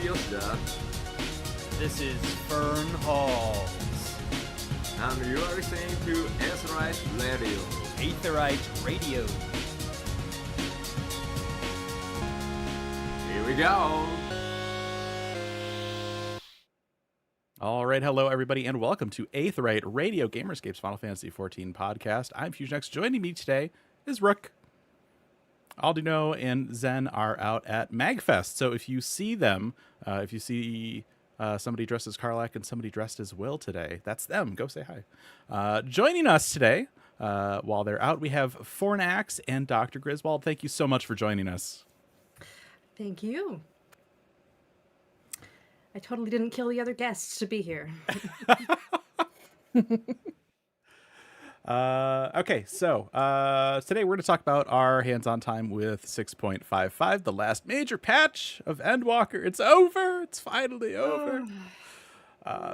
Yoshida. This is Fern Halls. And you are listening to Aetheryte Radio. Aetheryte Radio. Here we go. All right, hello everybody, and welcome to Aetheryte Radio, Gamerscape's Final Fantasy XIV podcast. I'm FusionX. Joining me today is Rook. Aldino and Zen are out at MagFest, so if you see them, if you see somebody dressed as Karlach and somebody dressed as Will today, that's them. Go say hi. Joining us today, while they're out, we have Fornax and Dr. Griswald. Thank you so much for joining us. Thank you. I totally didn't kill the other guests to be here. Okay, so today we're going to talk about our hands-on time with 6.55, the last major patch of Endwalker. It's over. It's finally over.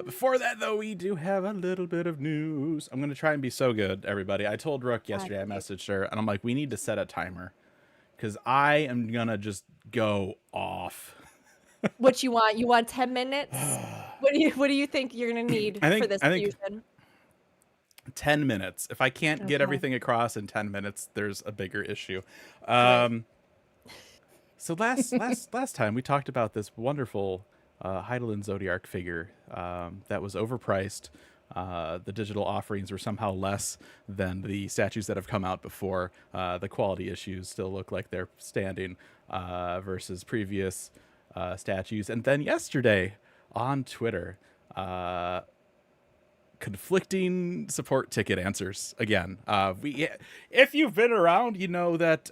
Before that, though, we do have a little bit of news. I'm going to try and be so good, everybody. I told Rook yesterday, I messaged her, and I'm like, we need to set a timer because I am going to just go off. What you want? You want 10 minutes? What do you think you're gonna need for this fusion? 10 minutes. If I can't get everything across in 10 minutes, there's a bigger issue. So last time we talked about this wonderful Hydaelyn Zodiac figure that was overpriced. The digital offerings were somehow less than the statues that have come out before. The quality issues still look like they're standing versus previous statues. And then yesterday on Twitter, conflicting support ticket answers again. If you've been around, you know that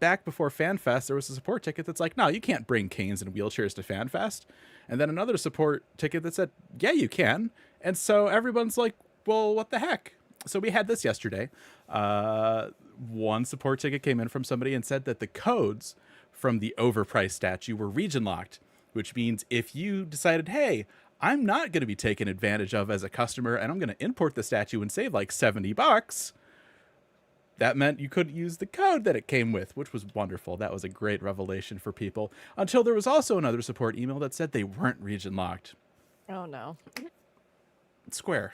back before FanFest, there was a support ticket that's like, no, you can't bring canes and wheelchairs to FanFest. And then another support ticket that said, yeah, you can. And so everyone's like, well, what the heck? So we had this yesterday. One support ticket came in from somebody and said that the codes from the overpriced statue were region locked, which means if you decided, hey, I'm not going to be taken advantage of as a customer and I'm going to import the statue and save like $70, that meant you couldn't use the code that it came with, which was wonderful. That was a great revelation for people, until there was also another support email that said they weren't region locked. Oh no. Square.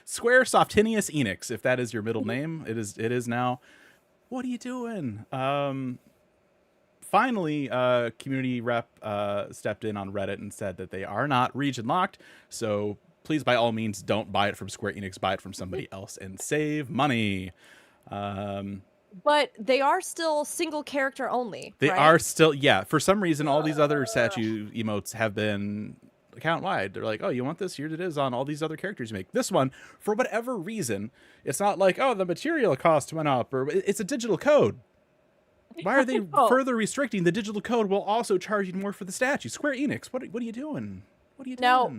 Square Softinius Enix, if that is your middle name. It is now. What are you doing? Finally, community rep stepped in on Reddit and said that they are not region locked. So please, by all means, don't buy it from Square Enix. Buy it from somebody else and save money. But they are still single character only. They right? are still, yeah. For some reason, all these other statue emotes have been account wide. They're like, oh, you want this? Here it is on all these other characters you make. This one, for whatever reason, it's not like, oh, the material cost went up, or it's a digital code. Why are they further restricting the digital code while also charging more for the statue? Square Enix, what are you doing? What are you doing? Now,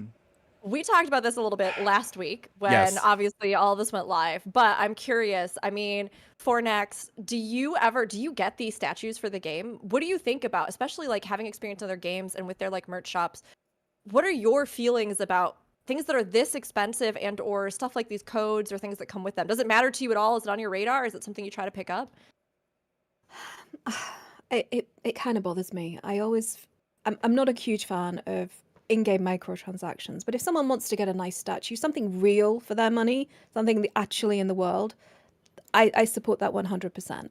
we talked about this a little bit last week when obviously all this went live, but I'm curious. I mean, Fornax, do you get these statues for the game? What do you think about, especially like having experience in other games and with their like merch shops? What are your feelings about things that are this expensive and or stuff like these codes or things that come with them? Does it matter to you at all? Is it on your radar? Is it something you try to pick up? It kind of bothers me. I'm not a huge fan of in-game microtransactions, but if someone wants to get a nice statue, something real for their money, something actually in the world, I support that 100%.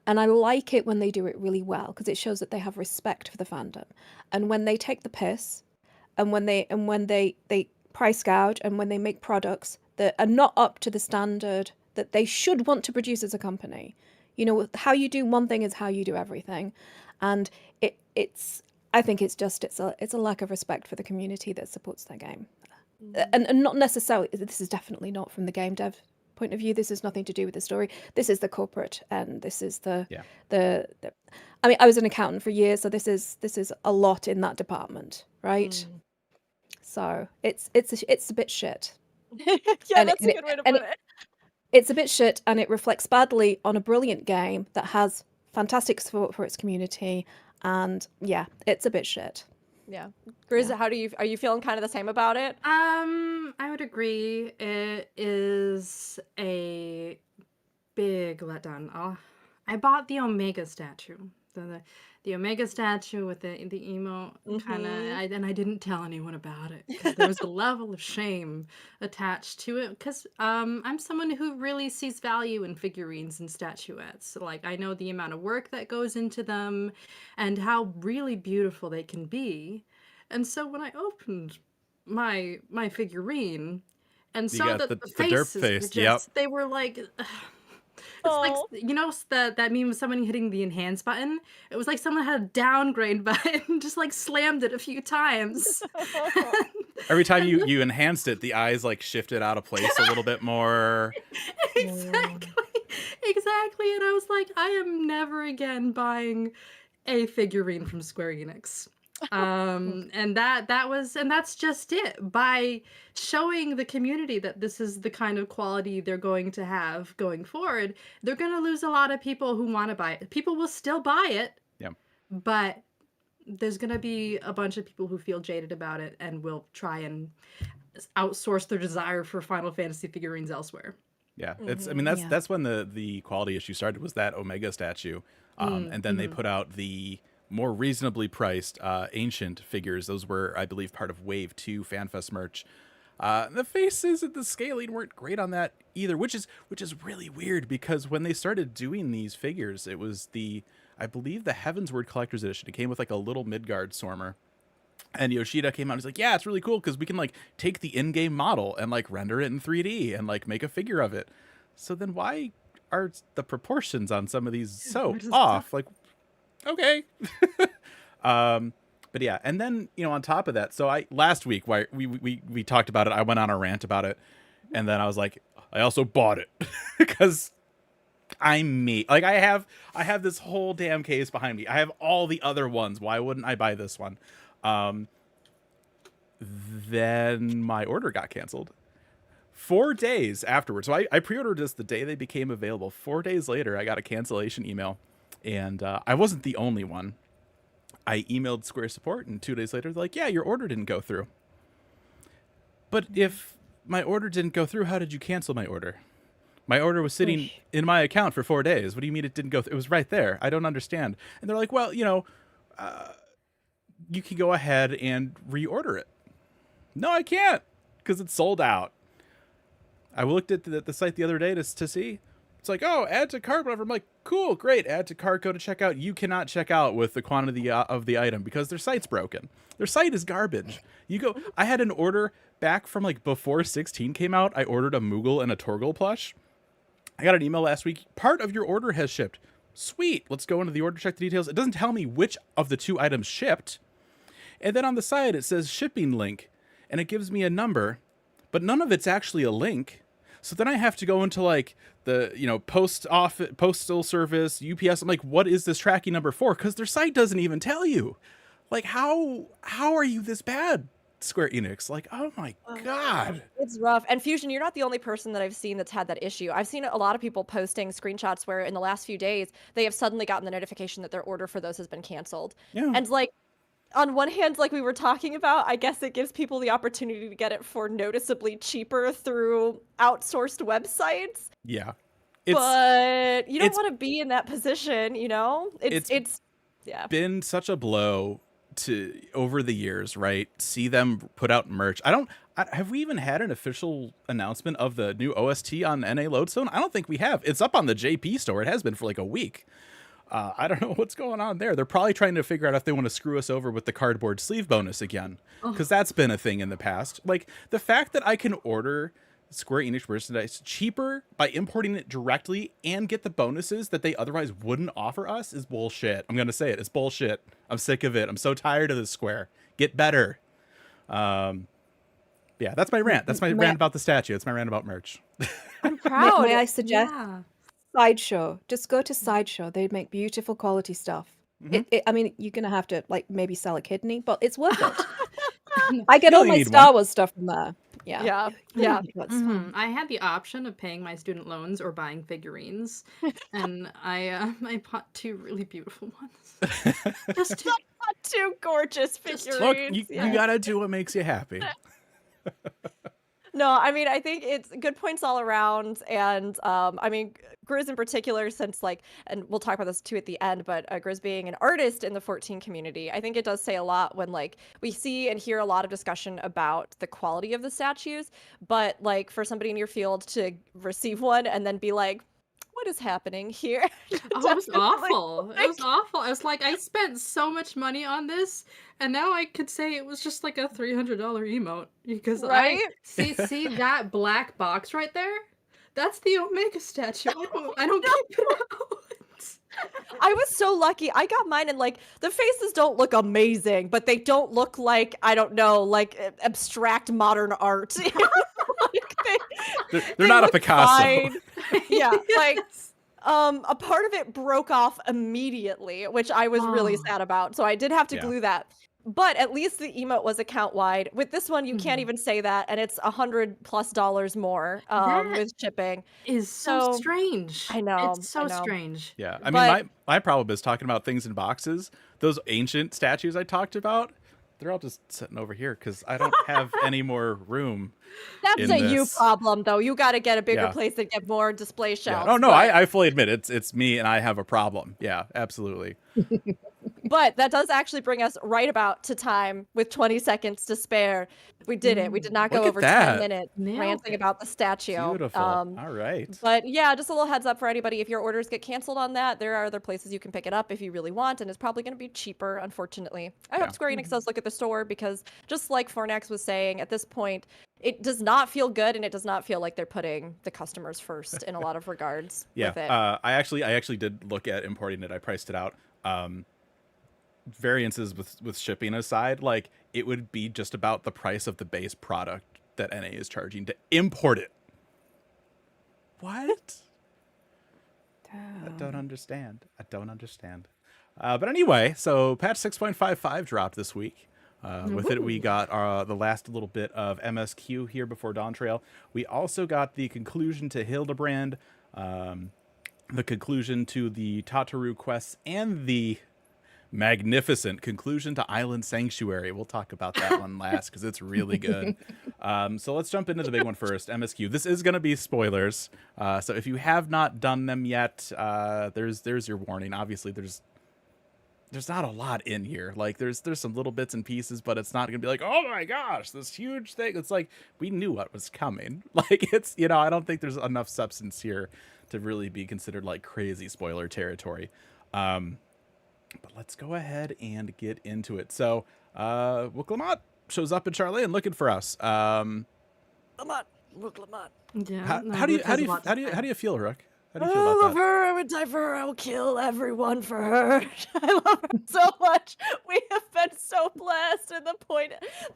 And I like it when they do it really well because it shows that they have respect for the fandom. And when they take the piss, and when they price gouge, and when they make products that are not up to the standard that they should want to produce as a company. You know, how you do one thing is how you do everything. And I think it's a lack of respect for the community that supports their game. And not necessarily, this is definitely not from the game dev point of view. This has nothing to do with the story. This is the corporate, and this is the I mean, I was an accountant for years, so this is a lot in that department, right? So it's a bit shit. Yeah, that's a good way to put it. It's a bit shit, and it reflects badly on a brilliant game that has fantastic support for its community. And yeah, it's a bit shit. Yeah, Grizz, are you feeling kind of the same about it? I would agree. It is a big letdown. I bought the Omega statue, the Omega statue with the emo kind of, Mhm. and I didn't tell anyone about it because there was a level of shame attached to it. Because I'm someone who really sees value in figurines and statuettes. So, like, I know the amount of work that goes into them, and how really beautiful they can be. And so when I opened my figurine and You saw got that the the derp faces were face. Yep. just, they were like, it's like, Oh. that meme of someone hitting the enhance button. It was like someone had a downgrade button, just like slammed it a few times. Every time And you enhanced it, the eyes like shifted out of place a little bit more. exactly, exactly. And I was like, I am never again buying a figurine from Square Enix. And that's just it. By showing the community that this is the kind of quality they're going to have going forward, they're going to lose a lot of people who want to buy it. People will still buy it, Yeah. but there's going to be a bunch of people who feel jaded about it and will try and outsource their desire for Final Fantasy figurines elsewhere. Yeah, it's. I mean, that's when the quality issue started. Was that Omega statue, and then they put out the more reasonably priced ancient figures. Those were, I believe, part of Wave 2 FanFest merch. The faces and the scaling weren't great on that either, which is really weird because when they started doing these figures, it was I believe the Heavensward Collector's Edition. It came with like a little Midgard Stormer. And Yoshida came out and he's like, yeah, it's really cool because we can like take the in-game model and like render it in 3D and like make a figure of it. So then why are the proportions on some of these so off? Like, okay. But yeah, and then, on top of that, so last week we talked about it, I went on a rant about it, and then I was like, I also bought it because I'm me. Like I have this whole damn case behind me. I have all the other ones. Why wouldn't I buy this one? Then my order got canceled 4 days afterwards. So I pre-ordered this the day they became available. 4 days later, I got a cancellation email, and I wasn't the only one. I emailed Square support, and 2 days later, they're like, yeah, your order didn't go through. But if my order didn't go through, how did you cancel my order? My order was sitting in my account for 4 days. What do you mean it didn't go through? It was right there. I don't understand. And they're like, well, you can go ahead and reorder it. No, I can't, because it's sold out. I looked at the site the other day to see. It's like, oh, add to cart, whatever. I'm like, cool, great, add to cart, go to checkout. You cannot check out with the quantity of the item because their site's broken. Their site is garbage. I had an order back from like before 16 came out. I ordered a Moogle and a Torgal plush. I got an email last week. Part of your order has shipped. Sweet. Let's go into the order, check the details. It doesn't tell me which of the two items shipped. And then on the side, it says shipping link. And it gives me a number. But none of it's actually a link. So then I have to go into like the, postal service, UPS. I'm like, what is this tracking number for? Because their site doesn't even tell you. Like, how are you this bad, Square Enix? Like, oh my God. It's rough. And Fusion, you're not the only person that I've seen that's had that issue. I've seen a lot of people posting screenshots where in the last few days, they have suddenly gotten the notification that their order for those has been canceled. Yeah. And like, on one hand, like we were talking about, I guess it gives people the opportunity to get it for noticeably cheaper through outsourced websites. Yeah. But you don't want to be in that position, It's been such a blow to over the years, right? See them put out merch. Have we even had an official announcement of the new OST on NA Lodestone? I don't think we have. It's up on the JP store. It has been for like a week. I don't know what's going on there. They're probably trying to figure out if they want to screw us over with the cardboard sleeve bonus again, because that's been a thing in the past. Like the fact that I can order Square Enix merchandise cheaper by importing it directly and get the bonuses that they otherwise wouldn't offer us is bullshit. I'm going to say it. It's bullshit. I'm sick of it. I'm so tired of this, Square. Get better. Yeah, that's my rant. That's my rant about the statue. It's my rant about merch. I'm proud. May I suggest Yeah. Sideshow? Just go to Sideshow. They make beautiful quality stuff. I mean, you're gonna have to like maybe sell a kidney, but it's worth it. I get all my Star Wars stuff from there. Yeah. I had the option of paying my student loans or buying figurines, and I bought two really beautiful ones. Just two. Two gorgeous figurines. Look, you gotta do what makes you happy. No, I mean, I think it's good points all around. And I mean, Grizz in particular, since like, and we'll talk about this too at the end, but Grizz being an artist in the 14 community, I think it does say a lot when like we see and hear a lot of discussion about the quality of the statues. But like for somebody in your field to receive one and then be like, what is happening here? Oh, it was Definitely, awful. It was like- awful. I was like, I spent so much money on this, and now I could say it was just like a $300 emote because Right? see that black box right there. That's the Omega statue. I don't keep it out. I was so lucky. I got mine and like the faces don't look amazing, but they don't look like, I don't know, like abstract modern art. They're not a look Picasso. fine. Yeah, like a part of it broke off immediately, which I was really Oh. sad about. So I did have to Yeah. glue that. But at least the emote was account wide. With this one, you can't Mhm. even say that, and it's $100+ more That with shipping. is so So, strange. I know, It's so I know. strange. Yeah, I mean, But- my problem is talking about things in boxes. Those ancient statues I talked about, they're all just sitting over here because I don't have any more room. That's in a you this. problem, though. You got to get a bigger Yeah. place and get more display Yeah. shelves. Oh no, but- I fully admit it's me and I have a problem. Yeah, absolutely. But that does actually bring us right about to time with 20 seconds to spare. We did it. We did not go Look at over that. 10 minutes Nailed ranting it. about the statue. Beautiful. All right. But yeah, just a little heads up for anybody. If your orders get canceled on that, there are other places you can pick it up if you really want, and it's probably going to be cheaper, unfortunately. I Yeah. hope Square Enix does look at the store because just like Fornax was saying, at this point, it does not feel good and it does not feel like they're putting the customers first in a lot of regards Yeah. with it. I actually did look at importing it. I priced it out. Variances with shipping aside, like it would be just about the price of the base product that NA is charging to import it. What? I don't understand. But anyway, so patch 6.55 dropped this week. With it, we got the last little bit of MSQ here before Dawn Trail. We also got the conclusion to Hildibrand, the conclusion to the Tataru quests, and the magnificent conclusion to Island Sanctuary. We'll talk about that one last because it's really good. So let's jump into the big one first, MSQ. This is going to be spoilers. So if you have not done them yet, there's your warning. Obviously, there's not a lot in here. Like there's some little bits and pieces, but it's not gonna be like, oh my gosh, this huge thing. It's like we knew what was coming. Like it's, I don't think there's enough substance here to really be considered like crazy spoiler territory. But let's go ahead and get into it. So Wooklamot shows up in Charlene looking for us. Lamont. Yeah. How do you feel, Rook? How do you feel I about love that? her. I would die for her. I will kill everyone for her. I love her so much. We have been so blessed in the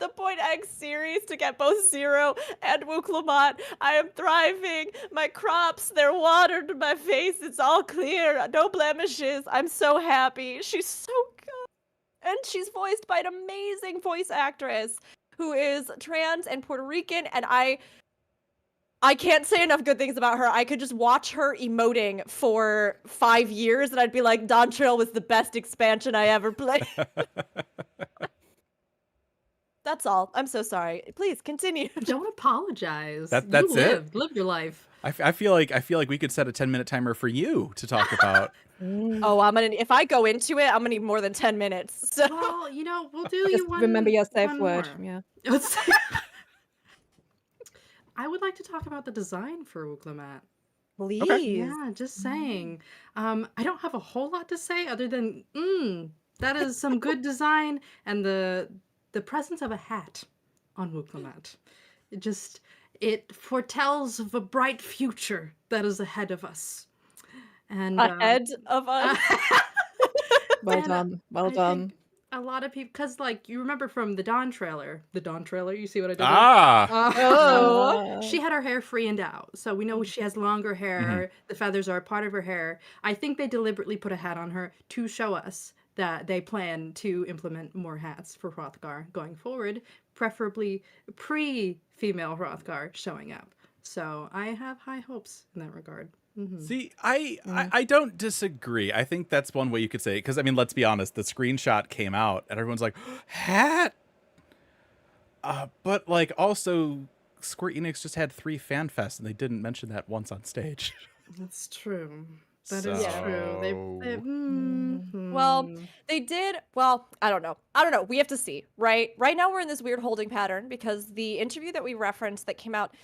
Point X series to get both Zero and Wooklamot. I am thriving. My crops, they're watered. My face, it's all clear. No blemishes. I'm so happy. She's so good. And she's voiced by an amazing voice actress who is trans and Puerto Rican. And I can't say enough good things about her. I could just watch her emoting for 5 years and I'd be like, Dawn Trail was the best expansion I ever played. That's all. I'm so sorry. Please continue. Don't apologize. That's you it. Live your life. I feel like we could set a 10-minute timer for you to talk about. Oh, if I go into it, I'm gonna need more than 10 minutes. So Well, we'll do Just you one. remember your safe one word. more. Yeah. I would like to talk about the design for Wooklamot. please. Yeah, just saying. I don't have a whole lot to say other than that is some good design and the presence of a hat on Wooklamot. It foretells of a bright future that is ahead of us. And Ahead of us. Well And done. Well I done. think a lot of people, because you remember from the Dawn trailer, you see what I did there? Ah, Oh. She had her hair freened out, so we know she has longer hair. The feathers are a part of her hair. I think they deliberately put a hat on her to show us that they plan to implement more hats for Hrothgar going forward, preferably pre-female Hrothgar showing up. So I have high hopes in that regard. see, I don't disagree. I think that's one way you could say it. Because, I mean, let's be honest. The screenshot came out, and everyone's like, hat? But, like, also, Square Enix just had 3 fan fests and they didn't mention that once on stage. That's true. That is Yeah. true. Well, they did. Well, I don't know. We have to see, right? Right now, we're in this weird holding pattern because the interview that we referenced that came out,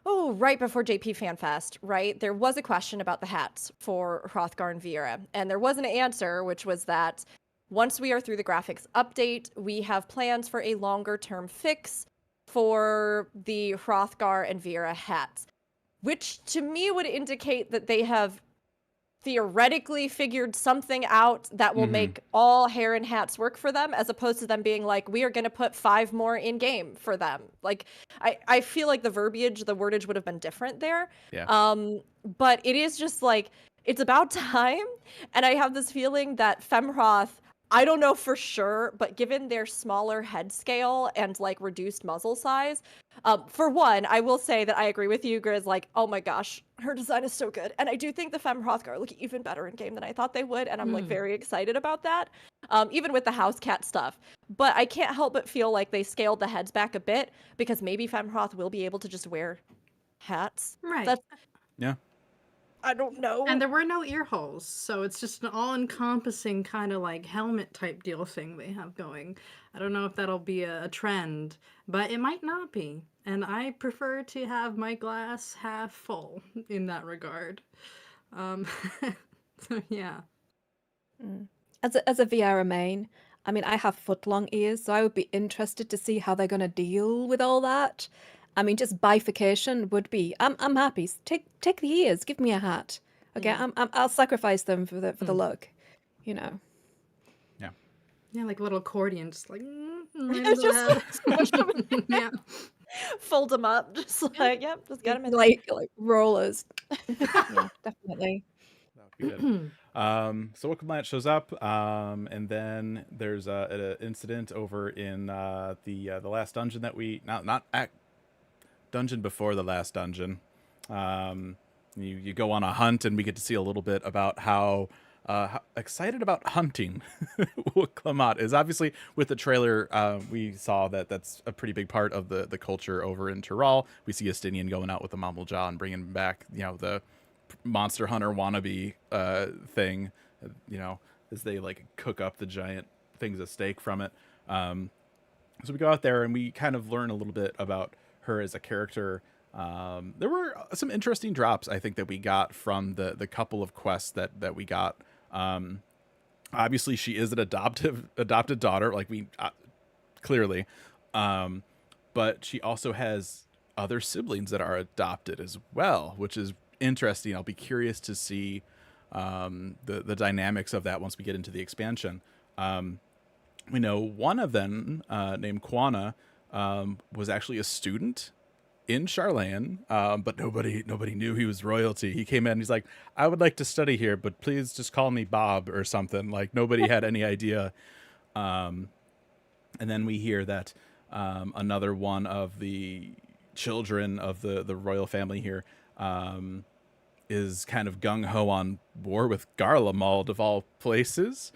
right before JP FanFest, right? There was a question about the hats for Hrothgar and Viera, and there was an answer, which was that once we are through the graphics update, we have plans for a longer-term fix for the Hrothgar and Viera hats, which to me would indicate that they have theoretically figured something out that will make all hair and hats work for them, as opposed to them being like, we are going to put 5 more in game for them. Like, I feel like the wordage would have been different there. Yeah. But it is just like, it's about time. And I have this feeling that Femroth, I don't know for sure, but given their smaller head scale and like reduced muzzle size, for one, I will say that I agree with you, Grizz. Like, oh my gosh, her design is so good, and I do think the Femme Hrothgar look even better in game than I thought they would, and I'm like very excited about that. Even with the house cat stuff, but I can't help but feel like they scaled the heads back a bit because maybe Femme Hroth will be able to just wear hats. Right. Yeah. I don't know. And there were no ear holes, so it's just an all-encompassing kind of like helmet type deal thing they have going. I don't know if that'll be a trend, but it might not be. And I prefer to have my glass half full in that regard. So yeah. As a Viera main, I mean, I have foot-long ears, so I would be interested to see how they're going to deal with all that. I mean, just bifurcation would be. I'm happy. Take the ears. Give me a hat. Okay, I'll sacrifice them for the look. You know. Yeah. Yeah, like a little accordion, just like. It's just squish them in there. Yeah. Fold them up, just like just get them in. Like rollers. Yeah, definitely. That would be good. So Wickelmat shows up, and then there's an incident over in the last dungeon that we dungeon before the last dungeon. You go on a hunt, and we get to see a little bit about how excited about hunting Wickelmat is. Obviously, with the trailer, we saw that that's a pretty big part of the culture over in Tyrol. We see Estinian going out with the Mumblejaw and bringing back, the monster hunter wannabe thing, as they like cook up the giant things of steak from it. So we go out there and we kind of learn a little bit about her as a character. There were some interesting drops, I think, that we got from the couple of quests that we got. Obviously, she is an adopted daughter, like we clearly, but she also has other siblings that are adopted as well, which is interesting. I'll be curious to see the dynamics of that once we get into the expansion. We know one of them, named Quana, was actually a student in Charlayan, but nobody knew he was royalty. He came in and he's like, I would like to study here, but please just call me Bob or something. Like, nobody had any idea. And then we hear that another one of the children of the royal family here is kind of gung-ho on war with Garlemald of all places.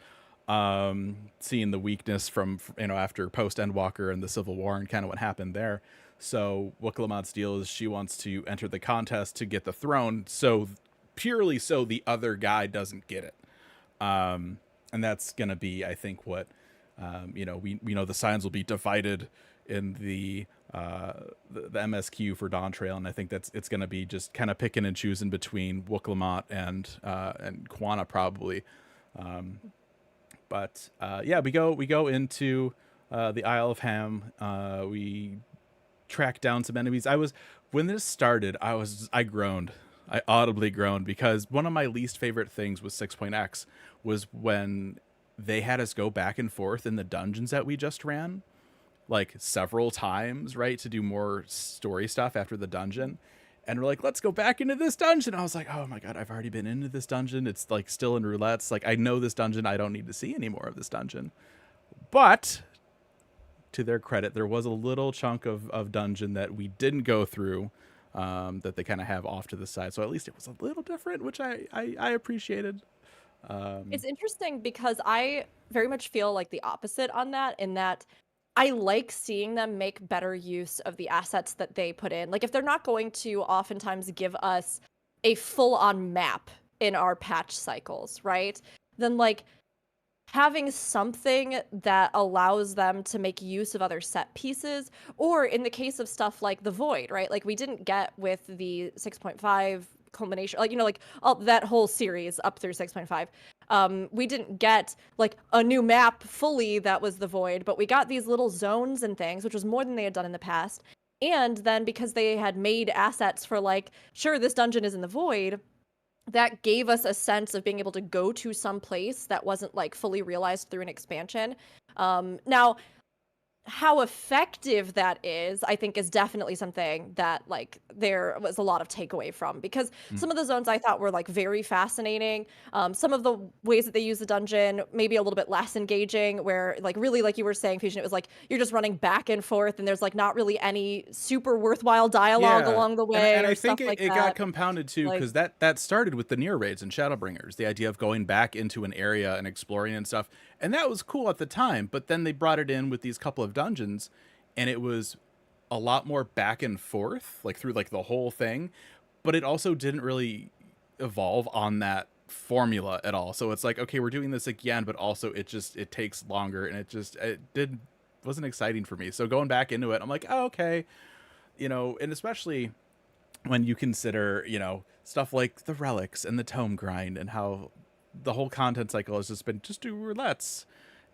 Seeing the weakness from after post-Endwalker and the Civil War and kind of what happened there. So Wickelmat's deal is she wants to enter the contest to get the throne, so purely so the other guy doesn't get it. And that's gonna be, I think, what we know the signs will be divided in the MSQ for Dawntrail, and I think it's gonna be just kind of picking and choosing between Wickelmat and Quana probably. But we go into the Isle of Ham. We track down some enemies. When this started, I groaned. I audibly groaned because one of my least favorite things with 6.x was when they had us go back and forth in the dungeons that we just ran, like several times, right, to do more story stuff after the dungeon. And we're like, let's go back into this dungeon. I was like, oh my God, I've already been into this dungeon. It's like still in roulettes. Like, I know this dungeon. I don't need to see any more of this dungeon. But to their credit, there was a little chunk of dungeon that we didn't go through, that they kind of have off to the side. So at least it was a little different, which I appreciated. It's interesting because I very much feel like the opposite on that, in that I like seeing them make better use of the assets that they put in. Like if they're not going to oftentimes give us a full-on map in our patch cycles, right? Then like having something that allows them to make use of other set pieces, or in the case of stuff like the Void, right? Like we didn't get with the 6.5 culmination, like, you know, like all that whole series up through 6.5. We didn't get like a new map fully that was the Void, but we got these little zones and things, which was more than they had done in the past. And then because they had made assets for like, sure, this dungeon is in the Void, that gave us a sense of being able to go to some place that wasn't like fully realized through an expansion. Now, how effective that is, I think, is definitely something that like there was a lot of takeaway from, because some of the zones I thought were like very fascinating. Some of the ways that they use the dungeon maybe a little bit less engaging, where like really, like you were saying, Fusion, it was like you're just running back and forth and there's like not really any super worthwhile dialogue along the way. And or I think stuff it got compounded too, Like- because that started with the near raids and Shadowbringers, the idea of going back into an area and exploring and stuff. And that was cool at the time, but then they brought it in with these couple of dungeons, and it was a lot more back and forth, like through like the whole thing, but it also didn't really evolve on that formula at all. So it's like, okay, we're doing this again, but also it takes longer, and wasn't exciting for me. So going back into it, I'm like, oh, okay, you know, and especially when you consider, you know, stuff like the relics and the tome grind and how the whole content cycle has just been just do roulettes.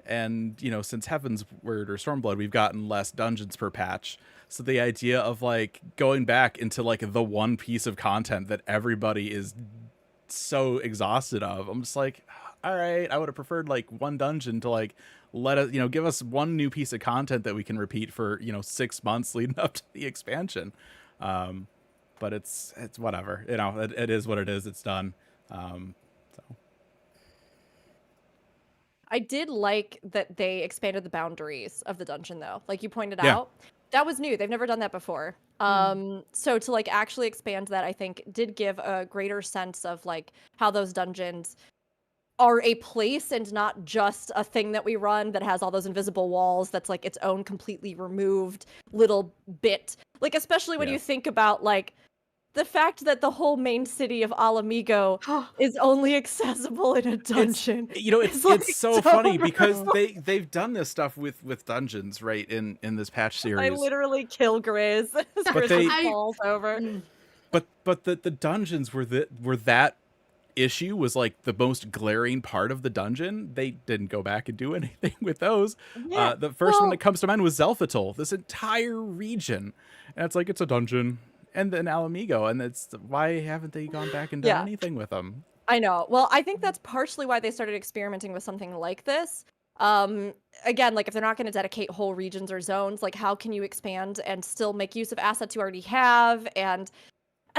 And, you know, since Heaven's Word or Stormblood, we've gotten less dungeons per patch. So the idea of like going back into like the one piece of content that everybody is so exhausted of, I'm just like, all right, I would have preferred like one dungeon to like let us, you know, give us one new piece of content that we can repeat for, you know, 6 months leading up to the expansion. But it's whatever, you know, it is what it is. It's done. So. I did like that they expanded the boundaries of the dungeon, though. Like you pointed Yeah. out, that was new. They've never done that before. So to like actually expand that, I think did give a greater sense of like how those dungeons are a place and not just a thing that we run that has all those invisible walls. That's like its own completely removed little bit. Like especially when you think about like the fact that the whole main city of Alamigo is only accessible in a dungeon. It's so funny because they've done this stuff with dungeons, right, in this patch series. I literally kill Grizz as Grizz falls over. But the dungeons were that issue was like the most glaring part of the dungeon. They didn't go back and do anything with those. Yeah. The first one that comes to mind was Zelphatol, this entire region, and it's like it's a dungeon. And then Alamigo, and it's why haven't they gone back and done anything with them? I know. Well, I think that's partially why they started experimenting with something like this. Again, like if they're not going to dedicate whole regions or zones, like how can you expand and still make use of assets you already have? And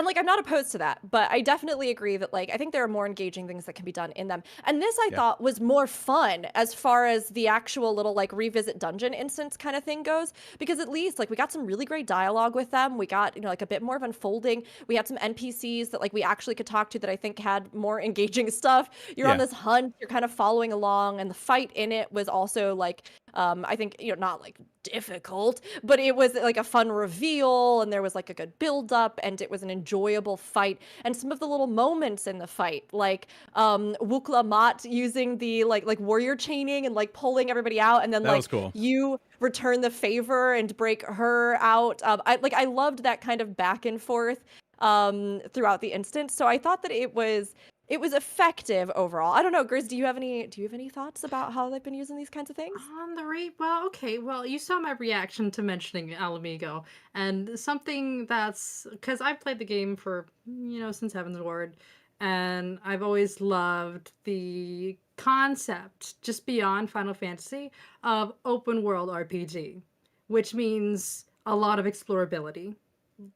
like, I'm not opposed to that, but I definitely agree that like, I think there are more engaging things that can be done in them. And this I thought was more fun as far as the actual little like revisit dungeon instance kind of thing goes, because at least like we got some really great dialogue with them. We got, you know, like a bit more of unfolding. We had some NPCs that like we actually could talk to that I think had more engaging stuff. You're on this hunt, you're kind of following along, and the fight in it was also like, I think, you know, not like difficult, but it was like a fun reveal, and there was like a good build up, and it was an enjoyable fight. And some of the little moments in the fight, like Wukla Mat using the like warrior chaining and like pulling everybody out, and then that like was cool. You return the favor and break her out. I loved that kind of back and forth throughout the instance. So I thought that it was effective overall. I don't know, Grizz, do you have any thoughts about how they've been using these kinds of things? On the rate, well, okay. Well, you saw my reaction to mentioning Alamigo, and something that's because I've played the game for, you know, since Heaven's Ward, and I've always loved the concept just beyond Final Fantasy of open world RPG, which means a lot of explorability.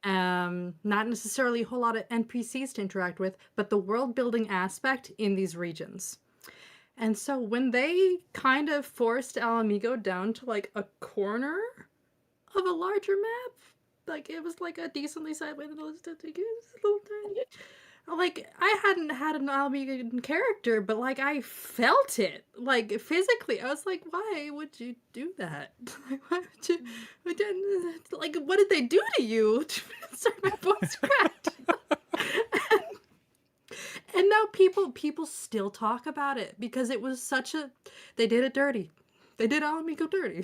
Not necessarily a whole lot of NPCs to interact with, but the world building aspect in these regions. And so when they kind of forced Alamigo down to like a corner of a larger map, like it was like a decently sized way, like I hadn't had an Albion character, but like I felt it, like physically. I was like, why would you do that? Like, why would you? I didn't, like, what did they do to you? Sorry, my voice cracked. And now people still talk about it because it was such a. They did it dirty. They did Alamigo dirty.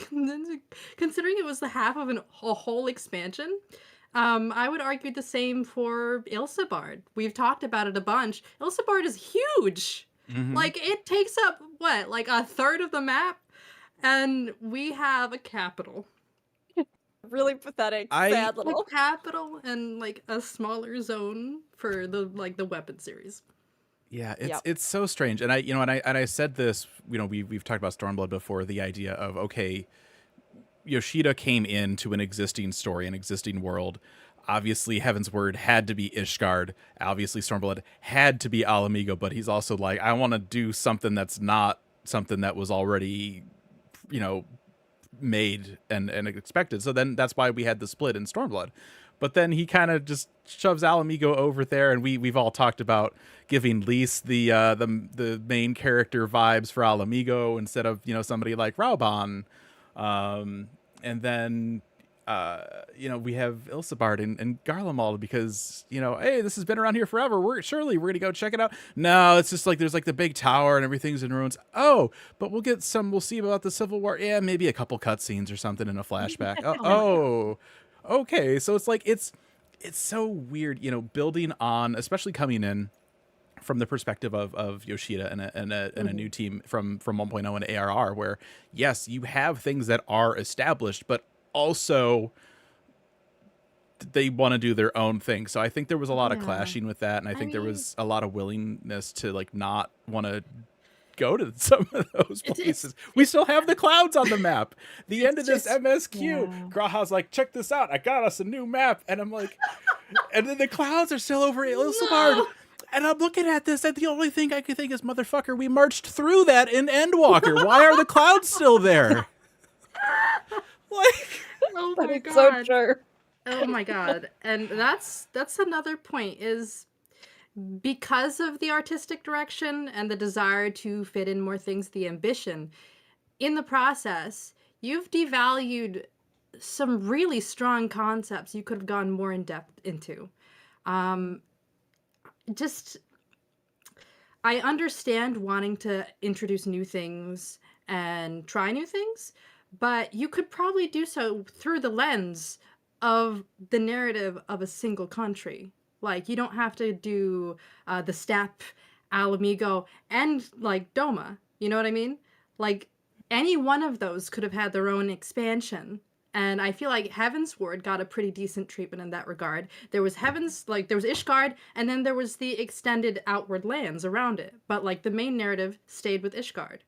Considering it was the half of a whole expansion. I would argue the same for Ilsabard. We've talked about it a bunch. Ilsabard is huge. Like, it takes up, what, like a third of the map? And we have a capital. Really pathetic, sad little. A capital and, like, a smaller zone for the weapon series. Yeah, it's so strange. And I said this, we've talked about Stormblood before, the idea of, okay, Yoshida came into an existing story, an existing world. Obviously, Heaven's Word had to be Ishgard. Obviously, Stormblood had to be Alamigo, but he's also like, I want to do something that's not something that was already, made and expected. So then that's why we had the split in Stormblood. But then he kind of just shoves Alamigo over there, and we've all talked about giving Lys the main character vibes for Alamigo instead of somebody like Rauban. And then, we have Ilsabard and Garlemald because, hey, this has been around here forever. We're going to go check it out. No, it's just like there's like the big tower and everything's in ruins. Oh, but we'll see about the Civil War. Yeah, maybe a couple cutscenes or something in a flashback. Okay. So it's like, it's so weird, building on, especially coming in from the perspective of Yoshida and a new team from 1.0 and ARR, where yes, you have things that are established, but also they want to do their own thing. So I think there was a lot of clashing with that, and I think there was a lot of willingness to like not want to go to some of those places. We still have the clouds on the map. The end of this MSQ, Graha's like, check this out, I got us a new map, and I'm like, and then the clouds are still over Ilsabard. And I'm looking at this, and the only thing I can think is, motherfucker, we marched through that in Endwalker. Why are the clouds still there? Like, oh my god, so true. Oh my god, and that's another point is because of the artistic direction and the desire to fit in more things, the ambition in the process, you've devalued some really strong concepts you could have gone more in depth into. I understand wanting to introduce new things and try new things, but you could probably do so through the lens of the narrative of a single country. Like, you don't have to do the Steppe, Alamigo, and like Doma. You know what I mean? Like, any one of those could have had their own expansion. And I feel like Heaven's Ward got a pretty decent treatment in that regard. There was there was Ishgard, and then there was the extended outward lands around it. But like the main narrative stayed with Ishgard.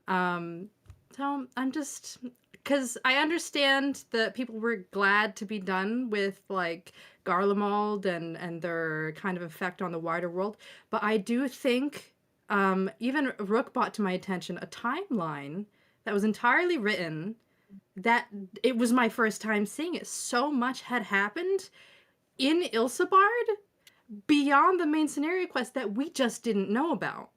So I'm just, because I understand that people were glad to be done with like Garlemald and their kind of effect on the wider world. But I do think even Rook brought to my attention a timeline that was entirely written that it was my first time seeing it. So much had happened in Ilsabard beyond the main scenario quest that we just didn't know about.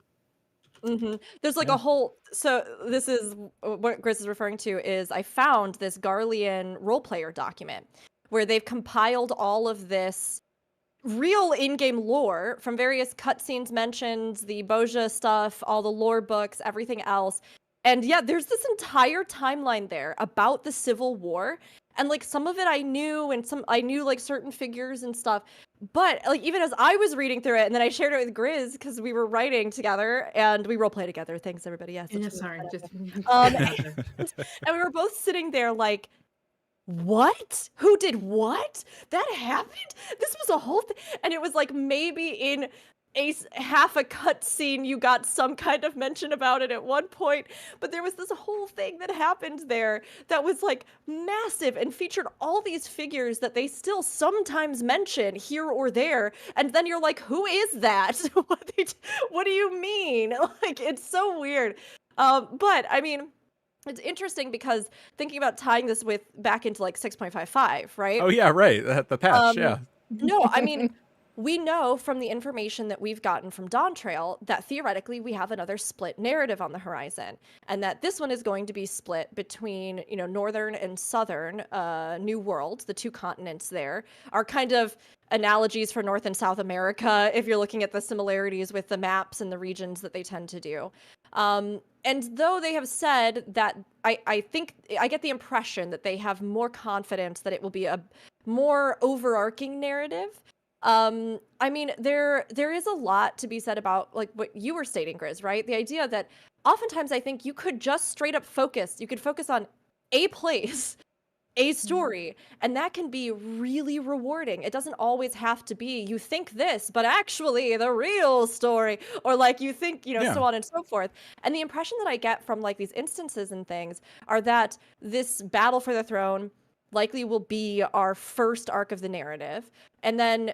There's like a whole, so this is what Gris is referring to is I found this Garlean role player document where they've compiled all of this real in-game lore from various cutscenes mentions, the Boja stuff, all the lore books, everything else. And yeah, there's this entire timeline there about the Civil War. And like some of it I knew, and I knew like certain figures and stuff. But like even as I was reading through it, and then I shared it with Grizz because we were writing together and we roleplay together. Thanks everybody. Yes. Yeah, sorry. And we were both sitting there like, what? Who did what? That happened? This was a whole thing. And it was like maybe in half a cutscene you got some kind of mention about it at one point, but there was this whole thing that happened there that was like massive and featured all these figures that they still sometimes mention here or there, and then you're like, who is that? What do you mean? Like, it's so weird. But I mean, it's interesting because thinking about tying this back into like 6.55, right? Oh yeah, right. The patch, yeah. No, I mean, we know from the information that we've gotten from Dawn Trail that theoretically we have another split narrative on the horizon, and that this one is going to be split between, you know, northern and southern New World. The two continents there are kind of analogies for North and South America if you're looking at the similarities with the maps and the regions that they tend to do. And though they have said that, I think I get the impression that they have more confidence that it will be a more overarching narrative. I mean, there is a lot to be said about like what you were stating, Grizz, right? The idea that oftentimes I think you could just straight up focus. You could focus on a place, a story, and that can be really rewarding. It doesn't always have to be you think this, but actually the real story, or like you think, you know, Yeah. so on and so forth. And the impression that I get from like these instances and things are that this battle for the throne likely will be our first arc of the narrative, and then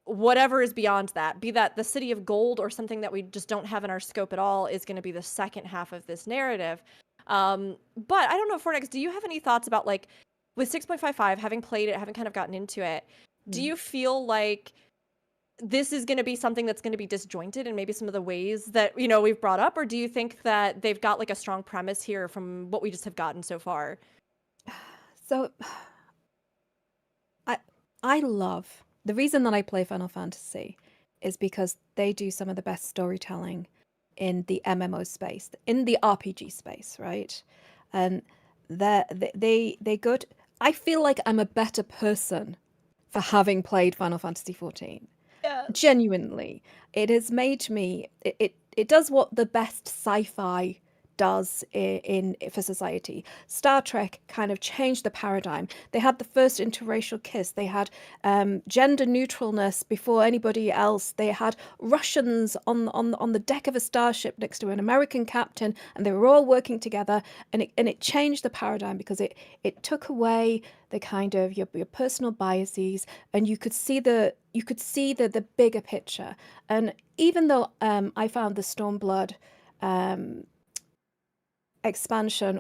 whatever is beyond that, be that the City of Gold or something that we just don't have in our scope at all, is going to be the second half of this narrative. But I don't know, Fornax, do you have any thoughts about like with 6.55, having played it, having kind of gotten into it, do you feel like this is going to be something that's going to be disjointed in maybe some of the ways that, you know, we've brought up, or do you think that they've got like a strong premise here from what we just have gotten so far? So I love the reason that I play Final Fantasy is because they do some of the best storytelling in the MMO space, in the RPG space, right? And they good. I feel like I'm a better person for having played Final Fantasy XIV. Yeah. Genuinely, it has made me. It does what the best sci-fi does for society. Star Trek kind of changed the paradigm. They had the first interracial kiss. They had gender neutralness before anybody else. They had Russians on the deck of a starship next to an American captain, and they were all working together. And it changed the paradigm because it took away the kind of your personal biases, and you could see the bigger picture. And even though I found the Stormblood expansion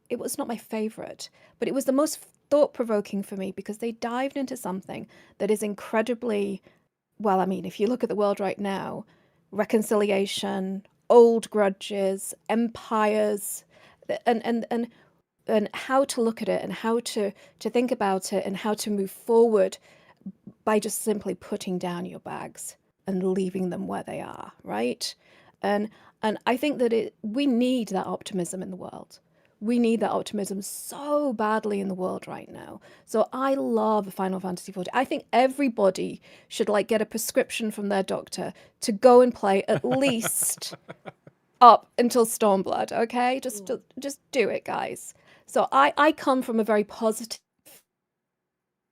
it was not my favorite, but it was the most thought-provoking for me because they dived into something that is incredibly, well, I mean, if you look at the world right now, reconciliation, old grudges, empires, and how to look at it and how to think about it and how to move forward by just simply putting down your bags and leaving them where they are, right? And I think that we need that optimism in the world. We need that optimism so badly in the world right now. So I love Final Fantasy XIV. I think everybody should like get a prescription from their doctor to go and play at least up until Stormblood, okay? Just do it, guys. So I come from a very positive,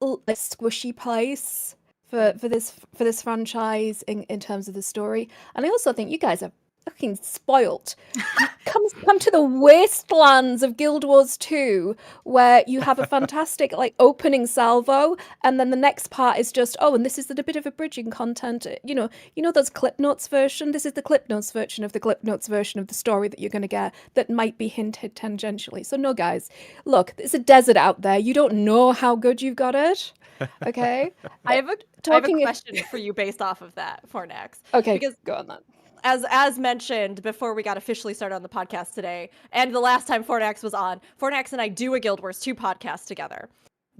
squishy place for this franchise in terms of the story. And I also think you guys are fucking spoilt. Come to the wastelands of Guild Wars 2, where you have a fantastic like opening salvo, and then the next part is just, oh, and this is a bit of a bridging content. You know those clip notes version. This is the clip notes version of the clip notes version of the story that you're going to get that might be hinted tangentially. So no, guys, look, it's a desert out there. You don't know how good you've got it. Okay, I have a question for you based off of that, Fornax. Okay, because go on then. As mentioned before we got officially started on the podcast today, and the last time Fornax was on, Fornax and I do a Guild Wars 2 podcast together.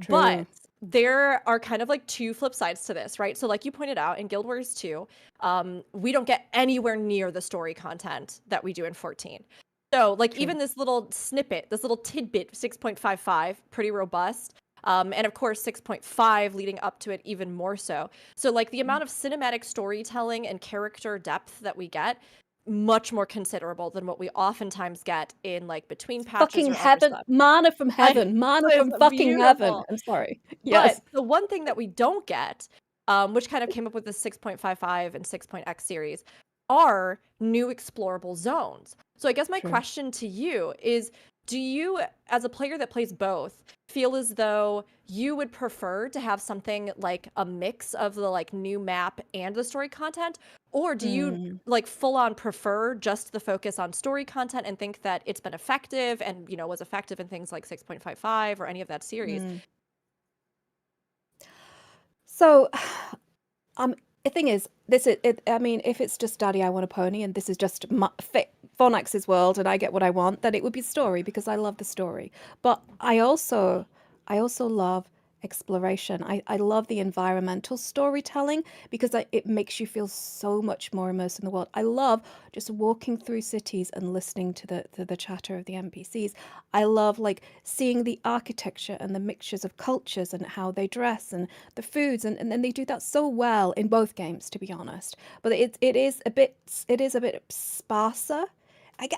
True. But there are kind of like two flip sides to this, right? So like you pointed out, in Guild Wars 2, we don't get anywhere near the story content that we do in 14. So like even this little snippet, this little tidbit, 6.55, pretty robust. And of course, 6.5 leading up to it even more so. So like the amount of cinematic storytelling and character depth that we get, much more considerable than what we oftentimes get in like between patches. Fucking or heaven, stuff. mana from heaven, mana from fucking heaven. I'm sorry. Yes. But the one thing that we don't get, which kind of came up with the 6.55 and 6.x series, are new explorable zones. So I guess my question to you is, do you, as a player that plays both, feel as though you would prefer to have something like a mix of the like new map and the story content? Or do you like full on prefer just the focus on story content and think that it's been effective and, you know, was effective in things like 6.55 or any of that series? So, the thing is, this is it. I mean, if it's just Daddy, I Want a Pony, and this is just Fornax's world, and I get what I want, then it would be story because I love the story. But I also love exploration. I love the environmental storytelling because it makes you feel so much more immersed in the world. I love just walking through cities and listening to the chatter of the NPCs. I love like seeing the architecture and the mixtures of cultures and how they dress and the foods, and then they do that so well in both games, to be honest. But it is a bit sparser.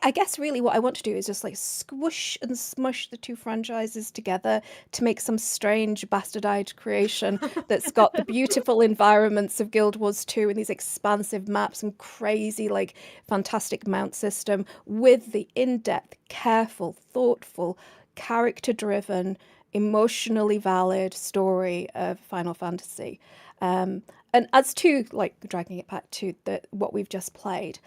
I guess really what I want to do is just like squish and smush the two franchises together to make some strange bastardized creation that's got the beautiful environments of Guild Wars 2 and these expansive maps and crazy like fantastic mount system with the in-depth, careful, thoughtful, character-driven, emotionally valid story of Final Fantasy. And as to like dragging it back to what we've just played,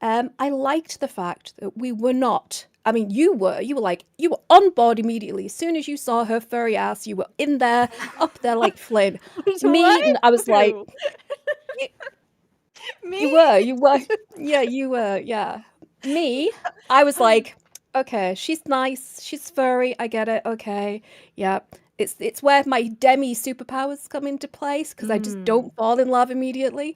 I liked the fact that we were not. I mean, you were on board immediately. As soon as you saw her furry ass, you were in there, up there like Flynn. Me, I was like, Me? you were, yeah, you were, yeah. Me, I was like, okay, she's nice, she's furry, I get it, okay, yeah. It's where my demi superpowers come into place because I just don't fall in love immediately.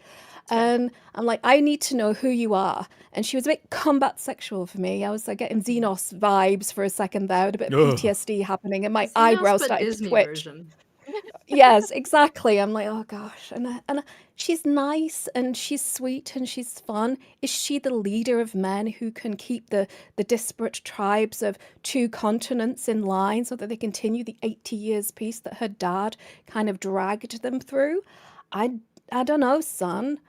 And I'm like, I need to know who you are. And she was a bit combat sexual for me. I was like getting Xenos vibes for a second there, with a bit of Ugh. PTSD happening, and my Xenos, eyebrows but started Disney to twitch. version. Yes, exactly. I'm like, oh gosh. And she's nice and she's sweet and she's fun. Is she the leader of men who can keep the disparate tribes of two continents in line so that they continue the 80 years peace that her dad kind of dragged them through? I don't know, son.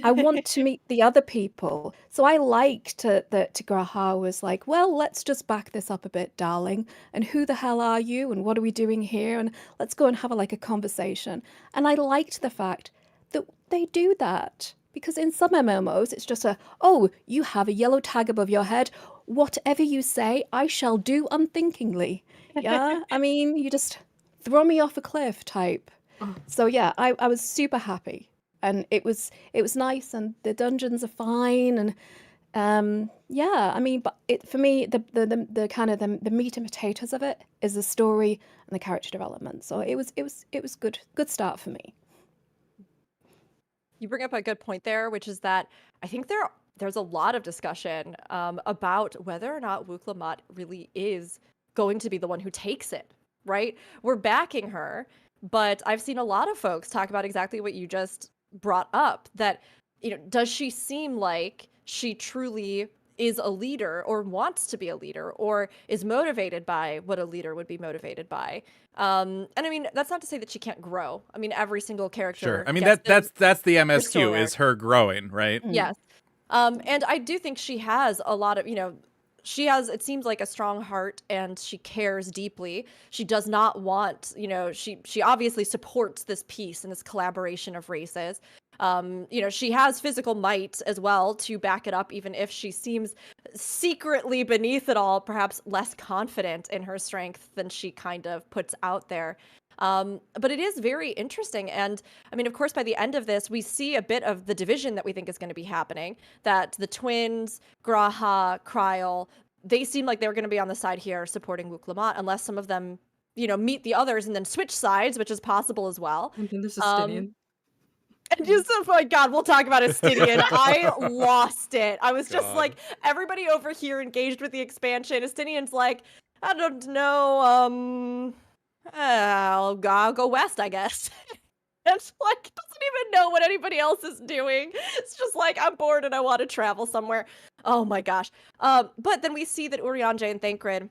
I want to meet the other people. So I liked that Graha was like, well, let's just back this up a bit, darling. And who the hell are you? And what are we doing here? And let's go and have a conversation. And I liked the fact that they do that. Because in some MMOs, it's just oh, you have a yellow tag above your head. Whatever you say, I shall do unthinkingly. Yeah? I mean, you just throw me off a cliff type. So yeah, I was super happy. And it was nice, and the dungeons are fine, and yeah, I mean, but for me, the kind of the meat and potatoes of it is the story and the character development. So it was good start for me. You bring up a good point there, which is that I think there's a lot of discussion about whether or not Wuk Lamat really is going to be the one who takes it, right? We're backing her, but I've seen a lot of folks talk about exactly what you just brought up, that, does she seem like she truly is a leader or wants to be a leader or is motivated by what a leader would be motivated by? And I mean, that's not to say that she can't grow. I mean, every single character. Sure. I mean, gets that's the still MSQ there. is her growing, right? Yes. And I do think she has a lot of, it seems like a strong heart, and she cares deeply. She does not want, she obviously supports this peace and this collaboration of races. She has physical might as well to back it up, even if she seems secretly beneath it all, perhaps less confident in her strength than she kind of puts out there. But it is very interesting. And I mean, of course, by the end of this, we see a bit of the division that we think is going to be happening, that the twins, Graha, Kryl, they seem like they're going to be on the side here supporting Wuk Lamat, unless some of them, meet the others and then switch sides, which is possible as well. I think this is Stinian. And just, oh my God, we'll talk about Estinian. I lost it. I was just like, everybody over here engaged with the expansion. Estinian's like, I don't know, I'll go west, I guess. It's like, doesn't even know what anybody else is doing. It's just like, I'm bored and I want to travel somewhere. Oh my gosh. But then we see that Urianger and Thancred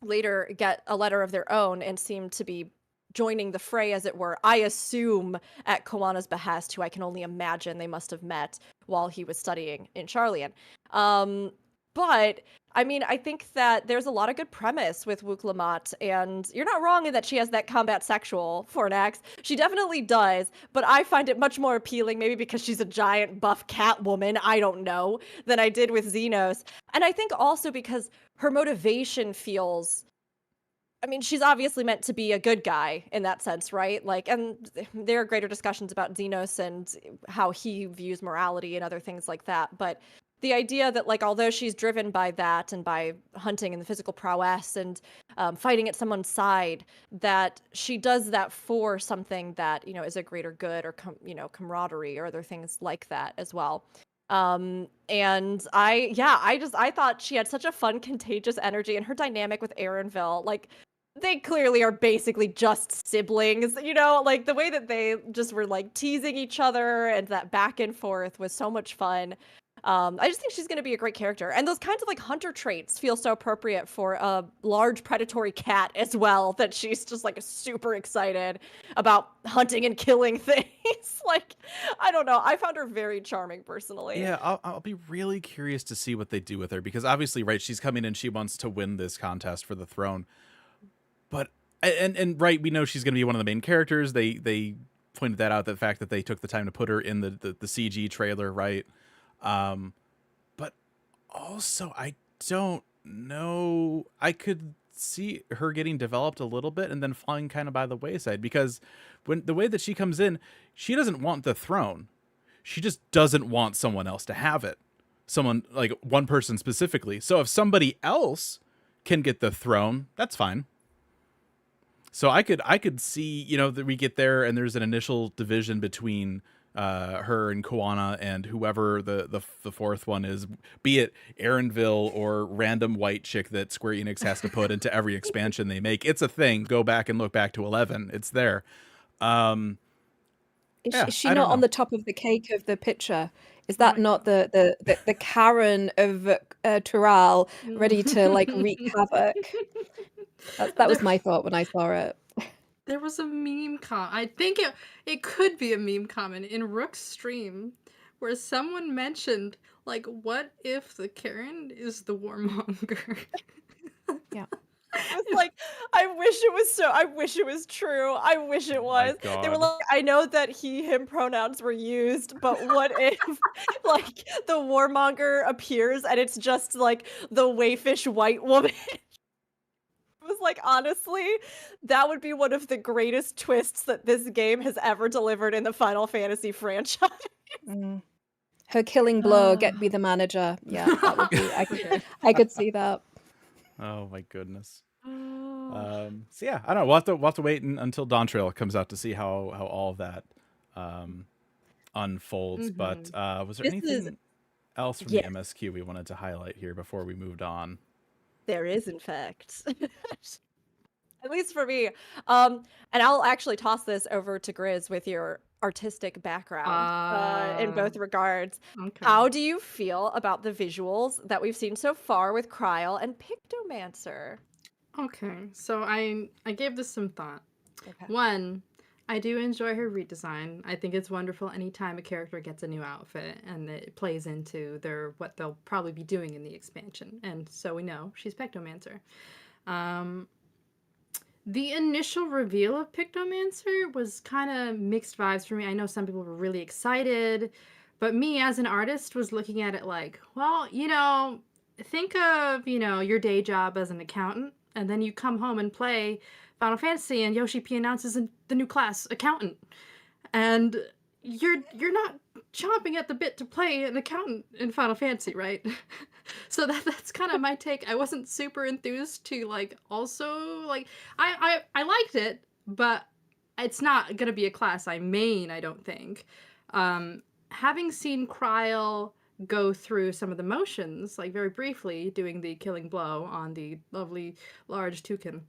later get a letter of their own and seem to be joining the fray, as it were. I assume at Koana's behest, who I can only imagine they must have met while he was studying in Charlian. But I mean, I think that there's a lot of good premise with Wuk Lamat, and you're not wrong in that she has that combat sexual Fornax. She definitely does, but I find it much more appealing, maybe because she's a giant buff cat woman, I don't know, than I did with Xenos. And I think also because her motivation feels I mean, she's obviously meant to be a good guy in that sense, right? Like, and there are greater discussions about Xenos and how he views morality and other things like that. But the idea that, like, although she's driven by that and by hunting and the physical prowess and fighting at someone's side, that she does that for something that, is a greater good or, camaraderie or other things like that as well. And I thought she had such a fun, contagious energy, and her dynamic with Aaronville, like, they clearly are basically just siblings, like the way that they just were like teasing each other and that back and forth was so much fun. I just think she's going to be a great character. And those kinds of like hunter traits feel so appropriate for a large predatory cat as well, that she's just like super excited about hunting and killing things. Like, I don't know. I found her very charming personally. Yeah, I'll be really curious to see what they do with her, because obviously, right, she's coming in, she wants to win this contest for the throne. But and right, we know she's going to be one of the main characters. They pointed that out, the fact that they took the time to put her in the CG trailer, right? But also, I don't know. I could see her getting developed a little bit and then falling kind of by the wayside, because when the way that she comes in, she doesn't want the throne. She just doesn't want someone else to have it. Someone, like one person specifically. So if somebody else can get the throne, that's fine. So I could see, that we get there and there's an initial division between her and Koana and whoever the fourth one is, be it Aaronville or random white chick that Square Enix has to put into every expansion they make. It's a thing. Go back and look back to 11. It's there. Is she not on the top of the cake of the picture? Is that not the Karen of Tural ready to like wreak havoc? That was my thought when I saw it. There was a meme I think it could be a meme comment in Rook's stream where someone mentioned, like, what if the Karen is the warmonger? Yeah. It's like, I wish it was true. I wish it was. They were like, I know that he, him pronouns were used, but what if like the warmonger appears and it's just like the wayfish white woman? Was like, honestly, that would be one of the greatest twists that this game has ever delivered in the Final Fantasy franchise. Her killing blow, get me the manager. Yeah, that would be. I could see that. Oh my goodness. So yeah, I don't know. We'll have to wait until Dawn Trail comes out to see how all of that unfolds. But was there anything else from the MSQ we wanted to highlight here before we moved on? There is, in fact. At least for me. And I'll actually toss this over to Grizz with your artistic background in both regards. Okay. How do you feel about the visuals that we've seen so far with Kryl and Pictomancer? Okay, so I gave this some thought. Okay. One, I do enjoy her redesign. I think it's wonderful anytime a character gets a new outfit and it plays into what they'll probably be doing in the expansion. And so we know she's Pictomancer. The initial reveal of Pictomancer was kind of mixed vibes for me. I know some people were really excited, but me as an artist was looking at it like, well, think of, your day job as an accountant, and then you come home and play Final Fantasy and Yoshi P announces the new class, accountant. And you're not chomping at the bit to play an accountant in Final Fantasy, right? So that's kind of my take. I wasn't super enthused to also I liked it, but it's not gonna be a class I main, I don't think. Having seen Kryl go through some of the motions, like very briefly doing the killing blow on the lovely large toucan,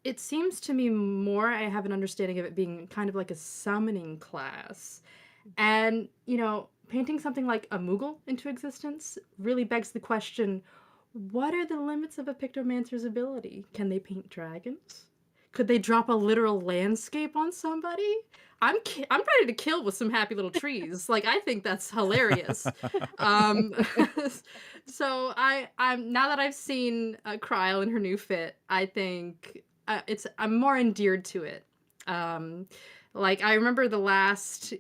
it seems to me more I have an understanding of it being kind of like a summoning class. And, painting something like a Moogle into existence really begs the question, what are the limits of a Pictomancer's ability? Can they paint dragons? Could they drop a literal landscape on somebody? I'm ready to kill with some happy little trees. I think that's hilarious. So I'm now that I've seen Kryl in her new fit, I think I'm more endeared to it. I remember the last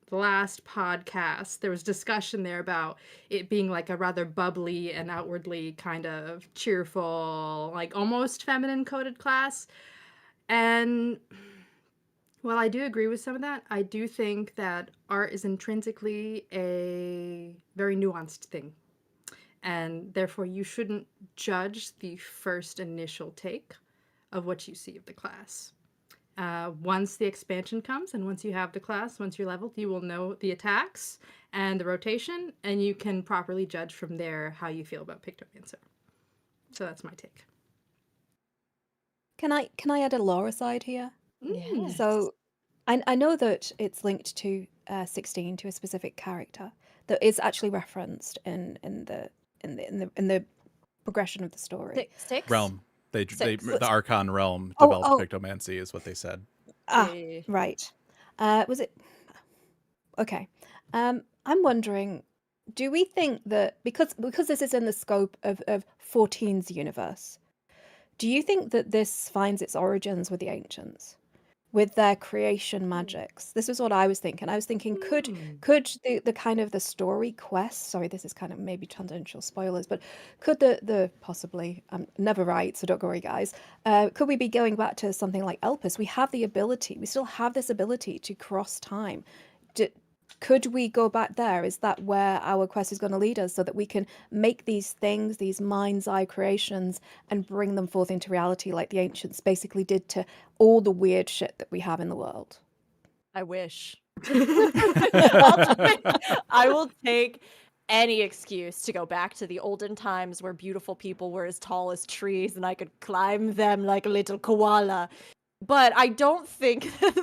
the last podcast, there was discussion there about it being like a rather bubbly and outwardly kind of cheerful, like almost feminine coded class. And while I do agree with some of that, I do think that art is intrinsically a very nuanced thing. And therefore, you shouldn't judge the first initial take of what you see of the class. Once the expansion comes and once you have the class, once you're leveled, you will know the attacks and the rotation, and you can properly judge from there how you feel about Pictomancer. So that's my take. Can I add a lore aside here? Yes. So I know that it's linked to 16 to a specific character that is actually referenced in the progression of the story. Six? Realm. Six. The Archon realm Oh, developed oh. Pictomancy, is what they said. Yeah. Right. Was it? Okay. I'm wondering, do we think that because this is in the scope of 14's universe, do you think that this finds its origins with the ancients, with their creation magics? This is what I was thinking. I was thinking, could the kind of the story quest, sorry, this is kind of maybe tangential spoilers, but could the possibly, I'm never right, so don't worry, guys. Could we be going back to something like Elpis? We have the ability, we still have this ability to cross time. Could we go back there? Is that where our quest is going to lead us, so that we can make these things, these mind's eye creations, and bring them forth into reality like the ancients basically did to all the weird shit that we have in the world? I wish. I will take any excuse to go back to the olden times where beautiful people were as tall as trees and I could climb them like a little koala. But I don't think that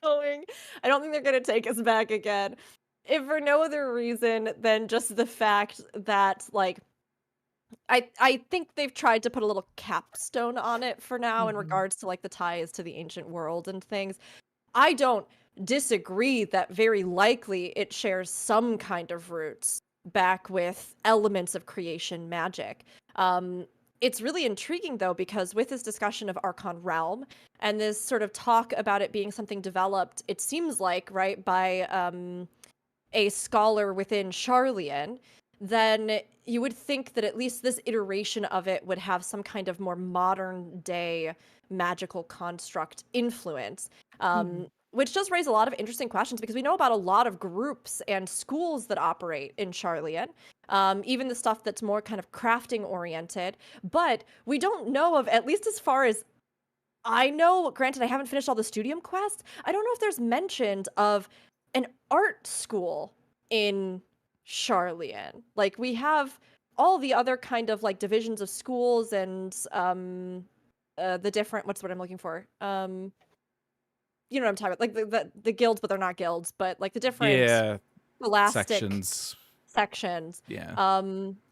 I don't think they're going to take us back again. If for no other reason than just the fact that, like, I think they've tried to put a little capstone on it for now in regards to, like, the ties to the ancient world and things. I don't disagree that very likely it shares some kind of roots back with elements of creation magic. It's really intriguing, though, because with this discussion of Archon Realm and this sort of talk about it being something developed, it seems like, right, by a scholar within Charlian, then you would think that at least this iteration of it would have some kind of more modern day magical construct influence. Which does raise a lot of interesting questions, because we know about a lot of groups and schools that operate in Charlian, even the stuff that's more kind of crafting oriented, but we don't know of, at least as far as I know, granted I haven't finished all the Studium quests, I don't know if there's mentioned of an art school in Charlian. Like, we have all the other kind of like divisions of schools and the different, what's what I'm looking for? You know what I'm talking about, like the guilds, but they're not guilds, but like the different elastic sections. Yeah.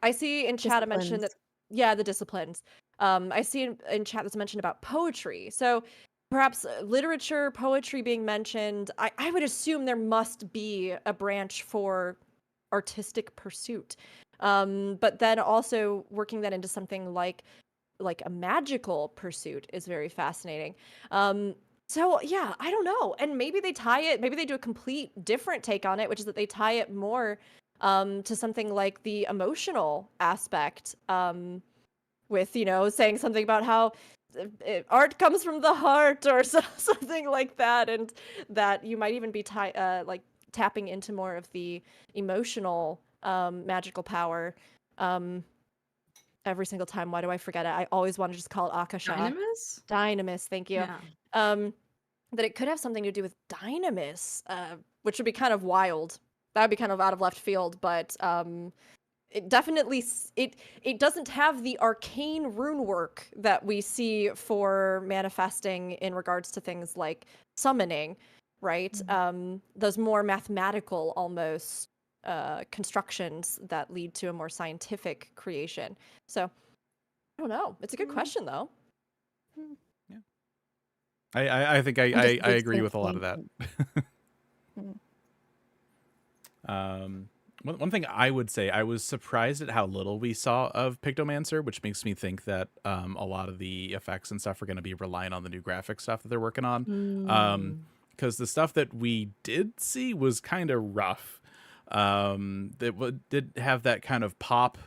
I see in chat a mention that, yeah, the disciplines. I see in chat that's mentioned about poetry. So perhaps literature, poetry being mentioned. I would assume there must be a branch for artistic pursuit. But then also working that into something like a magical pursuit is very fascinating. So yeah, I don't know. And maybe they tie it, maybe they do a complete different take on it, which is that they tie it more to something like the emotional aspect, with, you know, saying something about how art comes from the heart or something like that, and that you might even be like tapping into more of the emotional magical power. Every single time, why do I forget it? I always want to just call it Akasha. Dynamis, thank you. Yeah. That it could have something to do with Dynamis, which would be kind of wild. That would be kind of out of left field, but it definitely, it doesn't have the arcane rune work that we see for manifesting in regards to things like summoning, right? Those more mathematical almost constructions that lead to a more scientific creation. So I don't know. It's a good question, though. Yeah, I think I agree with a lot of that. One thing I would say, I was surprised at how little we saw of Pictomancer, which makes me think that a lot of the effects and stuff are going to be relying on the new graphic stuff that they're working on. because the stuff that we did see was kind of rough. Did have that kind of pop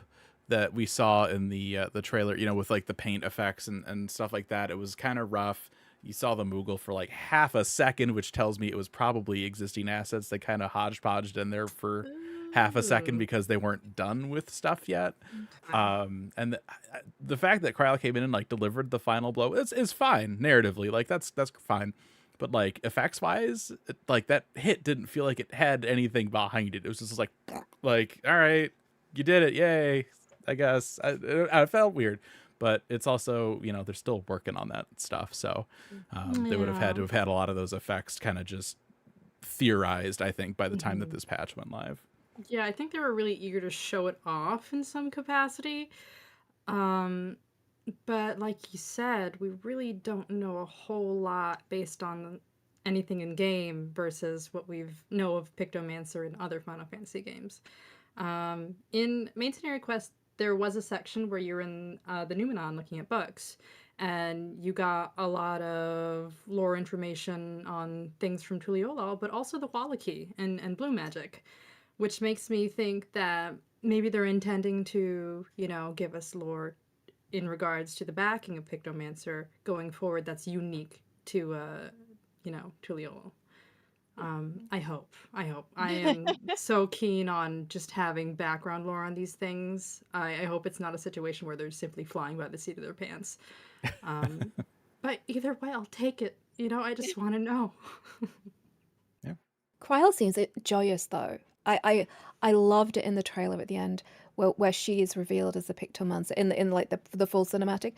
that we saw in the trailer, with like the paint effects and stuff like that. It was kind of rough. You saw the Moogle for like half a second, which tells me it was probably existing assets they kind of hodgepodged in there for half a second because they weren't done with stuff yet. And the fact that Cryle came in and like delivered the final blow is fine narratively. Like that's fine. But like effects wise, like that hit didn't feel like it had anything behind it. It was just like, all right, you did it. Yay. I guess I felt weird, but it's also, they're still working on that stuff. So they would have had to have had a lot of those effects kind of just theorized, I think, by the time that this patch went live. Yeah, I think they were really eager to show it off in some capacity. But like you said, we really don't know a whole lot based on anything in game versus what we know of Pictomancer in other Final Fantasy games. In Maintainer Quest, there was a section where you're in the Numenon looking at books, and you got a lot of lore information on things from Tuliolal, but also the Wallachie and Blue Magic, which makes me think that maybe they're intending to, give us lore in regards to the backing of Pictomancer going forward that's unique to, Tuliolal. I hope. I am so keen on just having background lore on these things. I hope it's not a situation where they're simply flying by the seat of their pants. But either way, I'll take it. I just want to know. Yeah. Cryle seems joyous though. I loved it in the trailer at the end where she is revealed as the Pictomancer in like the full cinematic.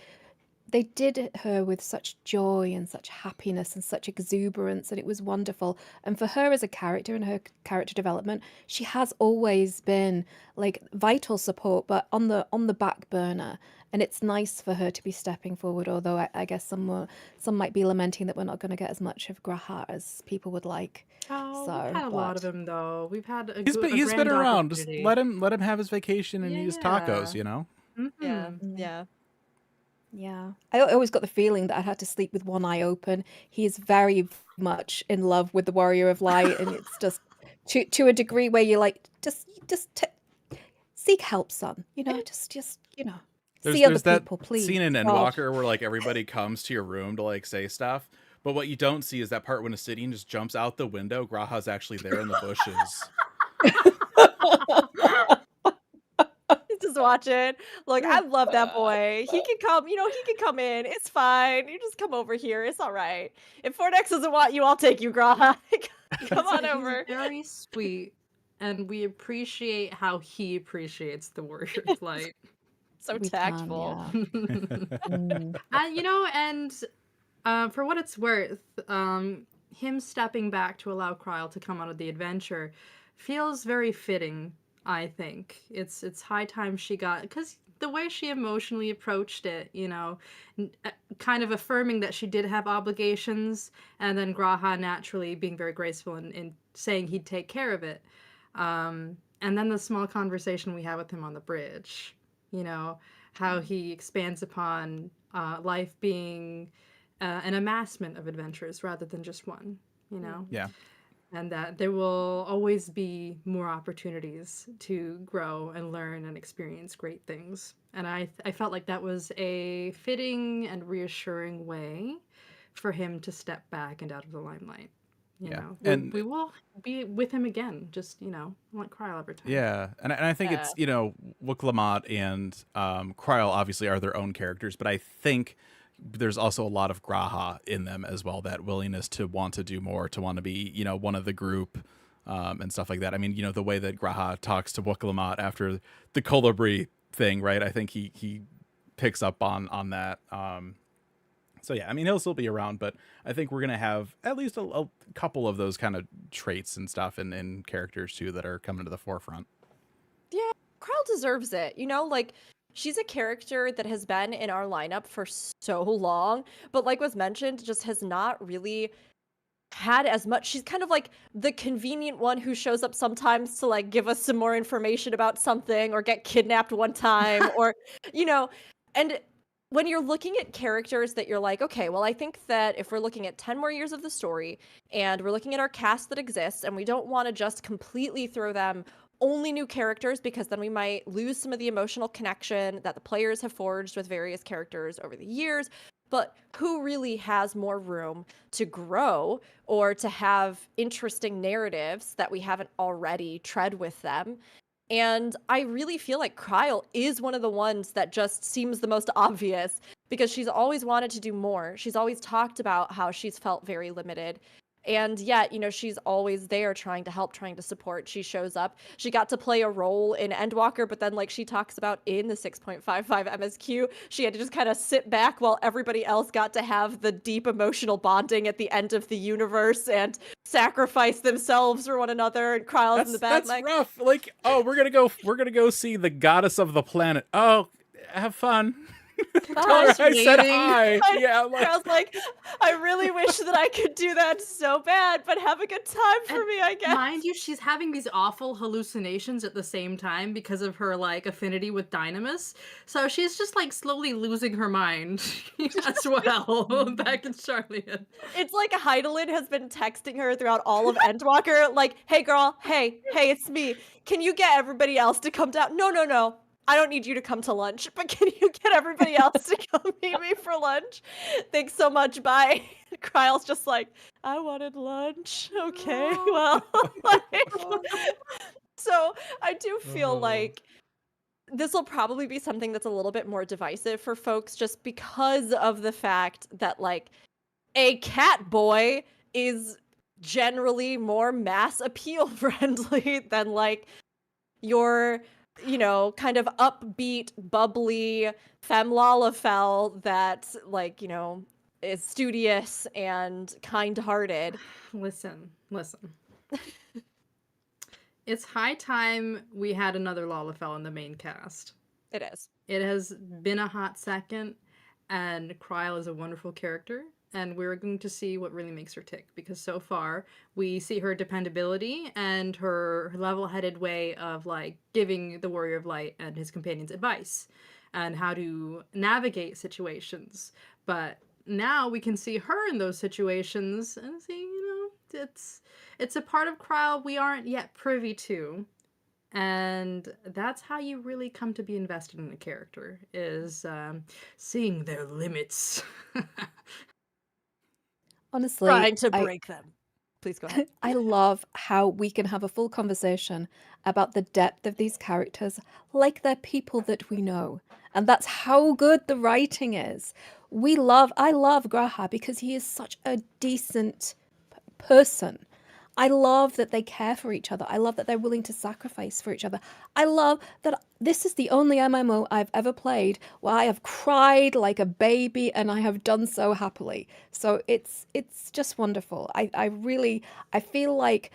They did her with such joy and such happiness and such exuberance, and it was wonderful. And for her as a character and her character development, she has always been like vital support, but on the back burner. And it's nice for her to be stepping forward. Although I guess some might be lamenting that we're not going to get as much of G'raha as people would like. Oh, So, we've had a lot of him though. We've had a He's been grand around. Just opportunity. let him have his vacation and eat his tacos. Yeah. Mhm. Yeah. Yeah, I always got the feeling that I had to sleep with one eye open. He is very much in love with the Warrior of Light, and it's just to a degree where you're like, just seek help, son. Just see other There's that people, please. scene in God. Endwalker where like everybody comes to your room to like say stuff, but what you don't see is that part when Assidian just jumps out the window. G'raha's actually there in the bushes. Just watch it. Look, I love that boy. He can come, he can come in. It's fine. You just come over here. It's all right. If Fornax doesn't want you, I'll take you, G'raha. Come on over. He's very sweet, and we appreciate how he appreciates the Warrior of Light. So We tactful. can, And for what it's worth, him stepping back to allow Cryle to come out of the adventure feels very fitting. I think it's high time she got, because the way she emotionally approached it, kind of affirming that she did have obligations, and then G'raha naturally being very graceful in saying he'd take care of it. And then the small conversation we had with him on the bridge, how he expands upon life being an amassment of adventures rather than just one, Yeah. and that there will always be more opportunities to grow and learn and experience great things. And I felt like that was a fitting and reassuring way for him to step back and out of the limelight. And we will be with him again, just, like Cryle every time. yeah, and I think it's, Wuk-Lamat and Cryle obviously are their own characters, but I think there's also a lot of G'raha in them as well, that willingness to want to do more, to want to be, one of the group, and stuff like that. I mean, the way that G'raha talks to Wuk-Lamat after the Colibri thing, right? I think he picks up on that. So yeah, I mean, he'll still be around, but I think we're going to have at least a couple of those kind of traits and stuff in characters too that are coming to the forefront. Yeah, Cryle deserves it. Like, she's a character that has been in our lineup for so long, but like was mentioned, just has not really had as much. She's kind of like the convenient one who shows up sometimes to like give us some more information about something or get kidnapped one time or, and when you're looking at characters that you're like, okay, well, I think that if we're looking at 10 more years of the story and we're looking at our cast that exists and we don't want to just completely throw them only new characters because then we might lose some of the emotional connection that the players have forged with various characters over the years. But who really has more room to grow or to have interesting narratives that we haven't already tread with them? And I really feel like Kryle is one of the ones that just seems the most obvious because she's always wanted to do more. She's always talked about how she's felt very limited. And yet, she's always there trying to help, trying to support. She shows up. She got to play a role in Endwalker, but then, like she talks about in the 6.55 MSQ, she had to just kind of sit back while everybody else got to have the deep emotional bonding at the end of the universe and sacrifice themselves for one another. And Kryle's in the back. That's rough. Like, oh, we're gonna go see the goddess of the planet. Oh, have fun. I said hi. Yeah, I was like, I really wish that I could do that so bad, but have a good time for me, I guess. Mind you, she's having these awful hallucinations at the same time because of her like affinity with Dynamis. So she's just like slowly losing her mind as well back in Charlian. It's like Heidelin has been texting her throughout all of Endwalker, like, hey girl, hey, it's me. Can you get everybody else to come down? No. I don't need you to come to lunch, but can you get everybody else to come meet me for lunch? Thanks so much, bye. Kryle's just like, I wanted lunch. Okay, well. So I do feel like this will probably be something that's a little bit more divisive for folks just because of the fact that, like, a cat boy is generally more mass appeal friendly than, like, your kind of upbeat, bubbly femme lalafell that, like, is studious and kind-hearted. Listen. It's high time we had another lalafell in the main cast. It is. It has been a hot second, and Kryle is a wonderful character. And we're going to see what really makes her tick, because so far we see her dependability and her level-headed way of like giving the Warrior of Light and his companions advice and how to navigate situations. But now we can see her in those situations and see, it's a part of Kryle we aren't yet privy to. And that's how you really come to be invested in a character, is seeing their limits. Honestly, trying to break them. Please go ahead. I love how we can have a full conversation about the depth of these characters like they're people that we know. And that's how good the writing is. I love Graha because he is such a decent person. I love that they care for each other. I love that they're willing to sacrifice for each other. I love that this is the only MMO I've ever played where I have cried like a baby and I have done so happily. So it's just wonderful. I feel like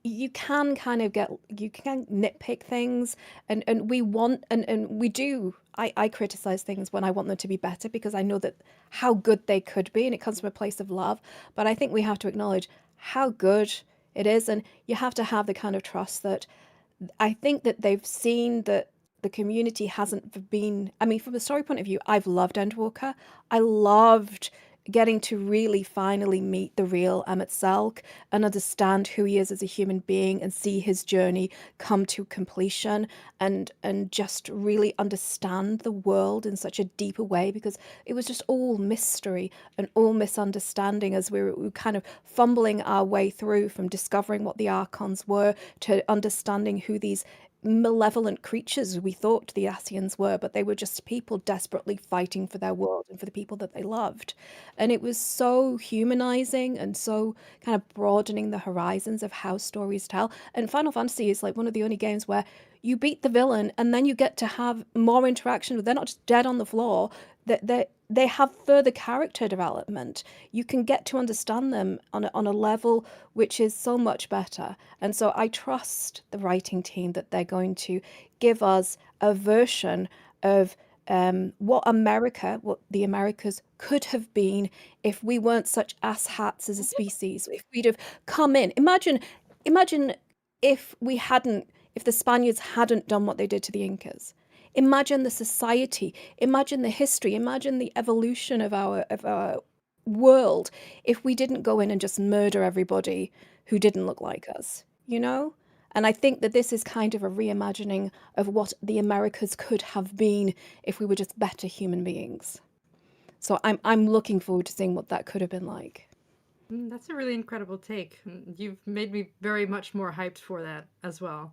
you can kind of you can nitpick things and we want and we do. I criticize things when I want them to be better because I know that how good they could be and it comes from a place of love. But I think we have to acknowledge how good it is, and you have to have the kind of trust that I think that they've seen that the community hasn't been. I mean, from a story point of view, I've loved Endwalker. I loved getting to really finally meet the real Emmett Selk and understand who he is as a human being and see his journey come to completion and just really understand the world in such a deeper way, because it was just all mystery and all misunderstanding as we were kind of fumbling our way through from discovering what the Archons were to understanding who these malevolent creatures we thought the Asians were, but they were just people desperately fighting for their world and for the people that they loved. And it was so humanizing and so kind of broadening the horizons of how stories tell. And Final Fantasy is like one of the only games where you beat the villain and then you get to have more interaction with. They're not just dead on the floor. They have further character development. You can get to understand them on a level which is so much better. And so I trust the writing team that they're going to give us a version of what the Americas could have been if we weren't such asshats as a species. If we'd have come in. Imagine if the Spaniards hadn't done what they did to the Incas. imagine the society, imagine the history, imagine the evolution of our world if we didn't go in and just murder everybody who didn't look like us, you know? And I think that this is kind of a reimagining of what the Americas could have been if we were just better human beings. So I'm looking forward to seeing what that could have been like. That's a really incredible take. You've made me very much more hyped for that as well.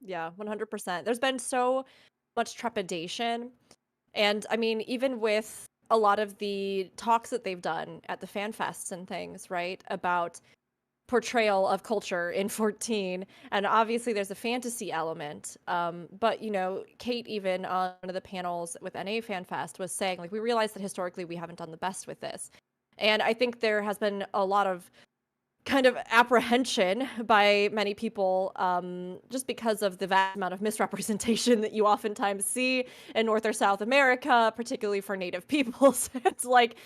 Yeah, 100%. There's been so much trepidation. And I mean, even with a lot of the talks that they've done at the fan fests and things, right, about portrayal of culture in 14, and obviously there's a fantasy element, but you know, Kate even on one of the panels with NA Fan Fest was saying, like, we realize that historically we haven't done the best with this, and I think there has been a lot of kind of apprehension by many people, just because of the vast amount of misrepresentation that you oftentimes see in North or South America, particularly for Native peoples. It's like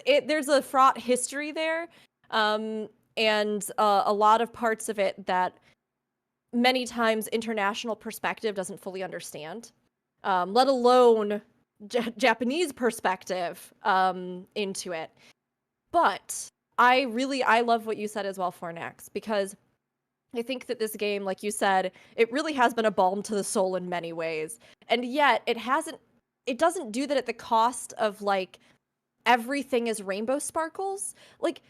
there's a fraught history there, and a lot of parts of it that many times international perspective doesn't fully understand, let alone Japanese perspective into it. But I love what you said as well, Fornax, because I think that this game, like you said, it really has been a balm to the soul in many ways. And yet it doesn't do that at the cost of, like, everything is rainbow sparkles. Like,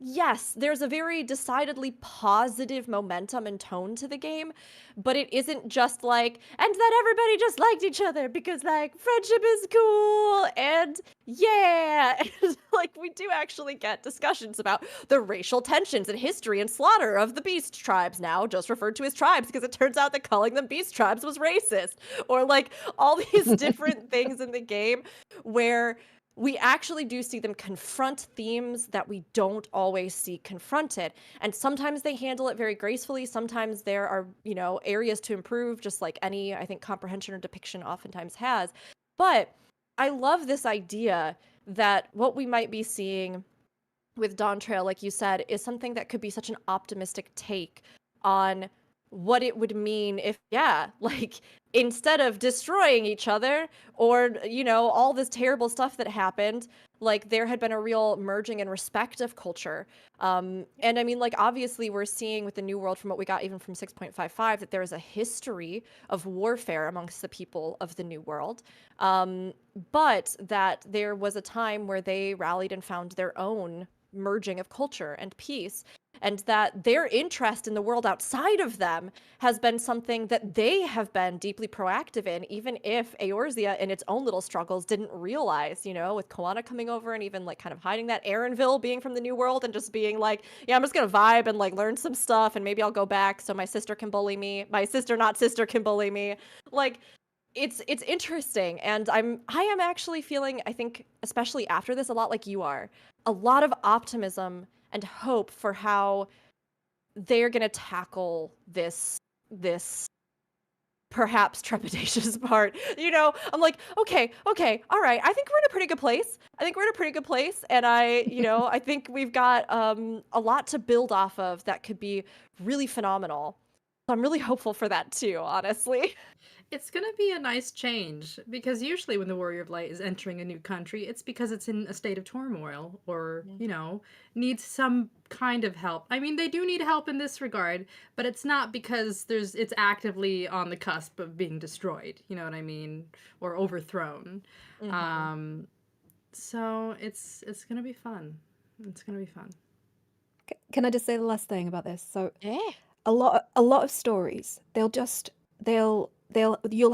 yes, there's a very decidedly positive momentum and tone to the game, but it isn't just like, and that everybody just liked each other because, like, friendship is cool, and yeah, and, like, we do actually get discussions about the racial tensions and history and slaughter of the beast tribes, now just referred to as tribes because it turns out that calling them beast tribes was racist, or, like, all these different things in the game where we actually do see them confront themes that we don't always see confronted. And sometimes they handle it very gracefully. Sometimes there are, you know, areas to improve, just like any, I think, comprehension or depiction oftentimes has. But I love this idea that what we might be seeing with Dawn Trail, like you said, is something that could be such an optimistic take on what it would mean if, yeah, like, instead of destroying each other or, you know, all this terrible stuff that happened, like, there had been a real merging and respect of culture. And I mean, like, obviously we're seeing with the New World, from what we got even from 6.55, that there is a history of warfare amongst the people of the New World. But that there was a time where they rallied and found their own merging of culture and peace, and that their interest in the world outside of them has been something that they have been deeply proactive in, even if Eorzea in its own little struggles didn't realize, you know, with Koana coming over and even, like, kind of hiding that, Aaronville being from the New World and just being like, yeah, I'm just gonna vibe and, like, learn some stuff and maybe I'll go back so my sister can bully me, my sister not sister can bully me. Like, it's interesting, and I am actually feeling, I think, especially after this, a lot like you are, a lot of optimism and hope for how they're going to tackle this perhaps trepidatious part. You know, I'm like, okay, all right, I think we're in a pretty good place. And I think we've got a lot to build off of that could be really phenomenal. So I'm really hopeful for that too, honestly. It's going to be a nice change, because usually when the Warrior of Light is entering a new country, it's because it's in a state of turmoil or, you know, needs some kind of help. I mean, they do need help in this regard, but it's not because it's actively on the cusp of being destroyed, you know what I mean, or overthrown. So it's going to be fun. It's going to be fun. Can I just say the last thing about this? So Yeah. a lot of stories, you'll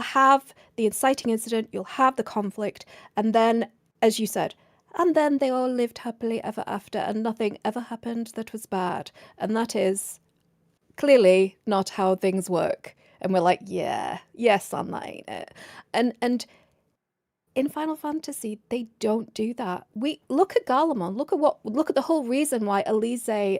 have the inciting incident, you'll have the conflict, and then, as you said, and then they all lived happily ever after, and nothing ever happened that was bad. And that is clearly not how things work. And we're like, yeah, yes, on that, ain't it? And in Final Fantasy, they don't do that. We look at Garlemald. Look at the whole reason why Alice and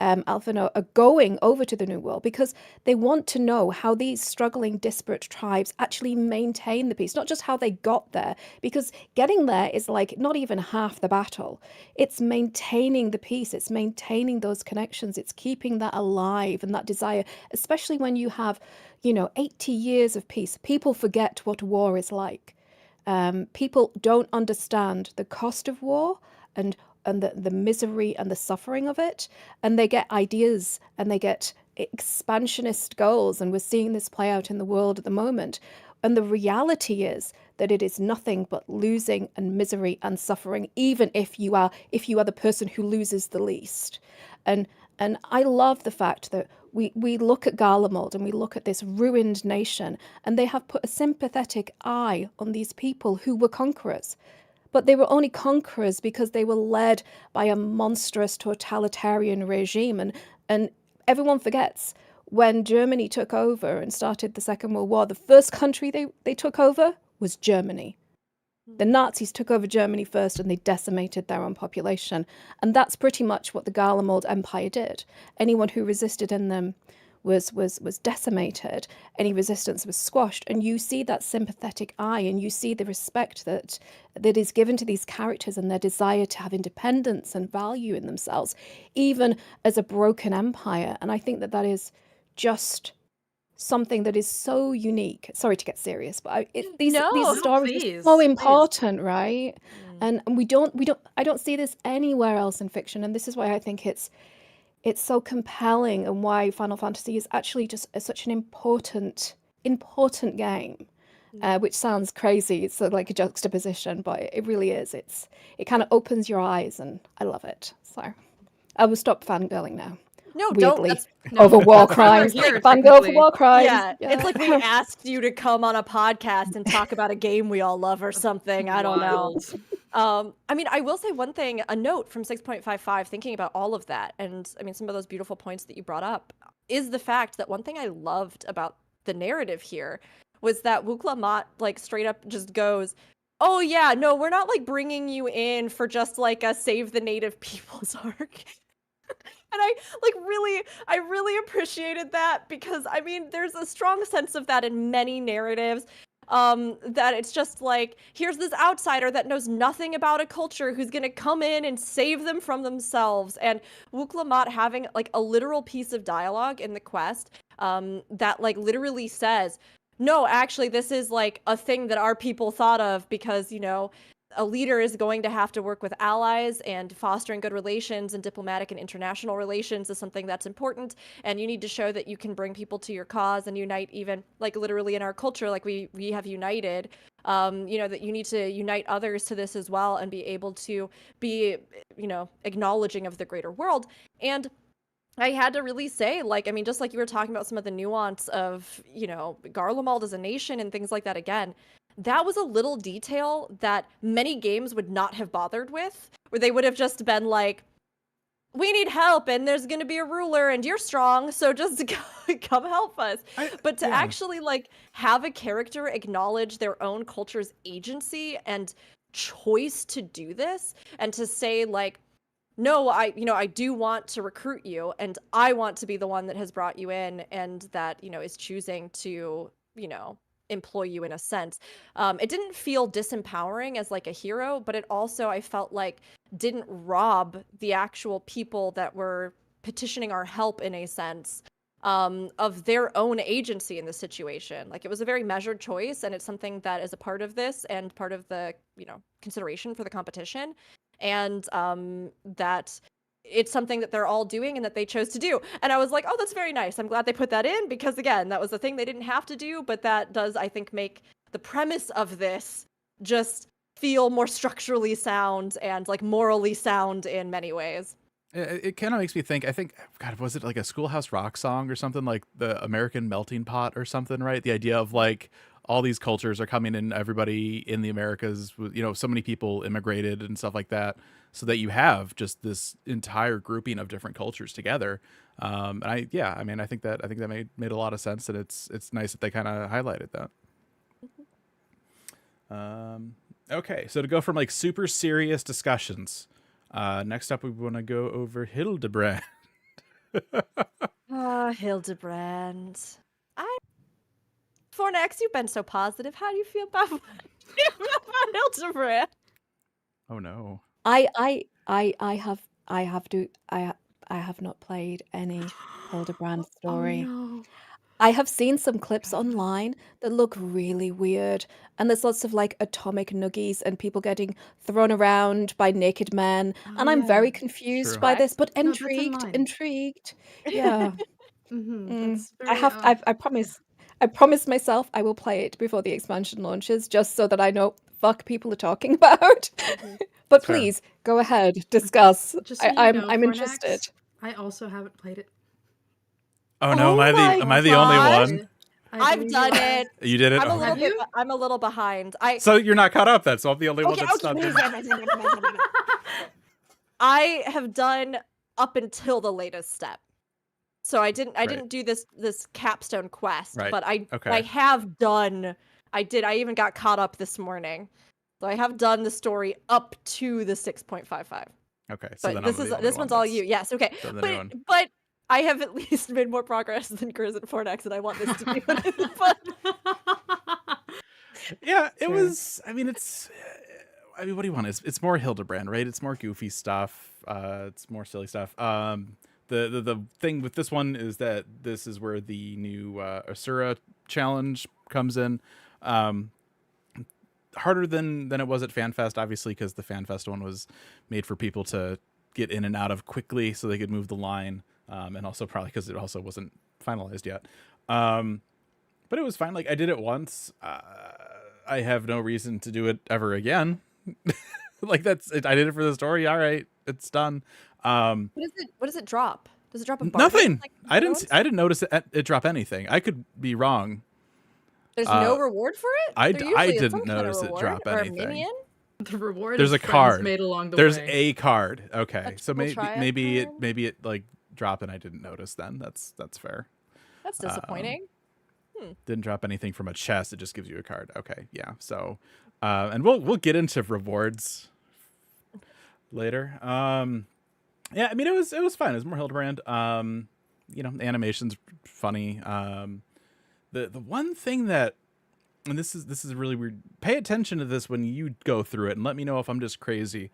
Alphinaud are going over to the New World, because they want to know how these struggling, disparate tribes actually maintain the peace. Not just how they got there, because getting there is like not even half the battle. It's maintaining the peace. It's maintaining those connections. It's keeping that alive and that desire, especially when you have, 80 years of peace. People forget what war is like. People don't understand the cost of war and the misery and the suffering of it. And they get ideas and they get expansionist goals. And we're seeing this play out in the world at the moment. And the reality is that it is nothing but losing and misery and suffering, even if you are the person who loses the least. And I love the fact that we look at Garlemald and we look at this ruined nation, and they have put a sympathetic eye on these people who were conquerors. But they were only conquerors because they were led by a monstrous totalitarian regime. And everyone forgets, when Germany took over and started the Second World War, the first country they took over was Germany. The Nazis took over Germany first and they decimated their own population. And that's pretty much what the Garlemald Empire did. Anyone who resisted in them was decimated. Any resistance was squashed. And you see that sympathetic eye, and you see the respect that is given to these characters and their desire to have independence and value in themselves, even as a broken empire. And I think that is just something that is so unique. Sorry to get serious, but these stories are so important, right? And I don't see this anywhere else in fiction, and this is why I think it's so compelling, and why Final Fantasy is actually just such an important game. Which sounds crazy. It's sort of like a juxtaposition, but it really is. It kind of opens your eyes, and I love it. So I will stop fangirling now. No, weirdly, don't. Over war crimes. Fangirl for war crimes. Yeah, it's like we asked you to come on a podcast and talk about a game we all love or something. I don't know. I mean, I will say one thing, a note from 6.55, thinking about all of that, and I mean, some of those beautiful points that you brought up, is the fact that one thing I loved about the narrative here was that Wukla Mott, like, straight up just goes, oh yeah, no, we're not, like, bringing you in for just, like, a save the native peoples arc. And I really appreciated that, because I mean, there's a strong sense of that in many narratives, that it's just like, here's this outsider that knows nothing about a culture who's gonna come in and save them from themselves. And Wukla Mott having like a literal piece of dialogue in the quest, that like literally says, no, actually, this is like a thing that our people thought of, because, you know, a leader is going to have to work with allies, and fostering good relations and diplomatic and international relations is something that's important. And you need to show that you can bring people to your cause and unite, even like literally in our culture, like we have united, you know, that you need to unite others to this as well, and be able to be, you know, acknowledging of the greater world. And I had to really say, like, I mean, just like you were talking about some of the nuance of, you know, Garlemald as a nation and things like that again, that was a little detail that many games would not have bothered with, where they would have just been like, we need help, and there's going to be a ruler, and you're strong, so just come help us. But to actually, like, have a character acknowledge their own culture's agency and choice to do this, and to say, like, no, I do want to recruit you, and I want to be the one that has brought you in, and that, you know, is choosing to, you know, employ you in a sense. It didn't feel disempowering as like a hero, but it also, I felt like, didn't rob the actual people that were petitioning our help in a sense, of their own agency in the situation. Like, it was a very measured choice, and it's something that is a part of this and part of the, you know, consideration for the competition. And that it's something that they're all doing and that they chose to do. And I was like, oh, that's very nice. I'm glad they put that in, because again, that was the thing they didn't have to do, but that does, I think, make the premise of this just feel more structurally sound and like morally sound in many ways. It kind of makes me think, I think, God, was it like a Schoolhouse Rock song or something, like the American Melting Pot or something, right? The idea of like all these cultures are coming in, everybody in the Americas, you know, so many people immigrated and stuff like that, so that you have just this entire grouping of different cultures together. And I think that made a lot of sense, and it's nice that they kind of highlighted that. Okay, so to go from like super serious discussions, next up we want to go over Hildibrand. Hildibrand. Fornax, you've been so positive. How do you feel about Hildibrand? Oh no. I have not played any Hildibrand story. Oh, no. I have seen some clips online that look really weird, and there's lots of like atomic nuggies and people getting thrown around by naked men, Oh, and I'm yeah. very confused True. by this, but No, that's intrigued, online. intrigued. Yeah. That's I very. have. I promise myself I will play it before the expansion launches, just so that I know fuck people are talking about. But Fair. please go ahead, discuss. Just so you I'm know, I'm Fornax, interested. I also haven't played it. Oh no, Oh my am I the only gosh. one? I've believe done you are. it. You did it? I'm a Oh, little Have bit. you? I'm a little behind. so you're not caught up then, so I'm the only one Okay. that's not Okay. done. I have done up until the latest step. So I didn't Right. do this capstone quest, Right. but I Okay. have done. I even got caught up this morning. So I have done the story up to the 6.55. Okay. So But then I'm the only this one one's all that's you. Yes, okay. done the new one. But I have at least made more progress than Grizz and Fornax, and I want this to be what it's fun. Yeah, it True. was. I mean, it's. I mean, what do you want? It's more Hildibrand, right? It's more goofy stuff. It's more silly stuff. The thing with this one is that this is where the new Asura challenge comes in. Harder than it was at FanFest, obviously, because the FanFest one was made for people to get in and out of quickly, so they could move the line, and also probably because it also wasn't finalized yet. But it was fine. Like, I did it once. I have no reason to do it ever again. Like, that's it. I did it for the story. All right, it's done. What does it drop? Does it drop a bargain? Nothing. Like I the other didn't notice it drop anything. I could be wrong. There's no reward for it? I There usually is didn't some kind of notice it reward drop or a anything. minion? The reward There's is a friends card. made along the There's way. a card. Okay, so triple triad maybe card? it like dropped and I didn't notice. Then that's fair. That's disappointing. Didn't drop anything from a chest. It just gives you a card. Okay, yeah. So, and we'll get into rewards later. Yeah, I mean, it was fine. It was more Hildibrand. You know, the animation's funny. The one thing that, and this is really weird. Pay attention to this when you go through it, and let me know if I'm just crazy.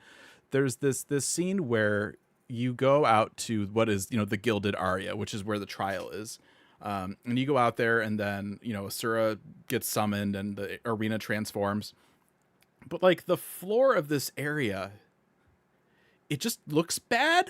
There's this scene where you go out to what is, you know, the Gilded Aria, which is where the trial is. And you go out there, and then, you know, Asura gets summoned, and the arena transforms. But like the floor of this area, it just looks bad.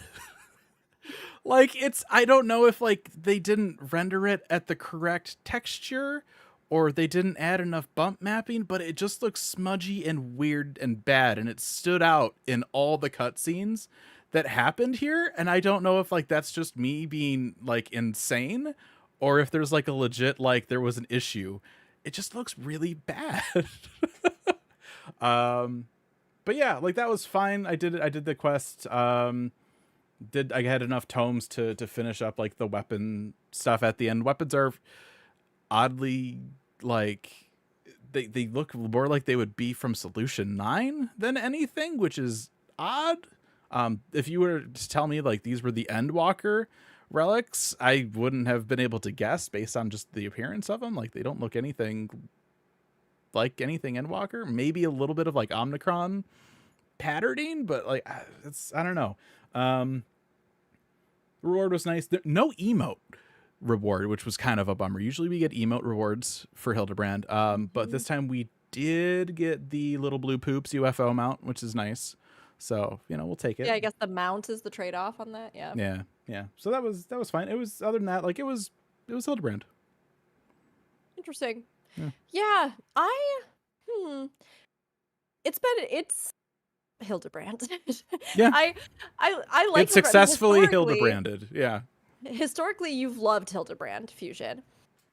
Like, I don't know if like they didn't render it at the correct texture, or they didn't add enough bump mapping, but it just looks smudgy and weird and bad, and it stood out in all the cutscenes that happened here. And I don't know if like that's just me being like insane, or if there's like a legit, like, there was an issue. It just looks really bad. But yeah, like, that was fine. I did the quest. I had enough tomes to finish up like the weapon stuff at the end. Weapons are oddly, like, they look more like they would be from Solution 9 than anything, which is odd. If you were to tell me like these were the Endwalker relics, I wouldn't have been able to guess based on just the appearance of them. Like, they don't look anything like anything Endwalker. Maybe a little bit of like Omnicron patterning, but like, I don't know. Reward was nice. No emote reward, which was kind of a bummer. Usually we get emote rewards for Hildibrand, but this time we did get the little blue poops UFO mount, which is nice. So, you know, we'll take it. Yeah, I guess the mount is the trade-off on that. Yeah. Yeah. So that was fine. It was, other than that, like, it was Hildibrand. Interesting. Yeah. It's Hildibrand. Yeah. I like It's successfully historically- Hildibranded. Yeah. Historically, you've loved Hildibrand Fusion.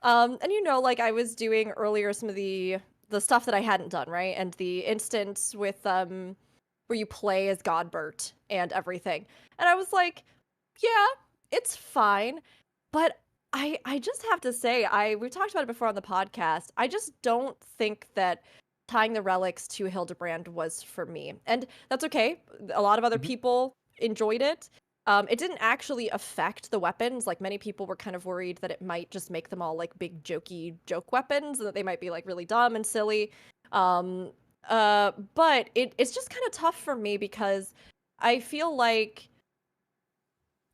And you know, like I was doing earlier some of the stuff that I hadn't done, right? And the instance with where you play as Godbert and everything. And I was like, yeah, it's fine. But I just have to say, we talked about it before on the podcast. I just don't think that tying the relics to Hildibrand was for me. And that's okay. A lot of other people enjoyed it. It didn't actually affect the weapons. Like, many people were kind of worried that it might just make them all like big jokey joke weapons, and that they might be like really dumb and silly. But it's just kind of tough for me because I feel like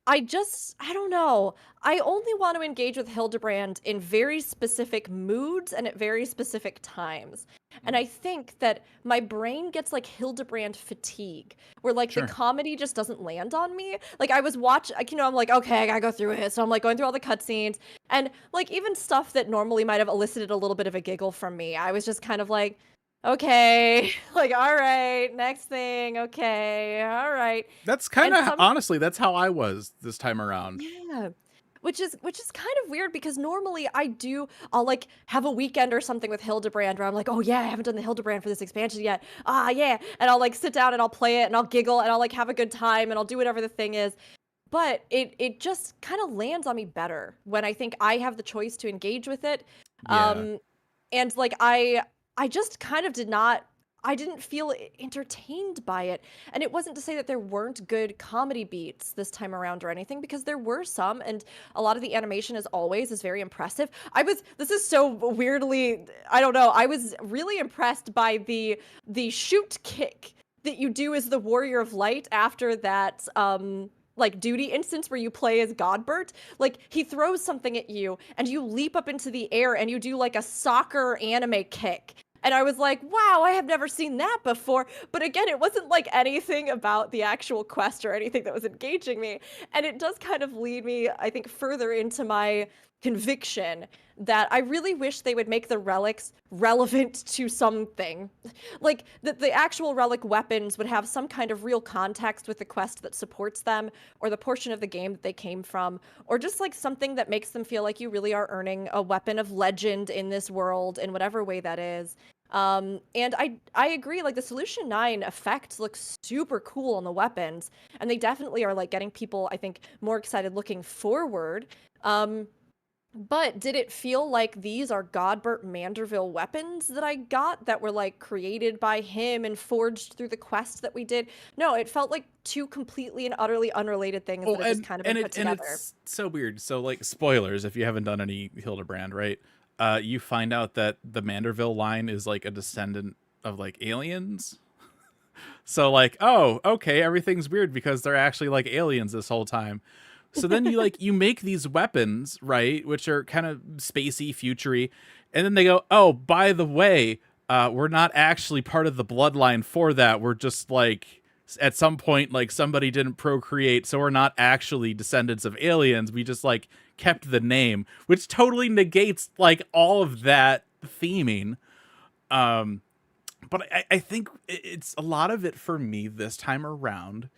I don't know. I only want to engage with Hildibrand in very specific moods and at very specific times. And I think that my brain gets like Hildibrand fatigue, where like the Sure. comedy just doesn't land on me. Like I was I'm like, okay, I gotta go through it. So I'm like going through all the cutscenes and like even stuff that normally might have elicited a little bit of a giggle from me. I was just kind of like, okay, like, all right, next thing, okay, all right. That's kind And of some honestly, that's how I was this time around. Yeah. Which is kind of weird because normally I'll like have a weekend or something with Hildibrand where I'm like, oh yeah, I haven't done the Hildibrand for this expansion yet. Ah yeah. And I'll like sit down and I'll play it and I'll giggle and I'll like have a good time and I'll do whatever the thing is. But it just kind of lands on me better when I think I have the choice to engage with it. Yeah. And like I just kind of I didn't feel entertained by it. And it wasn't to say that there weren't good comedy beats this time around or anything, because there were some, and a lot of the animation, as always, is very impressive. This is so weirdly, I don't know, I was really impressed by the shoot kick that you do as the Warrior of Light after that, like duty instance where you play as Godbert. Like he throws something at you and you leap up into the air and you do like a soccer anime kick. And I was like, wow, I have never seen that before. But again, it wasn't like anything about the actual quest or anything that was engaging me. And it does kind of lead me, I think, further into my conviction that I really wish they would make the relics relevant to something. Like that the actual relic weapons would have some kind of real context with the quest that supports them, or the portion of the game that they came from, or just like something that makes them feel like you really are earning a weapon of legend in this world in whatever way that is. And I agree, like the Solution 9 effect looks super cool on the weapons, and they definitely are like getting people, I think, more excited looking forward. But did it feel like these are Godbert Manderville weapons that I got that were like created by him and forged through the quest that we did? No, it felt like two completely and utterly unrelated things that have just kind of been put together. And it's so weird. So like spoilers, if you haven't done any Hildibrand, right? You find out that the Manderville line is like a descendant of like aliens. So like, oh, okay, everything's weird because they're actually like aliens this whole time. So then you make these weapons, right, which are kind of spacey, futury, and then they go, oh, by the way, we're not actually part of the bloodline for that. We're just like at some point like somebody didn't procreate, so we're not actually descendants of aliens. We just like kept the name, which totally negates like all of that theming. But I think it's a lot of it for me this time around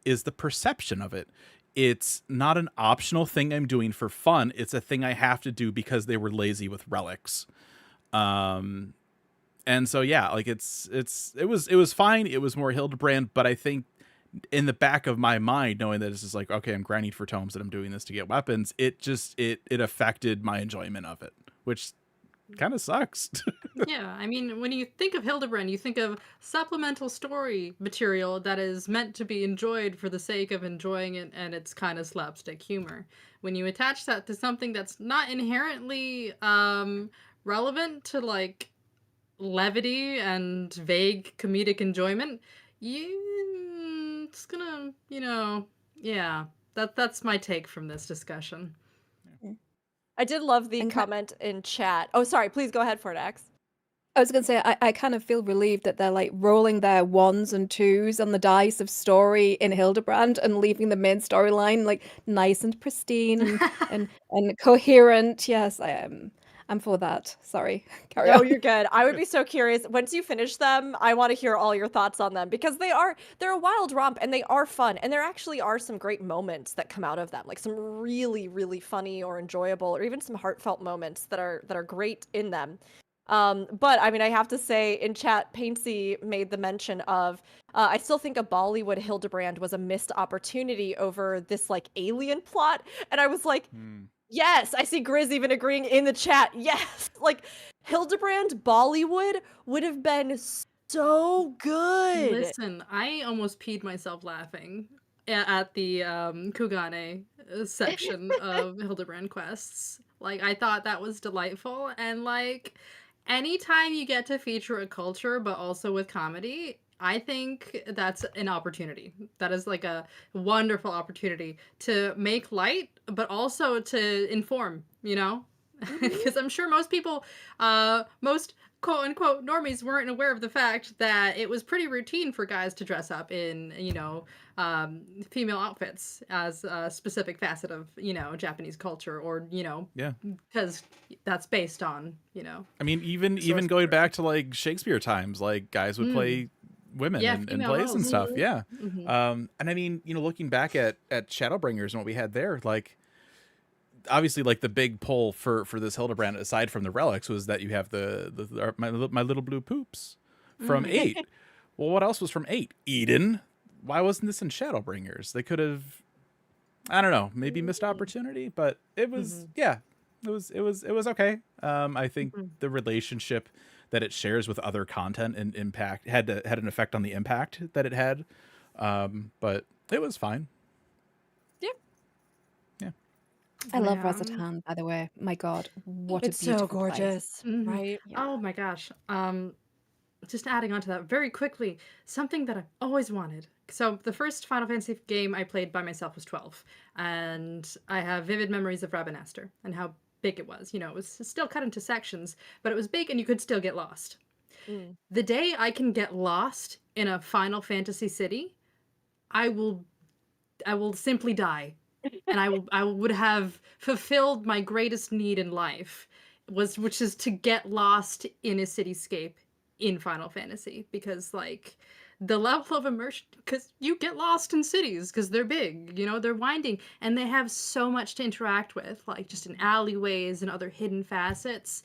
is the perception of it. It's not an optional thing I'm doing for fun. It's a thing I have to do because they were lazy with relics. And so, yeah, like it was fine. It was more Hildibrand, but I think in the back of my mind, knowing that it's just like, okay, I'm grinding for tomes and I'm doing this to get weapons, it affected my enjoyment of it, which kind of sucks. Yeah, I mean, when you think of Hildibrand, you think of supplemental story material that is meant to be enjoyed for the sake of enjoying it, and it's kind of slapstick humor. When you attach that to something that's not inherently relevant to like levity and vague comedic enjoyment, it's gonna, yeah. That's my take from this discussion. I did love the comment in chat. Oh, sorry, please go ahead, Fornax. I was going to say, I kind of feel relieved that they're like rolling their ones and twos on the dice of story in Hildibrand and leaving the main storyline like nice and pristine and coherent. Yes, I'm for that. Sorry. Carry on. No, you're good. I would be so curious. Once you finish them, I want to hear all your thoughts on them, because they're a wild romp and they are fun. And there actually are some great moments that come out of them, like some really, really funny or enjoyable or even some heartfelt moments that are great in them. But I mean, I have to say, in chat, Paintsy made the mention of, I still think a Bollywood Hildibrand was a missed opportunity over this like alien plot. And I was like, yes, I see Grizz even agreeing in the chat. Yes, like Hildibrand Bollywood would have been so good. Listen, I almost peed myself laughing at the Kugane section of Hildibrand quests. Like, I thought that was delightful, and like anytime you get to feature a culture but also with comedy, I think that's an opportunity. That is like a wonderful opportunity to make light, but also to inform, you know? Because I'm sure most people, most quote unquote normies weren't aware of the fact that it was pretty routine for guys to dress up in, female outfits as a specific facet of, Japanese culture, or, Yeah. because that's based on, I mean, even source going material. back to like Shakespeare times, like guys would play women Yeah, in female plays and roles. stuff. Yeah. Mhm. And I mean, looking back at Shadowbringers and what we had there, like obviously like the big pull for this Hildibrand, aside from the relics, was that you have my little blue poops from 8. Well, what else was from 8? Eden. Why wasn't this in Shadowbringers? They could have, I don't know, maybe missed opportunity, but it was it was okay. I think the relationship that it shares with other content and impact had an effect on the impact that it had. But it was fine. I love Yeah. Razatan, by the way. My God, what It's a beautiful so place. gorgeous, Mhm. right? Oh my gosh. Just adding on to that very quickly, something that I've always wanted. So the first Final Fantasy game I played by myself was 12, and I have vivid memories of Rabanastre and how big it was. It was still cut into sections, but it was big and you could still get lost. Mm. The day I can get lost in a Final Fantasy city, I will simply die. And I would have fulfilled my greatest need in life, which is to get lost in a cityscape in Final Fantasy, because like the level of immersion, because you get lost in cities because they're big, they're winding, and they have so much to interact with, like just in alleyways and other hidden facets.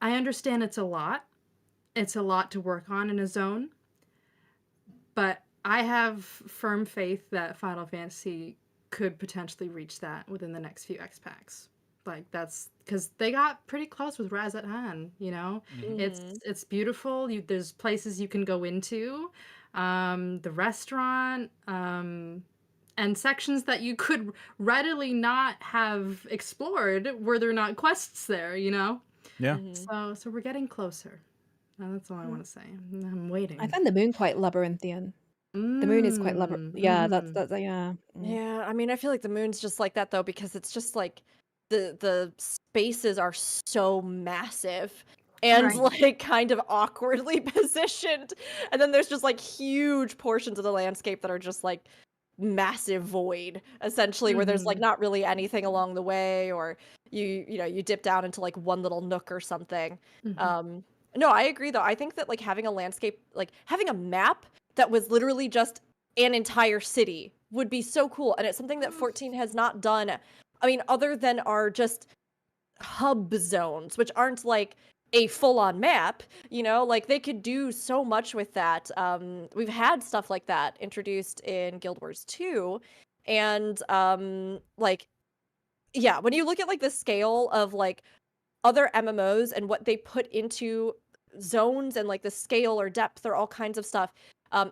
I understand it's a lot to work on in a zone, but I have firm faith that Final Fantasy could potentially reach that within the next few X packs. Like that's because they got pretty close with Razat-Han. It's beautiful. There's places you can go into, the restaurant, and sections that you could readily not have explored were there not quests there. Yeah. So we're getting closer. That's all I want to say. I'm waiting. I find the moon quite labyrinthian. The moon is quite yeah, that's yeah. Yeah, I mean, I feel like the moon's just like that though, because it's just like the spaces are so massive and Right. like kind of awkwardly positioned, and then there's just like huge portions of the landscape that are just like massive void, essentially, where there's like not really anything along the way, or you dip down into like one little nook or something. No, I agree though. I think that like having a landscape, like having a map that was literally just an entire city would be so cool. And it's something that 14 has not done. I mean, other than our just hub zones, which aren't like a full-on map, like they could do so much with that. We've had stuff like that introduced in Guild Wars 2. And like, yeah, when you look at like the scale of like other MMOs and what they put into zones and like the scale or depth or all kinds of stuff,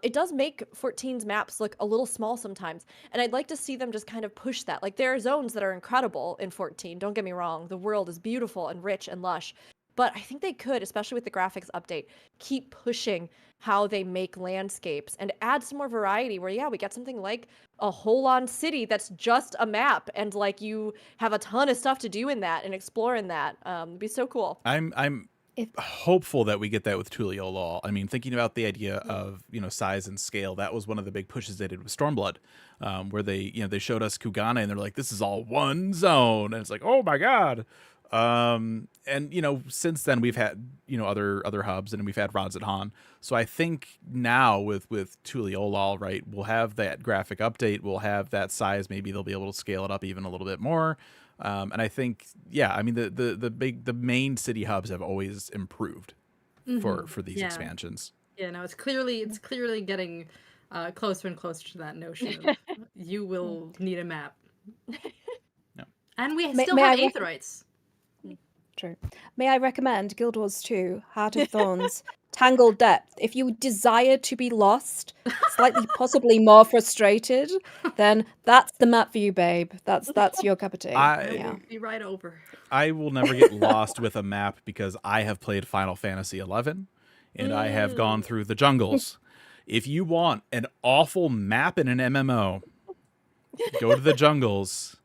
it does make 14's maps look a little small sometimes. And I'd like to see them just kind of push that. Like there are zones that are incredible in 14, don't get me wrong. The world is beautiful and rich and lush. But I think they could, especially with the graphics update, keep pushing how they make landscapes and add some more variety where, yeah, we get something like a whole-on city that's just a map and like you have a ton of stuff to do in that and explore in that. It'd be so cool. I'm hopeful that we get that with Tulio Law. I mean, thinking about the idea of size and scale, that was one of the big pushes they did with Stormblood, where they they showed us Kugane and they're like, this is all one zone, and it's like, oh my god. And since then we've had other hubs, and we've had Razat-Han. So I think now with Tulio Law, right, we'll have that graphic update, we'll have that size, maybe they'll be able to scale it up even a little bit more. And I think, yeah, I mean, the main city hubs have always improved for these expansions. Yeah, no, it's clearly getting closer and closer to that notion of you will need a map. Yeah. And we May- still may have I rec- Aetherytes. True. May I recommend Guild Wars 2, Heart of Thorns, Tangled Depth? If you desire to be lost, slightly possibly more frustrated, then that's the map for you, babe. That's your cup of tea. I will be right over. I will never get lost with a map because I have played Final Fantasy XI, and I have gone through the jungles. If you want an awful map in an MMO, go to the jungles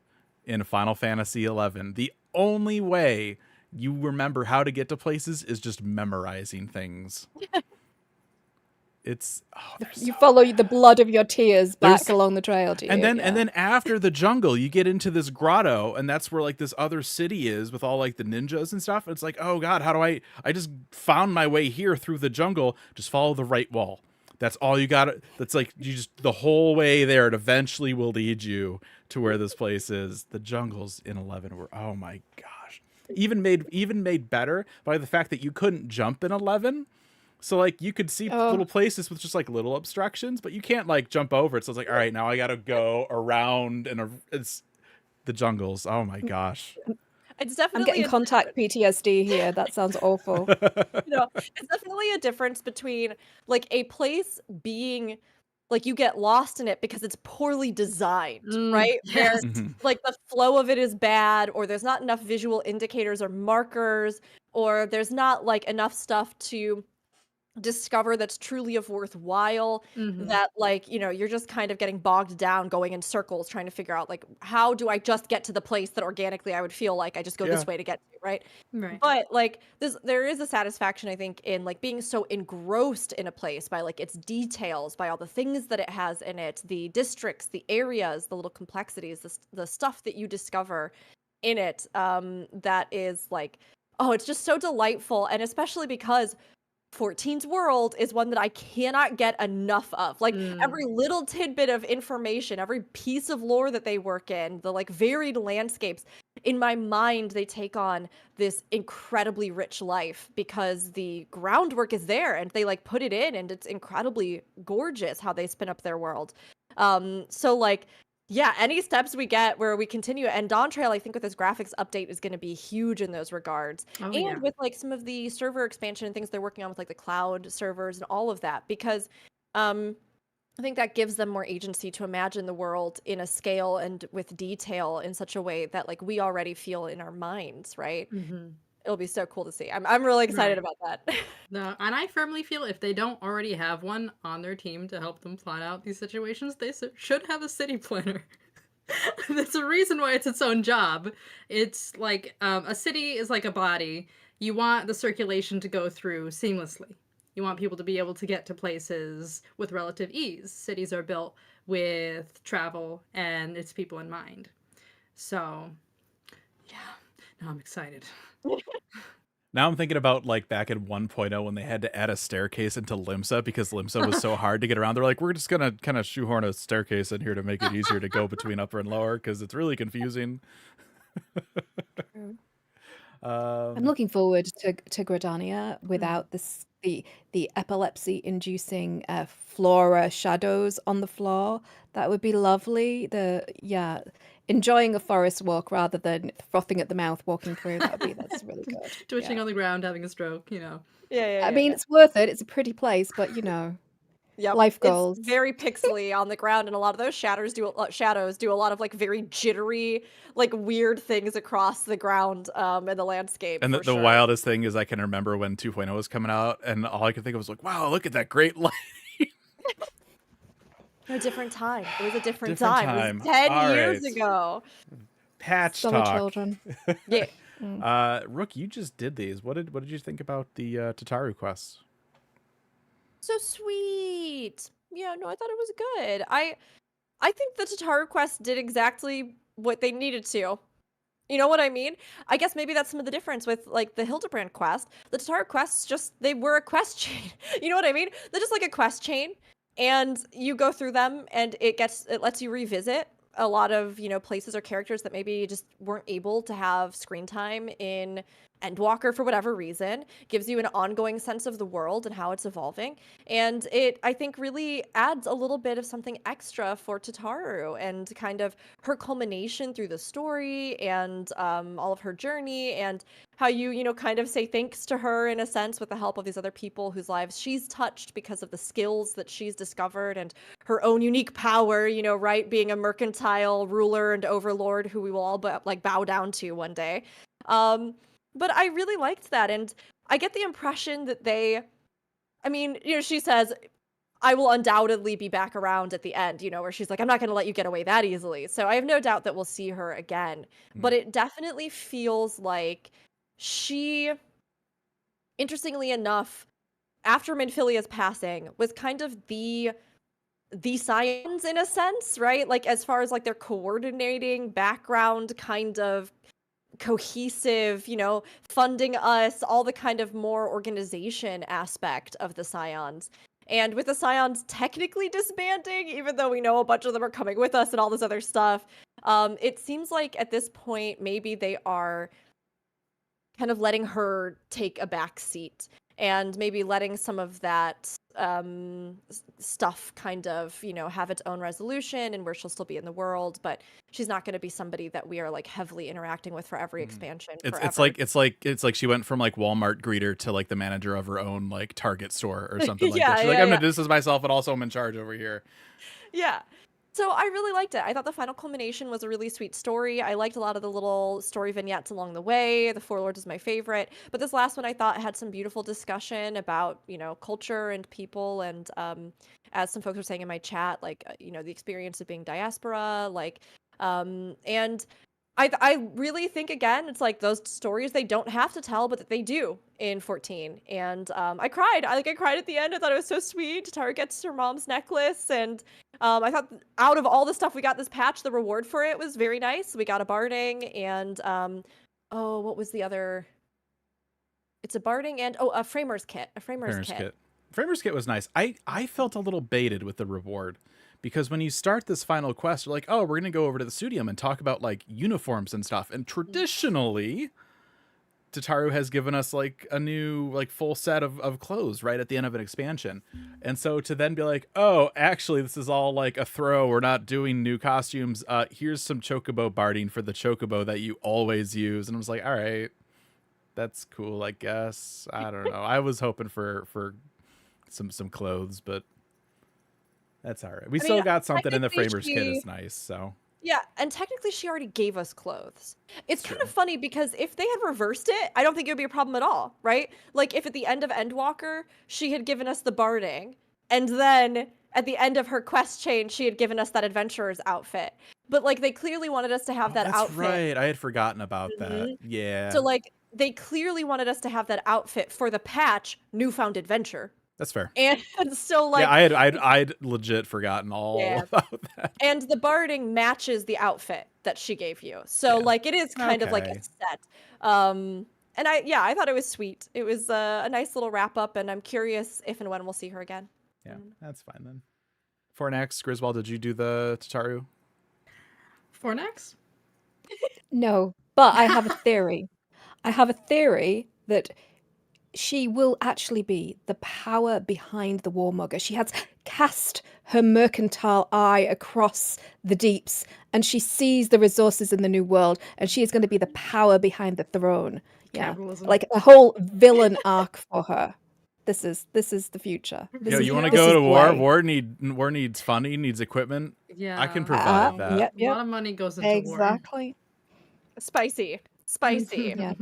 in Final Fantasy XI. The only way you remember how to get to places is just memorizing things. It's You follow the blood of your tears back along the trail, do you? and then after the jungle, you get into this grotto, and that's where like this other city is with all like the ninjas and stuff. It's like, oh god, how do I just found my way here through the jungle. Just follow the right wall. That's all you got. That's like you just the whole way there. It eventually will lead you to where this place is. The jungles in 11 were, oh my gosh, even made better by the fact that you couldn't jump in 11. So like you could see little places with just like little obstructions, but you can't like jump over it. So it's like, all right, now I got to go around, and it's the jungles. Oh my gosh. It's definitely I'm getting contact PTSD here. That sounds awful. It's definitely a difference between like a place being like you get lost in it because it's poorly designed, right? Where like the flow of it is bad, or there's not enough visual indicators or markers, or there's not like enough stuff to discover that's truly of worthwhile, that like you're just kind of getting bogged down going in circles trying to figure out like how do I just get to the place that organically I would feel like I just go this way to get to, right? But like there is a satisfaction, I think, in like being so engrossed in a place by like its details, by all the things that it has in it, the districts, the areas, the little complexities, the stuff that you discover in it, that is like, oh, it's just so delightful. And especially because 14's world is one that I cannot get enough of. Like every little tidbit of information, every piece of lore that they work in, the like varied landscapes, in my mind, they take on this incredibly rich life because the groundwork is there and they like put it in, and it's incredibly gorgeous how they spin up their world. So like, yeah, any steps we get where we continue, and Dawn Trail, I think with this graphics update is going to be huge in those regards. With like some of the server expansion and things they're working on with like the cloud servers and all of that, because I think that gives them more agency to imagine the world in a scale and with detail in such a way that like we already feel in our minds, right? It'll be so cool to see. I'm really excited about that. No, and I firmly feel if they don't already have one on their team to help them plot out these situations, they should have a city planner. There's a reason why it's its own job. It's like a city is like a body. You want the circulation to go through seamlessly. You want people to be able to get to places with relative ease. Cities are built with travel and its people in mind. So, yeah, now I'm excited. Now I'm thinking about like back in 1.0 when they had to add a staircase into Limsa because Limsa was so hard to get around. They're like, we're just going to kind of shoehorn a staircase in here to make it easier to go between upper and lower because it's really confusing. I'm looking forward to Gridania without the epilepsy-inducing flora shadows on the floor. That would be lovely. Enjoying a forest walk rather than frothing at the mouth walking through. That's really good. Twitching on the ground, having a stroke, I mean, it's worth it. It's a pretty place, but life goals. It's very pixely on the ground, and a lot of those shadows do a lot of like very jittery, like weird things across the ground in the landscape. And the wildest thing is I can remember when 2.0 was coming out, and all I could think of was like, wow, look at that great light. A different time. It was a different time. It was 10 years ago. Patch Summer talk. children. Yeah. Rook, you just did these. What did you think about the Tataru quests? So sweet. Yeah, no, I thought it was good. I think the Tataru quest did exactly what they needed to. You know what I mean? I guess maybe that's some of the difference with like the Hildibrand quest. The Tataru quests they were a quest chain. You know what I mean? They're just like a quest chain, and you go through them, and it lets you revisit a lot of places or characters that maybe you just weren't able to have screen time in Endwalker for whatever reason. Gives you an ongoing sense of the world and how it's evolving, and it, I think, really adds a little bit of something extra for Tataru and kind of her culmination through the story and all of her journey, and how you kind of say thanks to her in a sense with the help of these other people whose lives she's touched because of the skills that she's discovered and her own unique power, right, being a mercantile ruler and overlord who we will all bow down to one day. But I really liked that, and I get the impression that they I mean, she says, I will undoubtedly be back around at the end, where she's like, I'm not going to let you get away that easily. So I have no doubt that we'll see her again. But it definitely feels like she, interestingly enough, after Minfilia's passing, was kind of the scions in a sense, right? Like, as far as like their coordinating background, kind of cohesive, funding us, all the kind of more organization aspect of the scions. And with the scions technically disbanding, even though we know a bunch of them are coming with us and all this other stuff, it seems like at this point maybe they are kind of letting her take a back seat and maybe letting some of that stuff kind of, have its own resolution and where she'll still be in the world, but she's not going to be somebody that we are like heavily interacting with for every expansion. It's like she went from like Walmart greeter to like the manager of her own like Target store or something like that. She's like, I'm gonna do this as myself, but also I'm in charge over here. Yeah. So I really liked it. I thought the final culmination was a really sweet story. I liked a lot of the little story vignettes along the way. The Four Lords is my favorite. But this last one I thought had some beautiful discussion about, culture and people. And as some folks were saying in my chat, like, the experience of being diaspora, like, and I really think, again, it's like those stories they don't have to tell, but that they do in 14. And I cried. I cried at the end. I thought it was so sweet. Tataru gets her mom's necklace. And I thought out of all the stuff we got this patch, the reward for it was very nice. We got a barding and, what was the other? It's a barding and, a framer's kit. A framer's kit. Framer's kit was nice. I felt a little baited with the reward. Because when you start this final quest, you're like, oh, we're going to go over to the studium and talk about, like, uniforms and stuff. And traditionally, Tataru has given us, like, a new, like, full set of clothes right at the end of an expansion. And so to then be like, oh, actually, this is all, like, a throw. We're not doing new costumes. Here's some chocobo barding for the chocobo that you always use. And I was like, all right, that's cool, I guess. I don't know. I was hoping for some clothes, but... That's all right. We still got something in the framer's kit is nice, so. Yeah, and technically she already gave us clothes. It's kind of funny because if they had reversed it, I don't think it would be a problem at all, right? Like if at the end of Endwalker, she had given us the barding, and then at the end of her quest chain, she had given us that adventurer's outfit. But like they clearly wanted us to have that outfit. That's right. I had forgotten about that. Yeah. So like they clearly wanted us to have that outfit for the patch Newfound Adventure. That's fair. And so like I'd legit forgotten all about that. And the barding matches the outfit that she gave you. So like it is kind of like a set. And I thought it was sweet. It was a nice little wrap up, and I'm curious if and when we'll see her again. Yeah, that's fine then. Fornax, Griswald, did you do the Tataru? Fornax? No, but I have a theory. I have a theory that she will actually be the power behind the Warmonger. She has cast her mercantile eye across the deeps, and she sees the resources in the new world, and she is going to be the power behind the throne. Yeah, Capitalism. like a whole villain arc for her. This is the future. You want to go to war? War needs funding, needs equipment. Yeah, I can provide that. Yep. A lot of money goes into war. Exactly. Spicy. Yeah.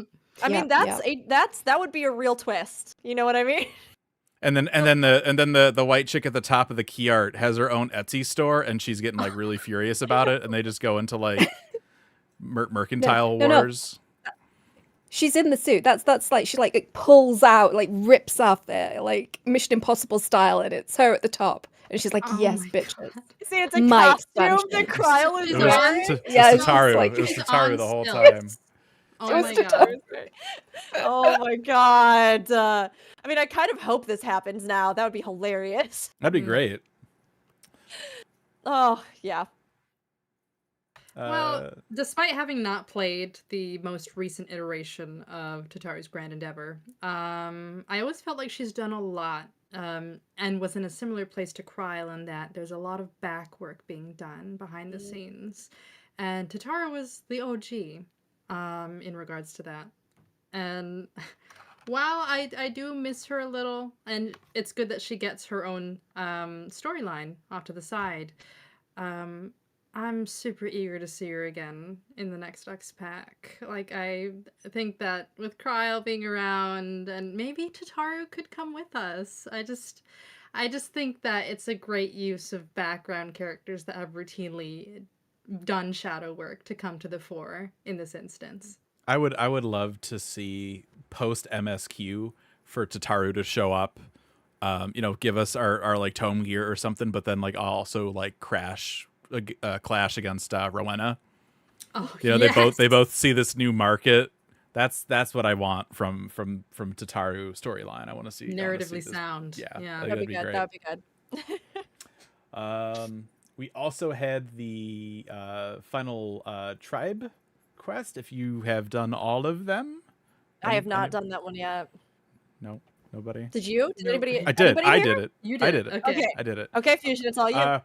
I mean, that would be a real twist. You know what I mean? And then the white chick at the top of the key art has her own Etsy store, and she's getting like really furious about it, and they just go into like mercantile wars. No. She's in the suit. That's like she like pulls out, like rips off there, like Mission Impossible style, and it's her at the top, and she's like, "Yes, bitches." See, it's a costume that Kryl is wearing. It was Tataru the whole time. Oh my god. Oh my god. I mean, I kind of hope this happens now. That would be hilarious. That'd be great. Oh, yeah. Well, despite having not played the most recent iteration of Tataru's Grand Endeavor, I always felt like she's done a lot, and was in a similar place to Kryl in that there's a lot of back work being done behind the scenes. And Tataru was the OG. In regards to that. And while I do miss her a little, and it's good that she gets her own storyline off to the side, I'm super eager to see her again in the next X pack. Like, I think that with Cryle being around, and maybe Tataru could come with us. I just think that it's a great use of background characters that have routinely done shadow work to come to the fore in this instance. I would love to see post MSQ for Tataru to show up, give us our like tome gear or something, but then like also like clash against Rowena. Oh, they both see this new market. That's what I want from Tataru storyline. I want to see narratively sound. Yeah, that'd be good. That'd be good. We also had the final tribe quest. If you have done all of them, I have not done that one yet. No, nobody. Did you? Did anybody? I did. Anybody I here? did it. You did. I did it. Okay. I did it. Okay, Fusion, it's all you.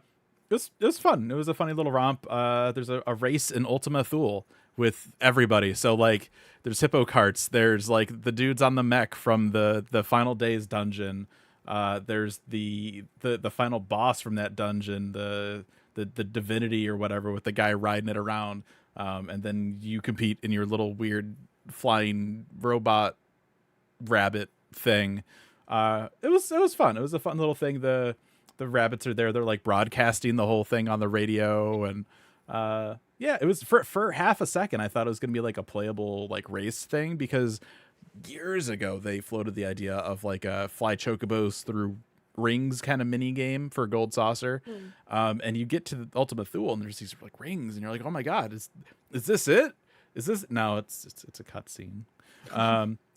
It was fun. It was a funny little romp. There's a race in Ultima Thule with everybody. So like there's hippo carts. There's like the dudes on the mech from the Final Days dungeon. There's the final boss from that dungeon, the divinity or whatever, with the guy riding it around. And then you compete in your little weird flying robot rabbit thing. It was fun. It was a fun little thing. The rabbits are there. They're like broadcasting the whole thing on the radio, and it was for half a second I thought it was gonna be like a playable like race thing, because years ago they floated the idea of like a fly chocobos through rings kind of mini game for Gold Saucer. And you get to the Ultima Thule and there's these like rings and you're like, oh my god, is this it? Is this? No, it's a cutscene.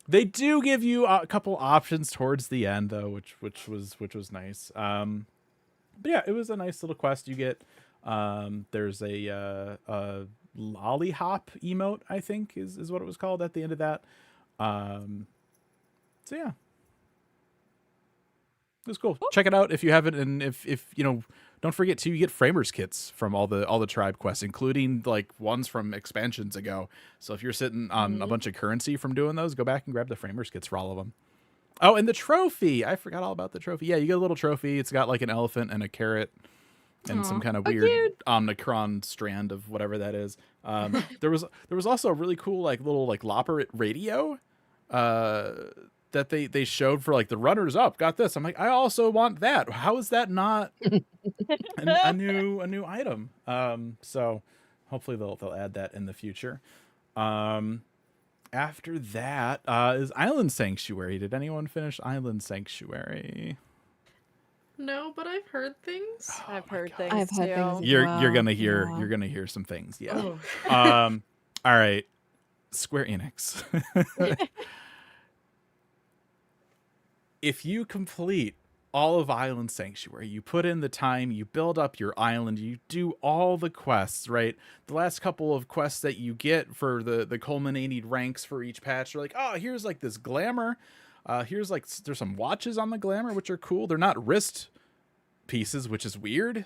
They do give you a couple options towards the end though, which was nice. But yeah, it was a nice little quest. You get there's a lollihop emote, I think is what it was called at the end of that. So yeah, it was cool. Check it out if you haven't, and if don't forget to, you get framers kits from all the tribe quests, including like ones from expansions ago. So if you're sitting on a bunch of currency from doing those, go back and grab the framers kits for all of them. Oh, and the trophy. I forgot all about the trophy. Yeah, you get a little trophy. It's got like an elephant and a carrot and some kind of weird Omnicron strand of whatever that is. There was also a really cool like little like Lopperit radio that they showed for like the runners up. Got this. I'm like, I also want that. How is that not a new item? So hopefully they'll add that in the future. After that is Island Sanctuary. Did anyone finish Island Sanctuary? No, but I've heard things. I've heard things. I've heard too. things. You're gonna hear Yeah. you're gonna hear some things. Yeah. Oh. All right. Square Enix. If you complete all of Island Sanctuary, you put in the time, you build up your island, you do all the quests, right? The last couple of quests that you get for the culminating ranks for each patch, you're like, oh, here's like this glamour. Here's like, there's some watches on the glamour, which are cool. They're not wrist pieces, which is weird.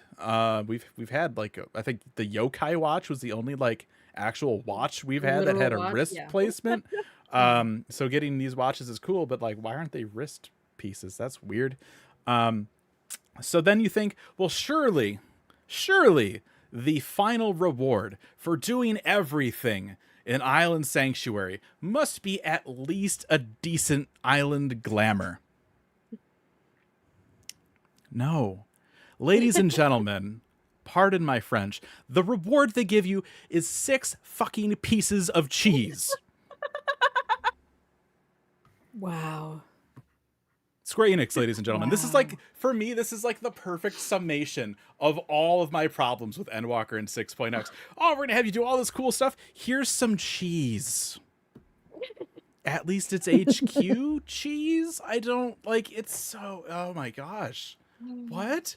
We've had like, I think the yokai watch was the only like actual watch we've had that had a wrist placement. So getting these watches is cool, but like, why aren't they wrist pieces? That's weird. So then you think, well, surely the final reward for doing everything in Island Sanctuary must be at least a decent island glamour. No. Ladies and gentlemen, pardon my French, the reward they give you is 6 fucking pieces of cheese. Wow. Square Enix, ladies and gentlemen. This is like, for me, this is like the perfect summation of all of my problems with Endwalker and 6.x. Oh, we're going to have you do all this cool stuff. Here's some cheese. At least it's HQ cheese. I don't like, it's so, oh my gosh. What?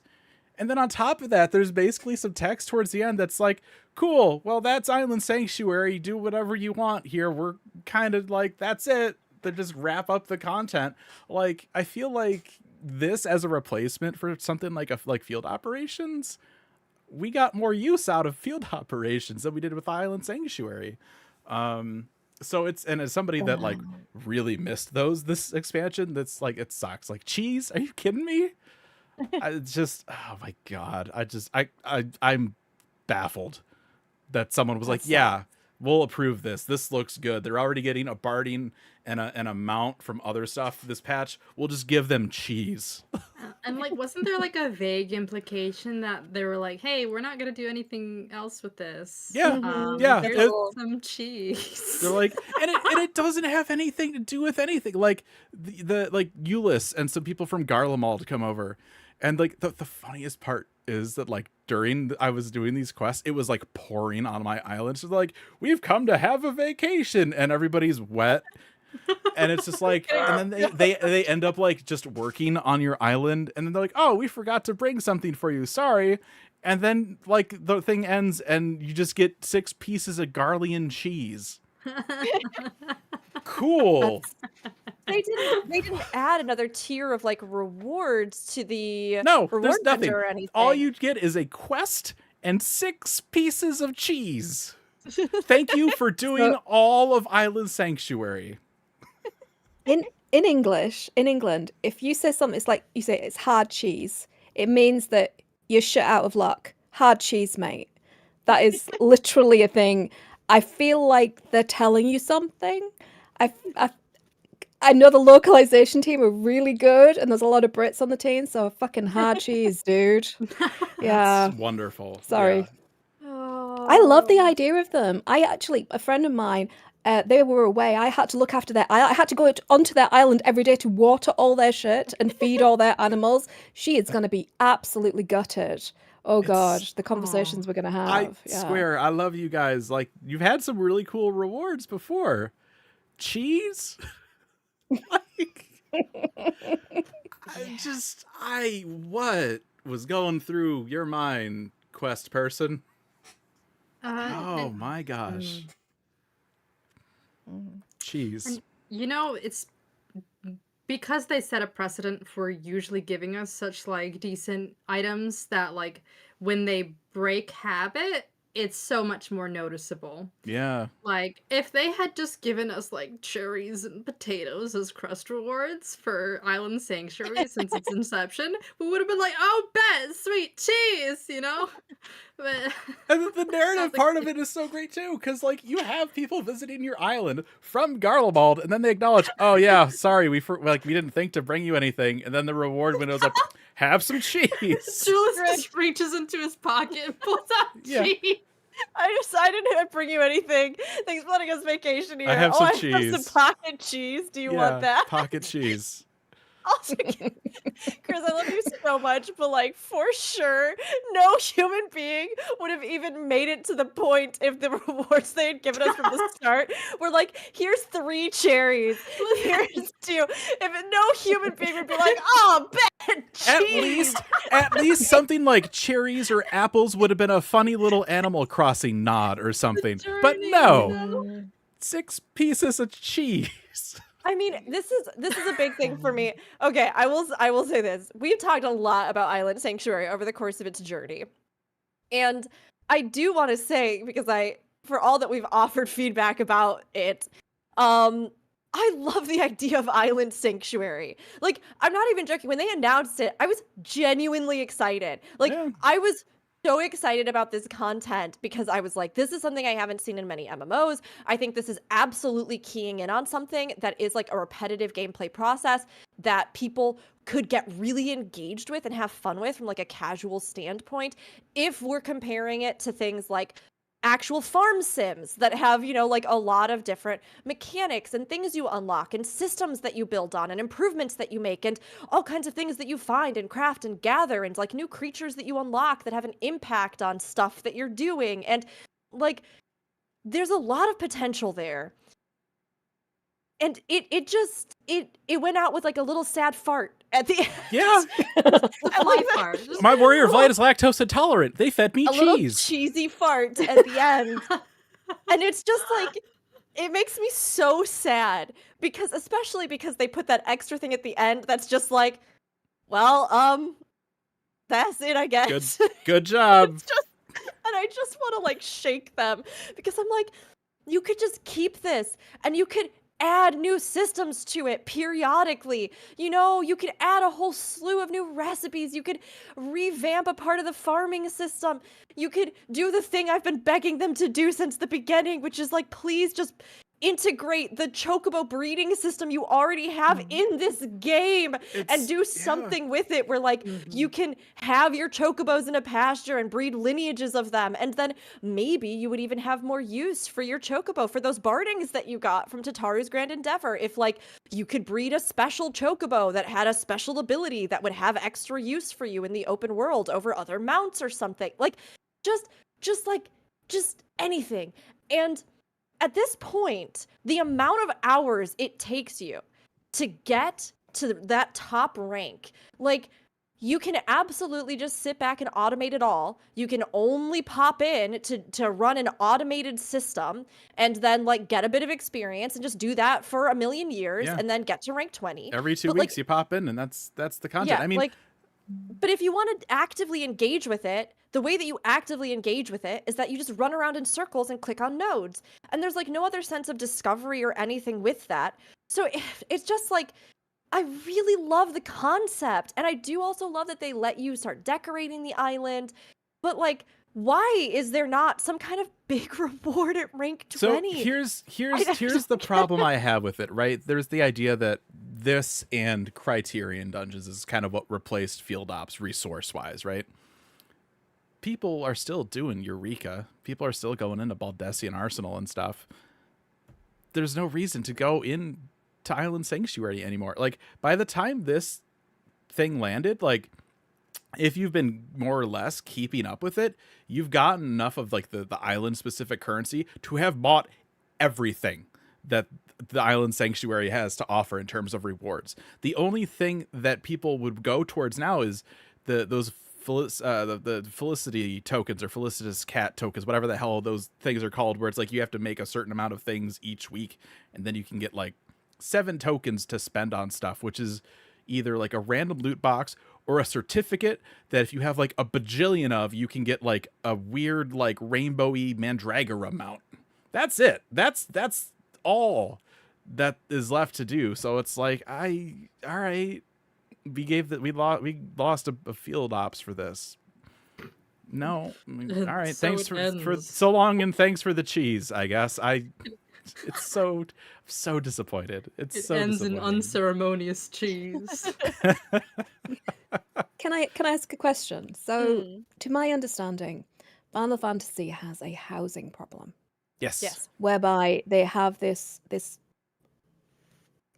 And then on top of that, there's basically some text towards the end that's like, cool, well, that's Island Sanctuary. Do whatever you want here. We're kind of like, that's it. They just wrap up the content. Like, I feel like this as a replacement for something like field operations, we got more use out of field operations than we did with Island Sanctuary. So it's, and as somebody that like really missed this expansion, that's like, it sucks. Like, cheese? Are you kidding me? It's just, oh my god. I'm baffled that someone was like, yeah, we'll approve this. This looks good. They're already getting a barding and a mount from other stuff this patch. We'll just give them cheese. And like, wasn't there like a vague implication that they were like, "Hey, we're not gonna do anything else with this"? Yeah, yeah. Here's some cheese. They're like, and it doesn't have anything to do with anything. Like the like Euless and some people from Garlemald come over, and like the funniest part is that like during I was doing these quests, it was like pouring on my island. So like, we've come to have a vacation, and everybody's wet. And it's just like, and then they end up like just working on your island, and then they're like, oh, we forgot to bring something for you, sorry. And then like the thing ends and you just get 6 pieces of Garlean cheese. Cool. They didn't add another tier of like rewards to the No, reward there's nothing. center or anything. All you get is a quest and 6 pieces of cheese. Thank you for doing all of Island Sanctuary. In English, in England, if you say something, it's like you say it's hard cheese. It means that you're shut out of luck. Hard cheese, mate. That is literally a thing. I feel like they're telling you something. I know the localization team are really good, and there's a lot of Brits on the team, so fucking hard cheese, dude. Yeah. That's wonderful. Sorry. Yeah. I love the idea of them. A friend of mine, they were away. I had to look after their I had to go onto their island every day to water all their shit and feed all their animals. She is going to be absolutely gutted. Oh God, the conversations we're going to have. I swear, I love you guys. Like, you've had some really cool rewards before. Cheese? Like, what was going through your mind, quest person? Oh my gosh. Cheese. And, you know, it's because they set a precedent for usually giving us such like decent items that like when they break habit, it's so much more noticeable. Yeah. Like if they had just given us like cherries and potatoes as crust rewards for Island Sanctuary since its inception, we would have been like, oh, bet, sweet cheese, you know? But And the narrative part of it is so great too, because like you have people visiting your island from Garlemald, and then they acknowledge, "Oh yeah, sorry, we didn't think to bring you anything," and then the reward window's like, "Have some cheese." Julius just reaches into his pocket and pulls out cheese. I didn't bring you anything. Thanks for letting us vacation here. I have some I cheese. have some pocket cheese. Do you want that? Pocket cheese. Also, Chris, I love you so much, but like for sure, no human being would have even made it to the point if the rewards they had given us from the start were like, here's 3 cherries, here's 2. If no human being would be like, oh, bet, cheese. At least something like cherries or apples would have been a funny little Animal Crossing nod or something. But no, 6 pieces of cheese. I mean, this is a big thing for me. Okay, I will say this. We've talked a lot about Island Sanctuary over the course of its journey. And I do want to say, because for all that we've offered feedback about it, I love the idea of Island Sanctuary. Like, I'm not even joking. When they announced it, I was genuinely excited. Like, yeah. I was so excited about this content because I was like, this is something I haven't seen in many MMOs. I think this is absolutely keying in on something that is like a repetitive gameplay process that people could get really engaged with and have fun with from like a casual standpoint. If we're comparing it to things like actual farm sims that have, you know, like a lot of different mechanics and things you unlock and systems that you build on and improvements that you make and all kinds of things that you find and craft and gather and like new creatures that you unlock that have an impact on stuff that you're doing. And like, there's a lot of potential there. And it went out with like a little sad fart at the end. Yeah. I like that. My warrior of light is lactose intolerant. They fed me a cheese. Little cheesy fart at the end. And it's just like, it makes me so sad especially because they put that extra thing at the end that's just like, well, that's it, I guess. Good job. And I just want to like shake them because I'm like, you could just keep this and you could add new systems to it periodically. You know, you could add a whole slew of new recipes. You could revamp a part of the farming system. You could do the thing I've been begging them to do since the beginning, which is like, please just integrate the chocobo breeding system you already have in this game and do something with it where like you can have your chocobos in a pasture and breed lineages of them, and then maybe you would even have more use for your chocobo for those bardings that you got from Tataru's Grand Endeavor. If like you could breed a special chocobo that had a special ability that would have extra use for you in the open world over other mounts or something, like just anything. And at this point, the amount of hours it takes you to get to that top rank, like, you can absolutely just sit back and automate it all. You can only pop in to run an automated system and then, like, get a bit of experience and just do that for a million years and then get to rank 20. Every 2 weeks you pop in, and that's the content. Yeah, I mean, like, but if you want to actively engage with it, the way that you actively engage with it is that you just run around in circles and click on nodes. And there's like no other sense of discovery or anything with that. So it's just like, I really love the concept. And I do also love that they let you start decorating the island. But like, why is there not some kind of big reward at rank 20? So here's the problem I have with it, right? There's the idea that this and Criterion Dungeons is kind of what replaced Field Ops resource-wise, right? People are still doing Eureka. People are still going into Baldessian Arsenal and stuff. There's no reason to go in to Island Sanctuary anymore. Like, by the time this thing landed, like, if you've been more or less keeping up with it, you've gotten enough of like the island specific currency to have bought everything that the Island Sanctuary has to offer in terms of rewards. The only thing that people would go towards now is the Felicity tokens or Felicitous Cat tokens, whatever the hell those things are called, where it's like you have to make a certain amount of things each week, and then you can get like 7 tokens to spend on stuff, which is either like a random loot box or a certificate that if you have like a bajillion of, you can get like a weird like rainbowy Mandragora mount. That's it. That's all that is left to do. So it's like, all right, we lost a field ops for this. No, I mean, all right, So thanks it for ends. so long, and thanks for the cheese, I guess. It's so disappointed. It's It so ends in disappointing. unceremonious cheese. Can I ask a question? So, to my understanding, Final Fantasy has a housing problem, Yes. whereby they have this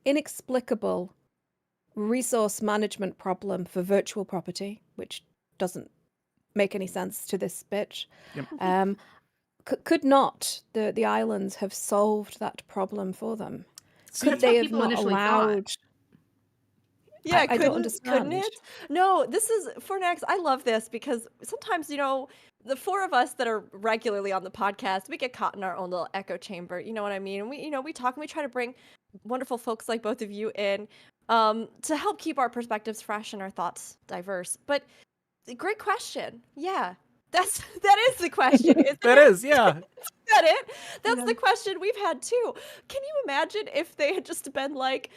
inexplicable resource management problem for virtual property, which doesn't make any sense to this bitch. Yep. Could not the islands have solved that problem for them? Could That's they what have people not initially thought. allowed? Yeah, I don't couldn't understand. it? No, this is Fornax. I love this because sometimes, you know, the 4 of us that are regularly on the podcast, we get caught in our own little echo chamber. You know what I mean? And we talk and we try to bring wonderful folks like both of you in to help keep our perspectives fresh and our thoughts diverse. But great question. Yeah, that is the question. Isn't That it? is, yeah. Is that it? That's the question we've had too. Can you imagine if they had just been like,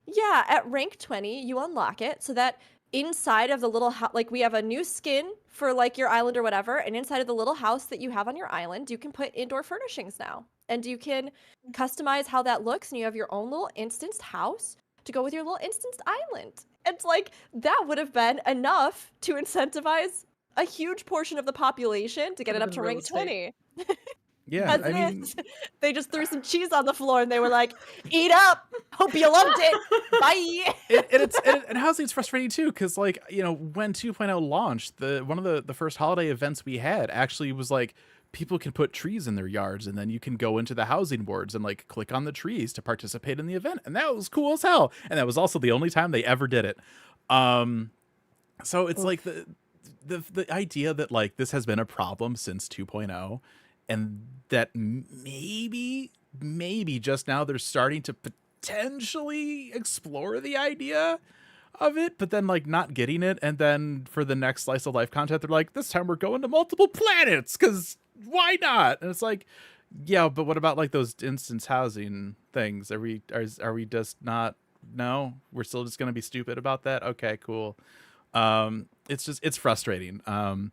yeah, at rank 20, you unlock it so that inside of the little house, like we have a new skin for like your island or whatever, and inside of the little house that you have on your island, you can put indoor furnishings now. And you can customize how that looks, and you have your own little instanced house to go with your little instanced island. It's like, that would have been enough to incentivize a huge portion of the population to get it Would've up been to real rank estate. 20. Yeah, As I it mean, is, they just threw some cheese on the floor and they were like, eat up. Hope you loved it. Bye. and housing's frustrating too, because like, you know, when 2.0 launched, one of the first holiday events we had actually was like, people can put trees in their yards, and then you can go into the housing boards and like click on the trees to participate in the event, and that was cool as hell. And that was also the only time they ever did it. So it's like the idea that like this has been a problem since 2.0, and that maybe just now they're starting to potentially explore the idea of it, but then like not getting it, and then for the next slice of life content they're like, this time we're going to multiple planets because why not? And it's like, Yeah, but what about like those instance housing things? Are we just not? No, we're still just gonna be stupid about that. Okay, cool. It's frustrating. And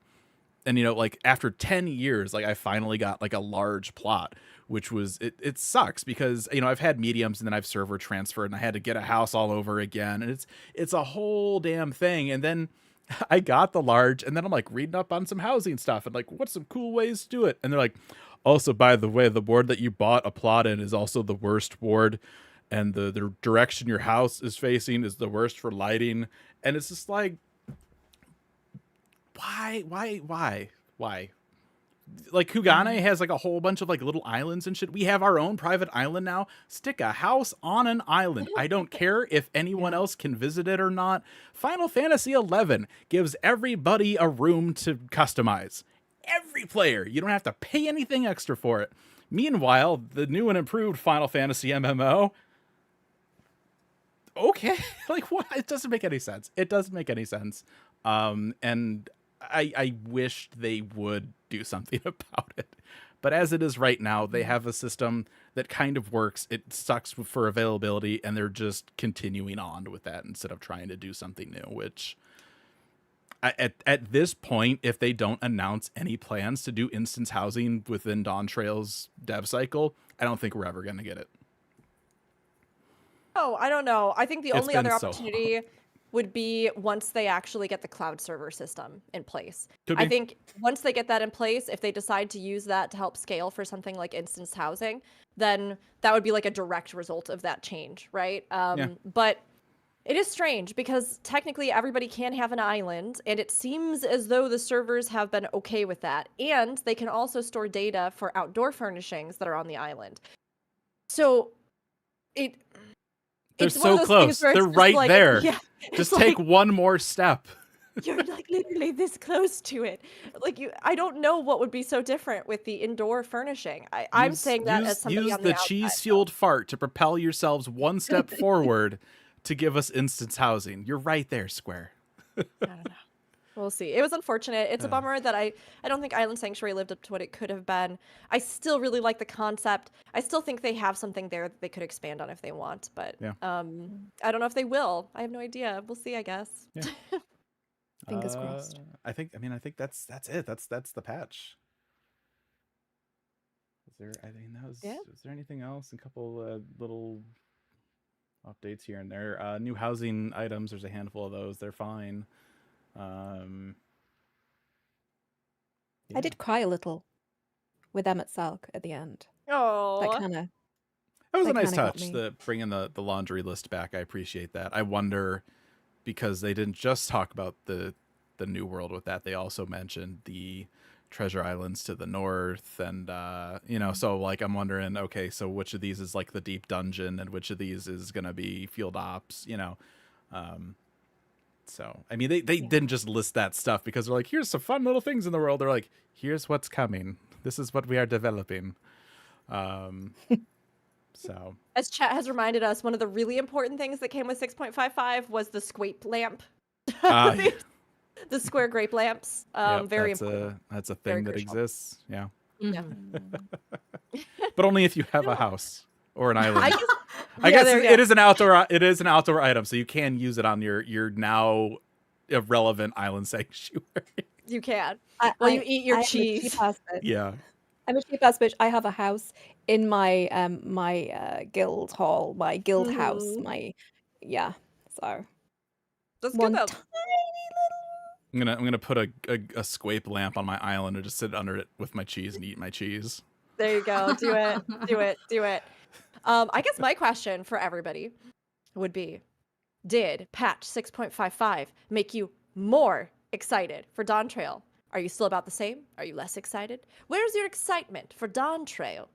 like after 10 years, like I finally got like a large plot, which was it sucks because I've had mediums and then I've server transferred and I had to get a house all over again, and it's a whole damn thing. And then I got the large, and then I'm like reading up on some housing stuff and like what's some cool ways to do it, and they're like, also, by the way, the ward that you bought a plot in is also the worst ward, and the direction your house is facing is the worst for lighting. And it's just like, why? Like Kugane has like a whole bunch of like little islands and shit. We have our own private island now. Stick a house on an island. I don't care if anyone else can visit it or not. Final Fantasy XI gives everybody a room to customize. Every player. You don't have to pay anything extra for it. Meanwhile, the new and improved Final Fantasy MMO, okay, like what? It doesn't make any sense. It doesn't make any sense. And I wished they would do something about it. But as it is right now, they have a system that kind of works. It sucks for availability, and they're just continuing on with that instead of trying to do something new, which at this point, if they don't announce any plans to do instance housing within Dawn Trail's dev cycle, I don't think we're ever going to get it. Oh, I don't know. I think the It's only other been so opportunity would be once they actually get the cloud server system in place. Could I be. think once they get that in place, if they decide to use that to help scale for something like instance housing, then that would be like a direct result of that change, right? But it is strange because technically everybody can have an island, and it seems as though the servers have been okay with that. And they can also store data for outdoor furnishings that are on the island. So They're it's one of so those close. things where it's They're just right like, there. yeah, Just it's take like, one more step. you're like literally this close to it. Like I don't know what would be so different with the indoor furnishing. I'm saying that as somebody use on the the outside, cheese-fueled fart to propel yourselves one step forward to give us instance housing. You're right there, Square. I don't know. We'll see. It was unfortunate. It's a bummer that I don't think Island Sanctuary lived up to what it could have been. I still really like the concept. I still think they have something there that they could expand on if they want, but Yeah. I don't know if they will. I have no idea. We'll see, I guess. Yeah. Fingers crossed. I think that's it. That's the patch. Is there anything else? A couple little updates here and there. New housing items, there's a handful of those. They're fine. I did cry a little with Emmett Salk at the end. Oh, That kind of That was a That nice kinda got touch, me. the bringing the laundry list back. I appreciate that. I wonder, because they didn't just talk about the new world with that, they also mentioned the treasure islands to the north, and so like I'm wondering, okay, so which of these is like the deep dungeon and which of these is gonna be field ops, so I mean they didn't just list that stuff because they're like, here's some fun little things in the world. They're like, here's what's coming, this is what we are developing. So as chat has reminded us, one of the really important things that came with 6.55 was the squape lamp. The square grape lamps. Very important. That's a Very thing that crucial. exists. Yeah. Yeah. But only if you have a house or an island. I Yeah, guess there you it go. is an outdoor item, so you can use it on your now irrelevant island sanctuary. You can. I, Well, I- you eat your I am a cheap cheese. ass bitch. Yeah. I'm a cheap ass bitch. I have a house in my guild hall, my guild house, Mhm. So That's one good though. tiny I'm gonna put a squape lamp on my island and just sit under it with my cheese and eat my cheese. There you go. Do it. Do it. Do it. I guess my question for everybody would be, did patch 6.55 make you more excited for Dawn Trail? Are you still about the same? Are you less excited? Where's your excitement for Dawn Trail?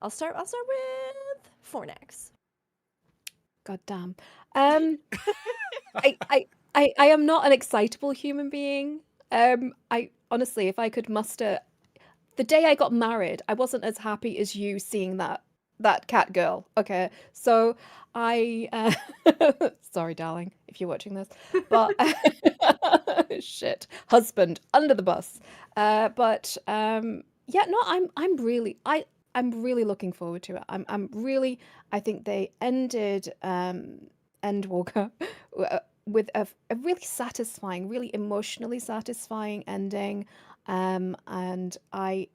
I'll start with Fornax. God damn. I am not an excitable human being. I honestly, if I could muster, the day I got married, I wasn't as happy as you seeing that cat girl. Okay, so I sorry, darling, if you're watching this, but shit, husband under the bus. Yeah, no, I'm really I'm really looking forward to it. I'm really. I think they ended Endwalker with a really satisfying, really emotionally satisfying ending, and I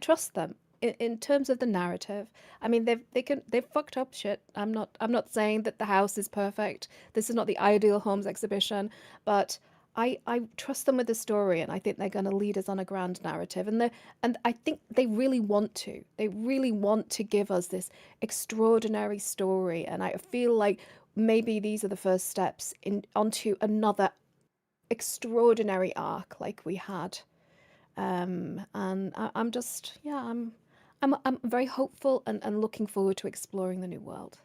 trust them in terms of the narrative. I mean, they've fucked up shit. I'm not saying that the house is perfect. This is not the ideal Holmes exhibition, but I trust them with the story, and I think they're going to lead us on a grand narrative. And I think they really want to. They really want to give us this extraordinary story, and I feel like maybe these are the first steps onto another extraordinary arc like we had. And I'm just, yeah, I'm very hopeful and looking forward to exploring the new world.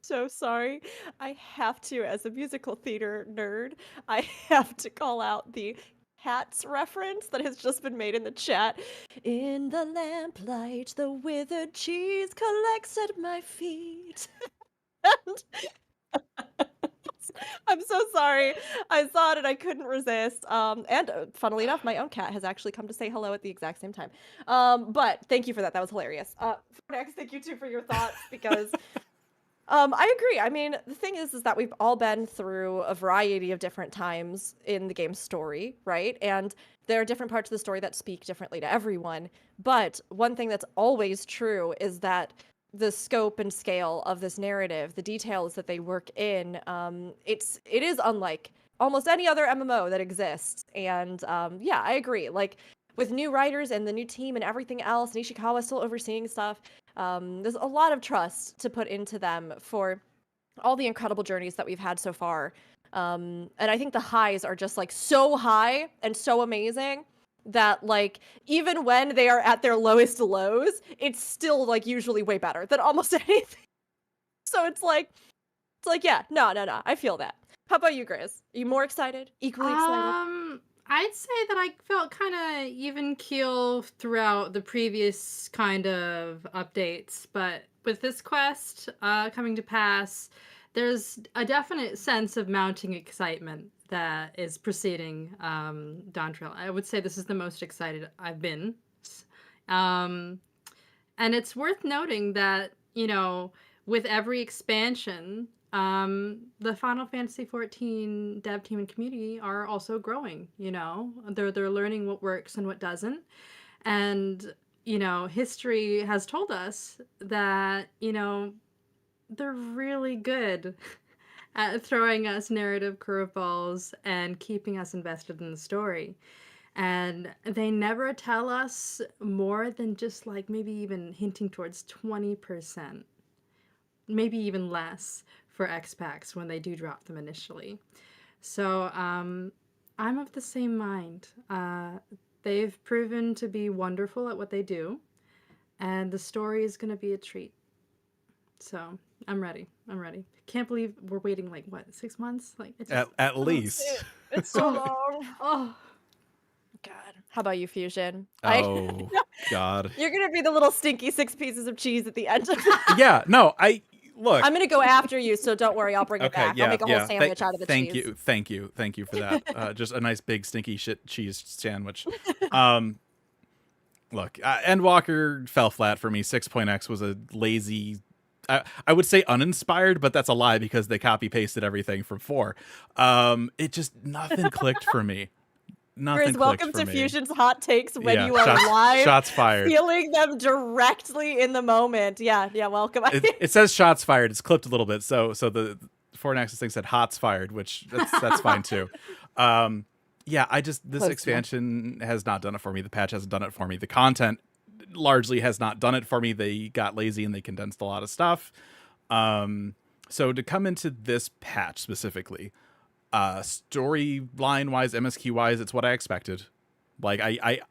So sorry. I have to, as a musical theater nerd, I have to call out the Cats reference that has just been made in the chat. In the lamplight, the withered cheese collects at my feet. And I'm so sorry. I saw it and I couldn't resist. Funnily enough, my own cat has actually come to say hello at the exact same time. But thank you for that. That was hilarious. Next, thank you too for your thoughts because I agree. I mean, the thing is that we've all been through a variety of different times in the game's story, right? And there are different parts of the story that speak differently to everyone. But one thing that's always true is that the scope and scale of this narrative, the details that they work in, it is unlike almost any other MMO that exists. And yeah, I agree. Like with new writers and the new team and everything else, Nishikawa still overseeing stuff. There's a lot of trust to put into them for all the incredible journeys that we've had so far. And I think the highs are just like so high and so amazing that like even when they are at their lowest lows, it's still like usually way better than almost anything. So it's like yeah, no, I feel that. How about you, Grizz? Are you more excited? Equally excited? I'd say that I felt kind of even keel throughout the previous kind of updates, but with this quest coming to pass, there's a definite sense of mounting excitement that is preceding Dawntrail. I would say this is the most excited I've been. And it's worth noting that, you know, with every expansion, the Final Fantasy XIV dev team and community are also growing, you know. They're learning what works and what doesn't. And, you know, history has told us that, you know, they're really good at throwing us narrative curveballs and keeping us invested in the story. And they never tell us more than just like maybe even hinting towards 20%, maybe even less for X-Packs when they do drop them initially. So I'm of the same mind. They've proven to be wonderful at what they do, and the story is going to be a treat. So I'm ready. Can't believe we're waiting like what, 6 months? Like it's just, At least. It's so long. oh God. How about you, Fusion? Oh God. You're gonna be the little stinky 6 pieces of cheese at the end of it. Yeah. No. Look. I'm gonna go after you, so don't worry. I'll bring it back. Yeah, I'll make a whole sandwich out of the thank cheese. Thank you for that. Just a nice big stinky shit cheese sandwich. Look, Endwalker fell flat for me. 6.x was a lazy. I would say uninspired, but that's a lie because they copy pasted everything from 4. It just nothing clicked for me. Nothing Grizz, welcome to me. Fusion's hot takes when Yeah, you are live. Shots fired. Feeling them directly in the moment. Yeah, welcome. It says shots fired. It's clipped a little bit, so the Fornax thing said hots fired, which that's fine too. Yeah, this Close expansion has not done it for me. The patch hasn't done it for me. The content largely has not done it for me. They got lazy and they condensed a lot of stuff. So to come into this patch specifically, storyline wise, MSQ wise, it's what I expected. Like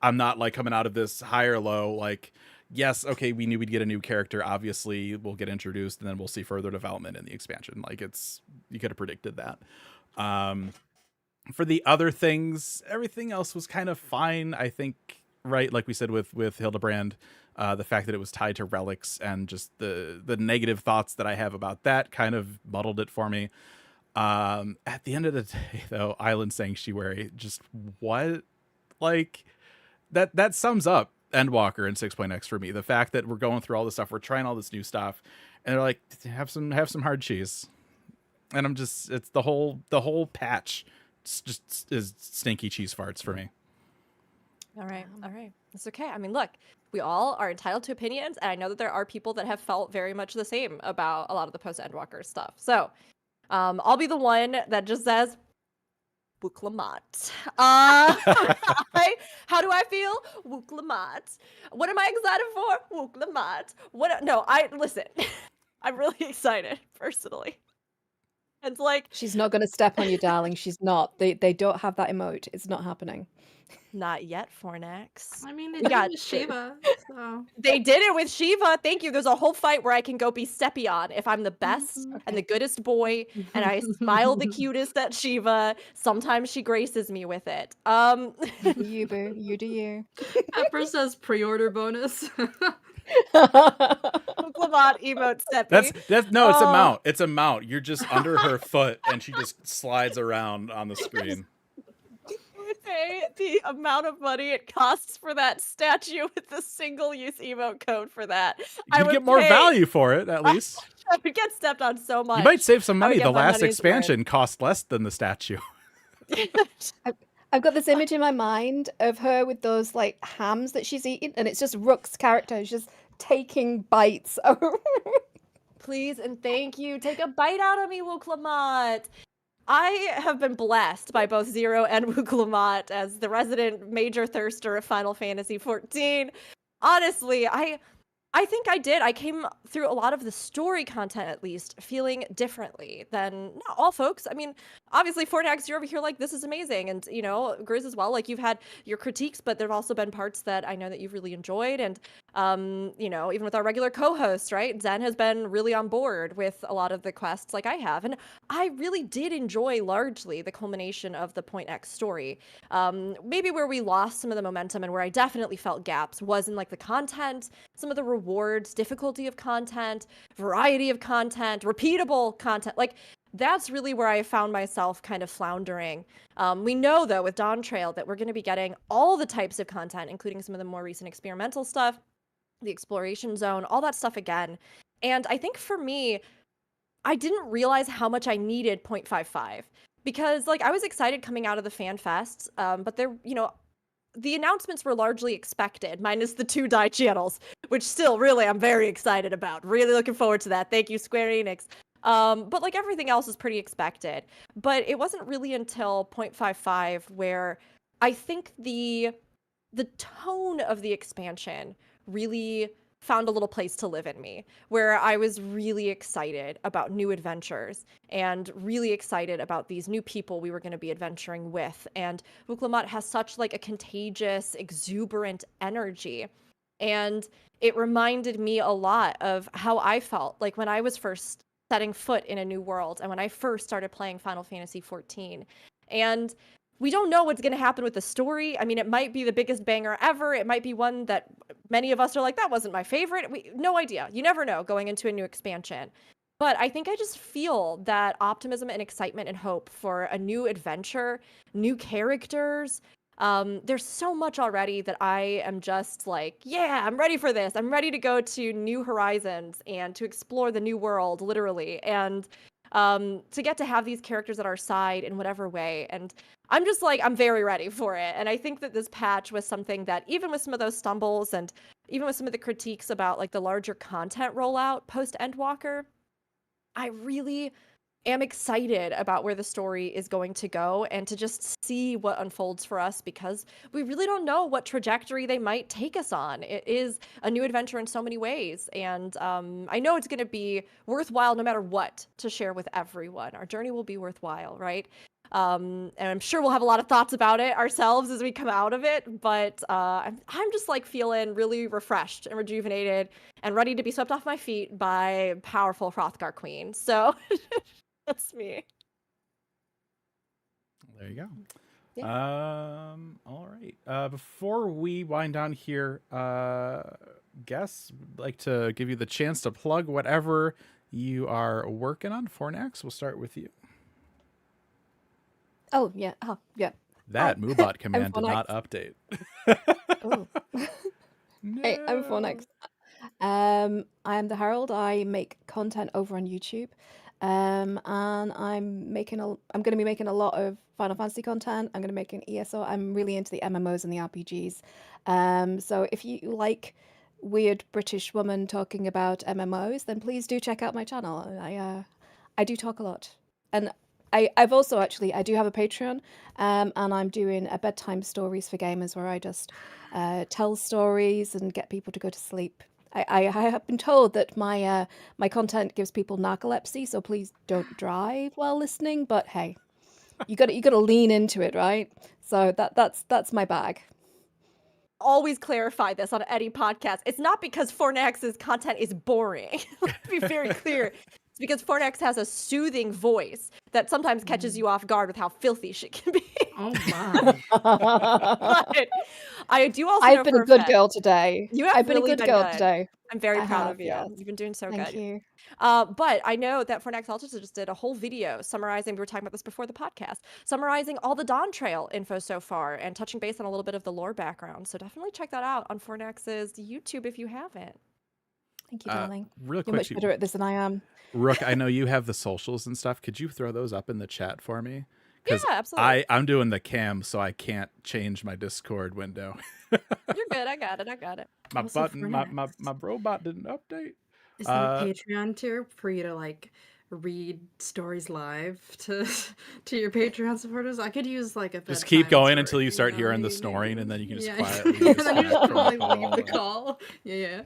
I'm not like coming out of this high or low. Like, yes, okay, we knew we'd get a new character. Obviously, we'll get introduced, and then we'll see further development in the expansion. Like you could have predicted that. For the other things, everything else was kind of fine. I think, right, like we said with Hildibrand, the fact that it was tied to relics and just the negative thoughts that I have about that kind of muddled it for me. At the end of the day, though, Island Sanctuary, just what? Like, that sums up Endwalker in 6.x for me. The fact that we're going through all this stuff, we're trying all this new stuff, and they're like, have some hard cheese. And I'm just, it's the whole patch just is stinky cheese farts for me. All right. That's okay. I mean, look, we all are entitled to opinions, and I know that there are people that have felt very much the same about a lot of the post-Endwalker stuff. So, I'll be the one that just says, Wook-Lamont. How do I feel? Wook-Lamont. What am I excited for? Wook-Lamont. Listen, I'm really excited, personally. It's like, She's not going to step on you, darling. She's not. They don't have that emote. It's not happening. not yet, Fornax. I mean, they We did it got with Shiva, so. They did it with Shiva. Thank you. There's a whole fight where I can go be Stepion if I'm the best and the goodest boy, and I smile the cutest at Shiva. Sometimes she graces me with it. You boo. You do you. Pepper says pre-order bonus. Lamont emote Steppy. That's no, it's a mount. It's a mount. You're just under her foot, and she just slides around on the screen. Pay the amount of money it costs for that statue with the single-use emote code for that. You get more value for it, at least. I would get stepped on so much. You might save some money. get The my last money's expansion cost less than the statue. I've got this image in my mind of her with those like hams that she's eating, and it's just Rook's character who's just taking bites. Please and thank you. Take a bite out of me, Wook-Lamont. I have been blessed by both Zero and Wook-Lamont as the resident major thirster of Final Fantasy XIV. Honestly, I think I did. I came through a lot of the story content, at least, feeling differently than not all folks. I mean, obviously, Fornax, you're over here like, this is amazing. And, you know, Grizz as well, like, you've had your critiques, but there have also been parts that I know that you've really enjoyed. And, you know, even with our regular co-hosts, right? Zen has been really on board with a lot of the quests like I have. And I really did enjoy largely the culmination of the Point X story. Maybe where we lost some of the momentum and where I definitely felt gaps was in, like, the content, some of the rewards, difficulty of content, variety of content, repeatable content. Like, that's really where I found myself kind of floundering. We know, though, with Dawn Trail that we're going to be getting all the types of content, including some of the more recent experimental stuff, the exploration zone, all that stuff again. And I think for me, I didn't realize how much I needed 0.55 because, like, I was excited coming out of the fan fests, but there, you know, the announcements were largely expected, minus the 2 die channels, which still, really, I'm very excited about. Really looking forward to that. Thank you, Square Enix. But, like, everything else is pretty expected. But it wasn't really until 0.55 where I think the tone of the expansion really found a little place to live in me, where I was really excited about new adventures and really excited about these new people we were going to be adventuring with. And Wook-Lamont has such like a contagious, exuberant energy. And it reminded me a lot of how I felt like when I was first setting foot in a new world and when I first started playing Final Fantasy XIV. And we don't know what's going to happen with the story. I mean, it might be the biggest banger ever. It might be one that many of us are like, that wasn't my favorite. No idea. You never know going into a new expansion. But I think I just feel that optimism and excitement and hope for a new adventure, new characters. There's so much already that I am just like, yeah, I'm ready for this. I'm ready to go to new horizons and to explore the new world, literally. And to get to have these characters at our side in whatever way. And I'm just like, I'm very ready for it. And I think that this patch was something that even with some of those stumbles and even with some of the critiques about like the larger content rollout post Endwalker, I really am excited about where the story is going to go and to just see what unfolds for us because we really don't know what trajectory they might take us on. It is a new adventure in so many ways. And I know it's going to be worthwhile no matter what to share with everyone. Our journey will be worthwhile, right? And I'm sure we'll have a lot of thoughts about it ourselves as we come out of it. But I'm just like feeling really refreshed and rejuvenated and ready to be swept off my feet by powerful Hrothgar Queen. So that's me. There you go. Yeah. All right. Before we wind down here, Guess would like to give you the chance to plug whatever you are working on. Fornax, we'll start with you. Oh, yeah. Oh, yeah. That Moobot command did Fornax. not update. Oh. Hey, I'm Fornax. I am the Herald. I make content over on YouTube. And I'm going to be making a lot of Final Fantasy content. I'm going to make an ESO. I'm really into the MMOs and the RPGs. So if you like weird British woman talking about MMOs, then please do check out my channel. I do talk a lot. And I've also I do have a Patreon, and I'm doing a bedtime stories for gamers where I just tell stories and get people to go to sleep. I have been told that my content gives people narcolepsy, so please don't drive while listening. But hey, you got to lean into it, right? So that's my bag. Always clarify this on any podcast. It's not because Fornax's content is boring. Let's be very clear. It's because Fornax has a soothing voice that sometimes catches you off guard with how filthy she can be. Oh my. But I do also I've know been for a good fact- girl today. You have I've been really a good girl good. today. I'm very I proud have, of you. yes. You've been doing so Thank good. you. But I know that Fornax also just did a whole video summarizing, we were talking about this before the podcast, summarizing all the Dawn Trail info so far and touching base on a little bit of the lore background. So definitely check that out on Fornax's YouTube if you haven't. Thank you, darling. Real You're quick, much better at this than I am. Rook, I know you have the socials and stuff. Could you throw those up in the chat for me? Yeah, absolutely. I'm doing the cam, so I can't change my Discord window. You're good. I got it. My Also button, my Fornax. robot didn't update. Is there a Patreon tier for you to like read stories live to your Patreon supporters? I could use like a Just keep bedtime going story, until you start hearing the maybe. snoring, and then you can just Yeah. quietly and then you just disconnect like from the leave the call. call. Yeah.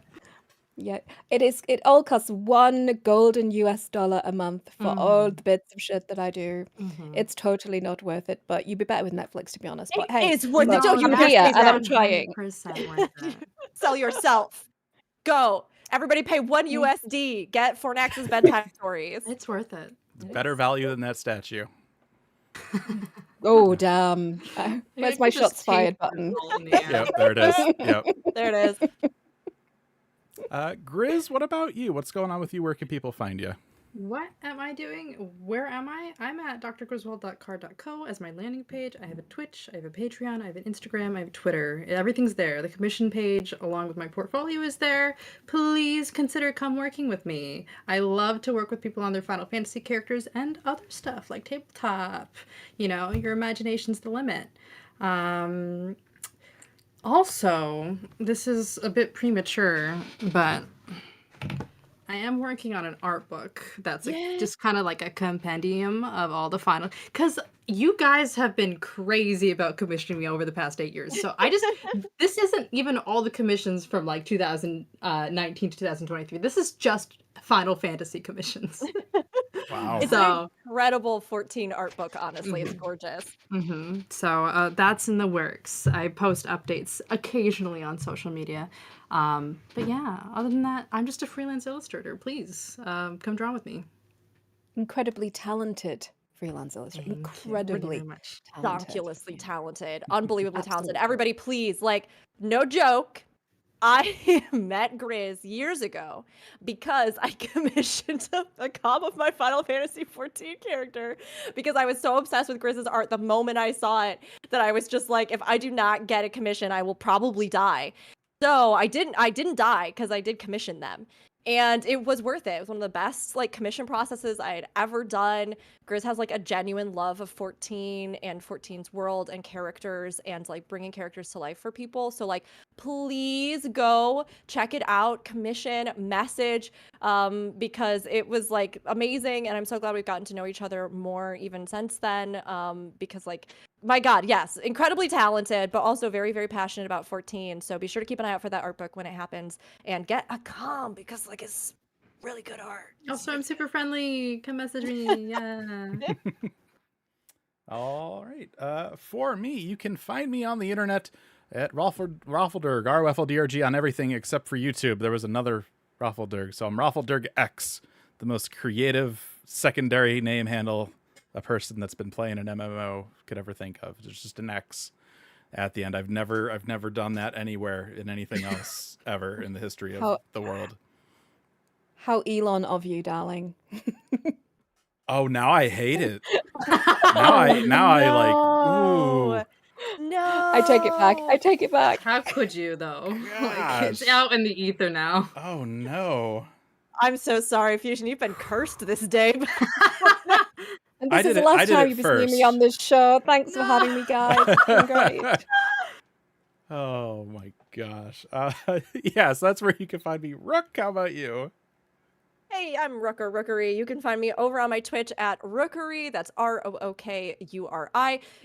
Yeah, it all costs $1 golden US dollar a month for all the bits of shit that I do. It's totally not worth it, but you'd be better with Netflix, to be honest. But hey, It's worth it. look, Don't you I'm dare here say and that. I'm trying. 100% worth it. Sell yourself. Go. Everybody pay $1 USD. Get Fornax's bedtime stories. It's worth it. It's better value than that statue. Oh, damn. Yeah, Where's you my could just shots fired tape button? it all in the air. Yep, there it is. Yep. There it is. Grizz, what about you? What's going on with you? Where can people find you? What am I doing? Where am I? I'm at drgriswold.card.co as my landing page. I have a Twitch, I have a Patreon, I have an Instagram, I have Twitter. Everything's there. The commission page along with my portfolio is there. Please consider come working with me. I love to work with people on their Final Fantasy characters and other stuff like tabletop. You know, your imagination's the limit. Also, this is a bit premature, but I am working on an art book that's just kind of like a compendium of all the final, because you guys have been crazy about commissioning me over the past 8 years. So this isn't even all the commissions from like 2019 to 2023. This is just Final Fantasy commissions. Wow. It's an incredible 14 art book, honestly. It's gorgeous. So that's in the works. I post updates occasionally on social media. But yeah, other than that, I'm just a freelance illustrator. Please come draw with me. Incredibly talented freelance illustrator. Thank you. Incredibly Very much. talented. Ridiculously talented. Unbelievably talented. Absolutely. Everybody, please, like, no joke. I met Grizz years ago because I commissioned a comm of my Final Fantasy XIV character because I was so obsessed with Grizz's art the moment I saw it that I was just like, if I do not get a commission, I will probably die. So I didn't die because I did commission them. And it was worth it. It was one of the best like commission processes I had ever done. Grizz has like a genuine love of 14 and 14's world and characters and like bringing characters to life for people. So like, please go check it out, commission, message, because it was like amazing. And I'm so glad we've gotten to know each other more even since then. Because like, my God, yes, incredibly talented, but also very, very passionate about 14. So be sure to keep an eye out for that art book when it happens and get a comm because like it's really good art. Also, I'm super friendly. Come message me. Yeah. All right. For me, you can find me on the internet at Raffledurg, RFLDRG on everything except for YouTube. There was another Raffledurg, so I'm Raffledurg X, the most creative secondary name handle a person that's been playing an MMO could ever think of. There's just an X at the end. I've never done that anywhere in anything else ever in the history of the world. How Elon of you, darling. Oh, now I hate it. Now I like, ooh. No. I take it back. I take it back. How could you though? Like, it's Gosh. out in the ether now. Oh no. I'm so sorry, Fusion. You've been cursed this day. And I this is did the it- I last did time it you've been seeing me first. on this show. Thanks for having me, guys. It's been great. Oh my gosh. Yeah, so that's where you can find me. Rook, how about you? Hey, I'm Rooker Rookery. You can find me over on my Twitch at Rookery. That's ROOKURI.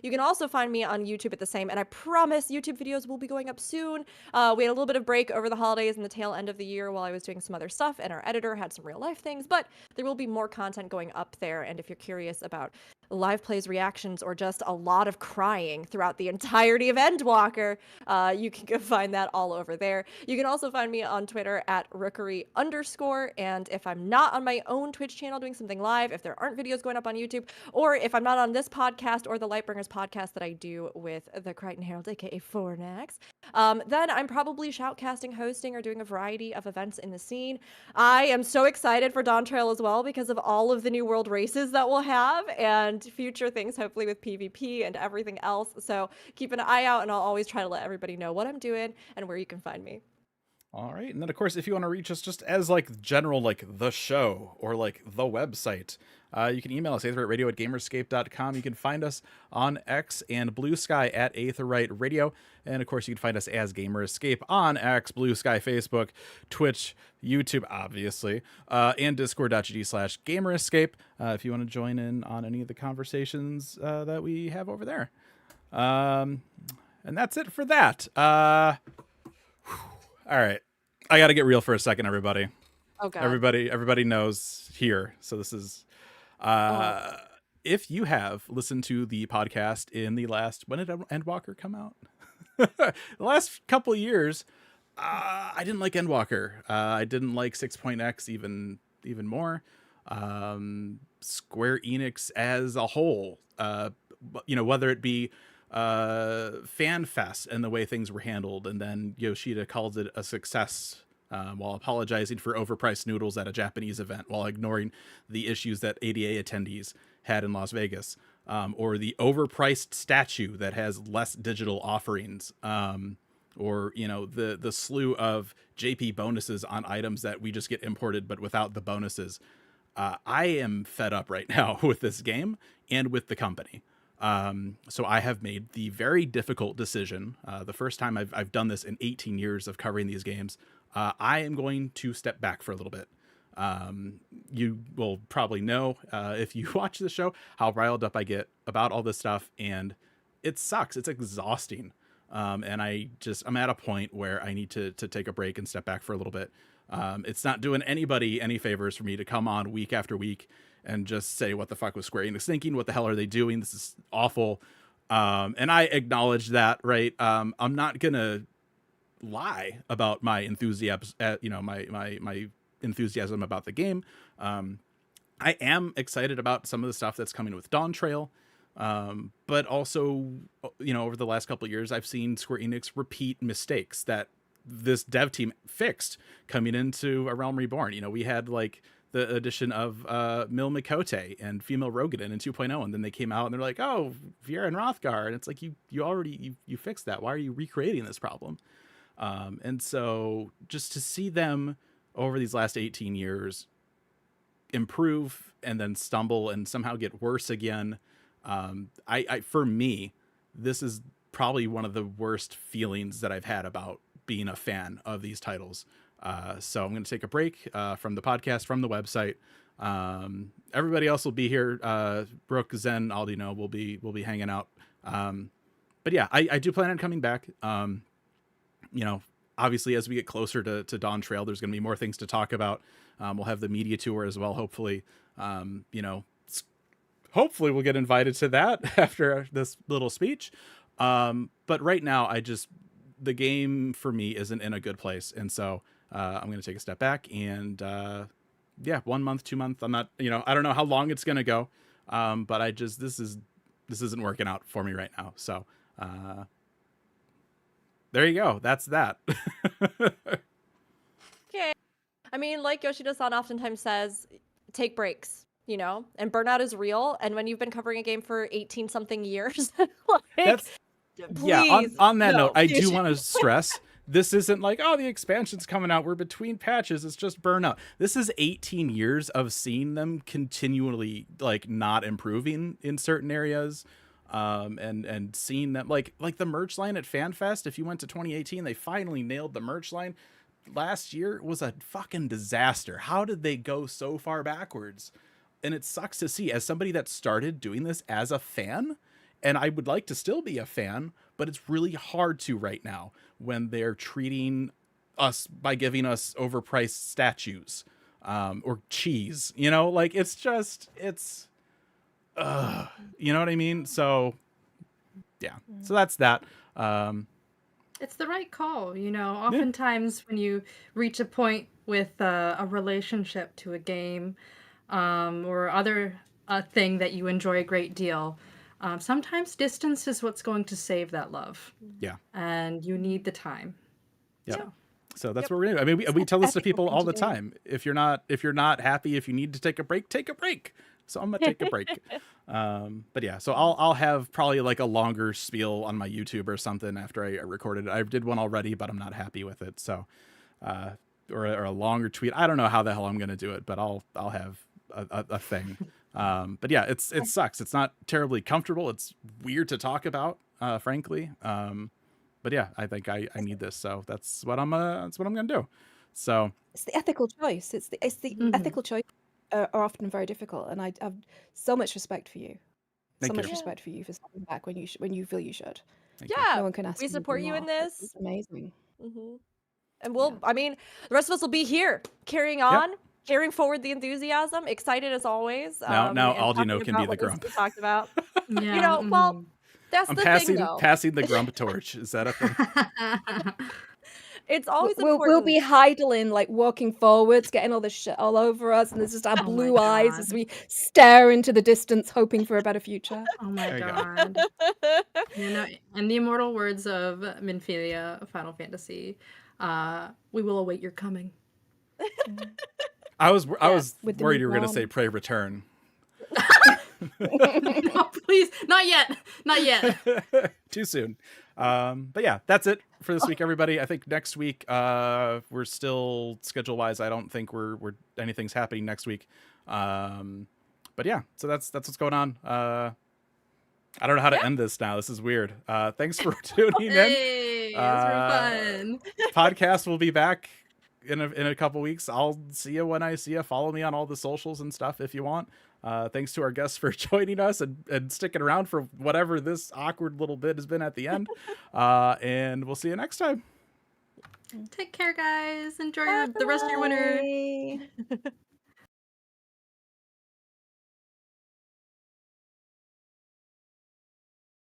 You can also find me on YouTube at the same, and I promise YouTube videos will be going up soon. We had a little bit of break over the holidays and the tail end of the year while I was doing some other stuff, and our editor had some real life things, but there will be more content going up there. And if you're curious about live plays, reactions, or just a lot of crying throughout the entirety of Endwalker, you can go find that all over there. You can also find me on Twitter at Rookery_. And if I'm not on my own Twitch channel doing something live, if there aren't videos going up on YouTube, or if I'm not on this podcast or the Lightbringers podcast that I do with the Crichton Herald, aka Fornax, then I'm probably shoutcasting, hosting, or doing a variety of events in the scene. I am so excited for Dawn Trail as well because of all of the new world races that we'll have and future things, hopefully with PvP and everything else. So keep an eye out, and I'll always try to let everybody know what I'm doing and where you can find me. All right. And then, of course, if you want to reach us just as like general, like the show or like the website, you can email us, aetheryteradio@gamerscape.com. You can find us on X and Blue Sky at Aetheryte Radio. And, of course, you can find us as Gamer Escape on X, Blue Sky, Facebook, Twitch, YouTube, obviously, and discord.gg/Gamer Escape if you want to join in on any of the conversations that we have over there. And that's it for that. All right, I got to get real for a second, everybody. Oh, God. Everybody knows here. So this is, if you have listened to the podcast in the last, when did Endwalker come out? The last couple of years, I didn't like Endwalker. I didn't like 6.x even more. Square Enix as a whole, whether it be FanFest and the way things were handled, and then Yoshida calls it a success while apologizing for overpriced noodles at a Japanese event while ignoring the issues that ADA attendees had in Las Vegas, or the overpriced statue that has less digital offerings, or the slew of JP bonuses on items that we just get imported but without the bonuses. I am fed up right now with this game and with the company. So I have made the very difficult decision, the first time I've done this in 18 years of covering these games. I am going to step back for a little bit. You will probably know, if you watch the show, how riled up I get about all this stuff, and it sucks. It's exhausting. And I'm at a point where I need to take a break and step back for a little bit. It's not doing anybody any favors for me to come on week after week and just say, what the fuck was Square Enix thinking? What the hell are they doing? This is awful. And I acknowledge that, right? I'm not going to lie about my enthusiasm, my enthusiasm about the game. I am excited about some of the stuff that's coming with Dawn Trail. But also, over the last couple of years, I've seen Square Enix repeat mistakes that this dev team fixed coming into A Realm Reborn. We had like the addition of Mil Mikote and Female Rogadin in 2.0, and then they came out and they're like, oh, Viera and Rothgar, and it's like you already fixed that. Why are you recreating this problem? And so just to see them over these last 18 years improve and then stumble and somehow get worse again, for me, this is probably one of the worst feelings that I've had about being a fan of these titles. So I'm going to take a break from the podcast, from the website. Everybody else will be here. Brooke, Zen, Aldino will be hanging out. But yeah, I do plan on coming back. Obviously, as we get closer to Dawn Trail, there's going to be more things to talk about. We'll have the media tour as well, hopefully. Hopefully we'll get invited to that after this little speech. But right now, the game for me isn't in a good place. And so I'm going to take a step back and 1 month, 2 months. I'm not, I don't know how long it's going to go. But this isn't working out for me right now. So there you go. That's that. Okay. I mean, like Yoshida-san oftentimes says, take breaks. And burnout is real. And when you've been covering a game for 18 something years, Yeah, Please, on that no. note, I do want to stress this isn't like, oh, the expansion's coming out, we're between patches, it's just burnout. This is 18 years of seeing them continually like not improving in certain areas, and seeing them like the merch line at FanFest. If you went to 2018, they finally nailed the merch line. Last year was a fucking disaster. How did they go so far backwards? And it sucks to see, as somebody that started doing this as a fan, and I would like to still be a fan, but it's really hard to right now when they're treating us by giving us overpriced statues, or cheese, you know, like it's just, you know what I mean? So yeah, so that's that. It's the right call, you know. Oftentimes when you reach a point with a relationship to a game, or other thing that you enjoy a great deal, sometimes distance is what's going to save that love. Yeah. And you need the time. Yeah. So that's what we're doing. I mean, we tell this to people all the time. If you're not happy, if you need to take a break, take a break. So I'm gonna take a break. But yeah, so I'll have probably like a longer spiel on my YouTube or something after I recorded it. I did one already, but I'm not happy with it. So, or a longer tweet. I don't know how the hell I'm gonna do it, but I'll have a thing. But yeah, it sucks. It's not terribly comfortable. It's weird to talk about, frankly. But yeah, I think I need this, so that's what I'm gonna do. So It's the ethical choice. It's the ethical choice are often very difficult, and I have so much respect for you. Thank So much you. respect for you for stepping back when you feel you should. Thank you. Yeah, No one can ask we you to support do you in more. this. It's amazing. And we'll, I mean, the rest of us will be here carrying on, carrying forward the enthusiasm, excited as always. Now and Aldino talking can about be the what needs to grump. be talked about. Yeah. You know, well, that's I'm the thing, though. passing the grump torch. Is that a thing? It's always We'll important. be idling, like walking forwards, getting all this shit all over us, and there's just our Oh my blue eyes as God. we stare into the distance, hoping for a better future. Oh my There you go. God. You know, in the immortal words of Minfilia, Final Fantasy, we will await your coming. I was with the worried new you were gonna say dawn. pray return. No, please, not yet, not yet. Too soon. But yeah, that's it for this week, everybody. I think next week, we're still schedule wise. I don't think we're anything's happening next week. But yeah, so that's what's going on. I don't know how to end this now. This is weird. Thanks for tuning in. Hey, it's fun. Podcast will be back in a couple weeks. I'll see you when I see you. Follow me on all the socials and stuff if you want. Thanks to our guests for joining us and sticking around for whatever this awkward little bit has been at the end. And we'll see you next time. Take care, guys. Enjoy the rest of your winter. Bye.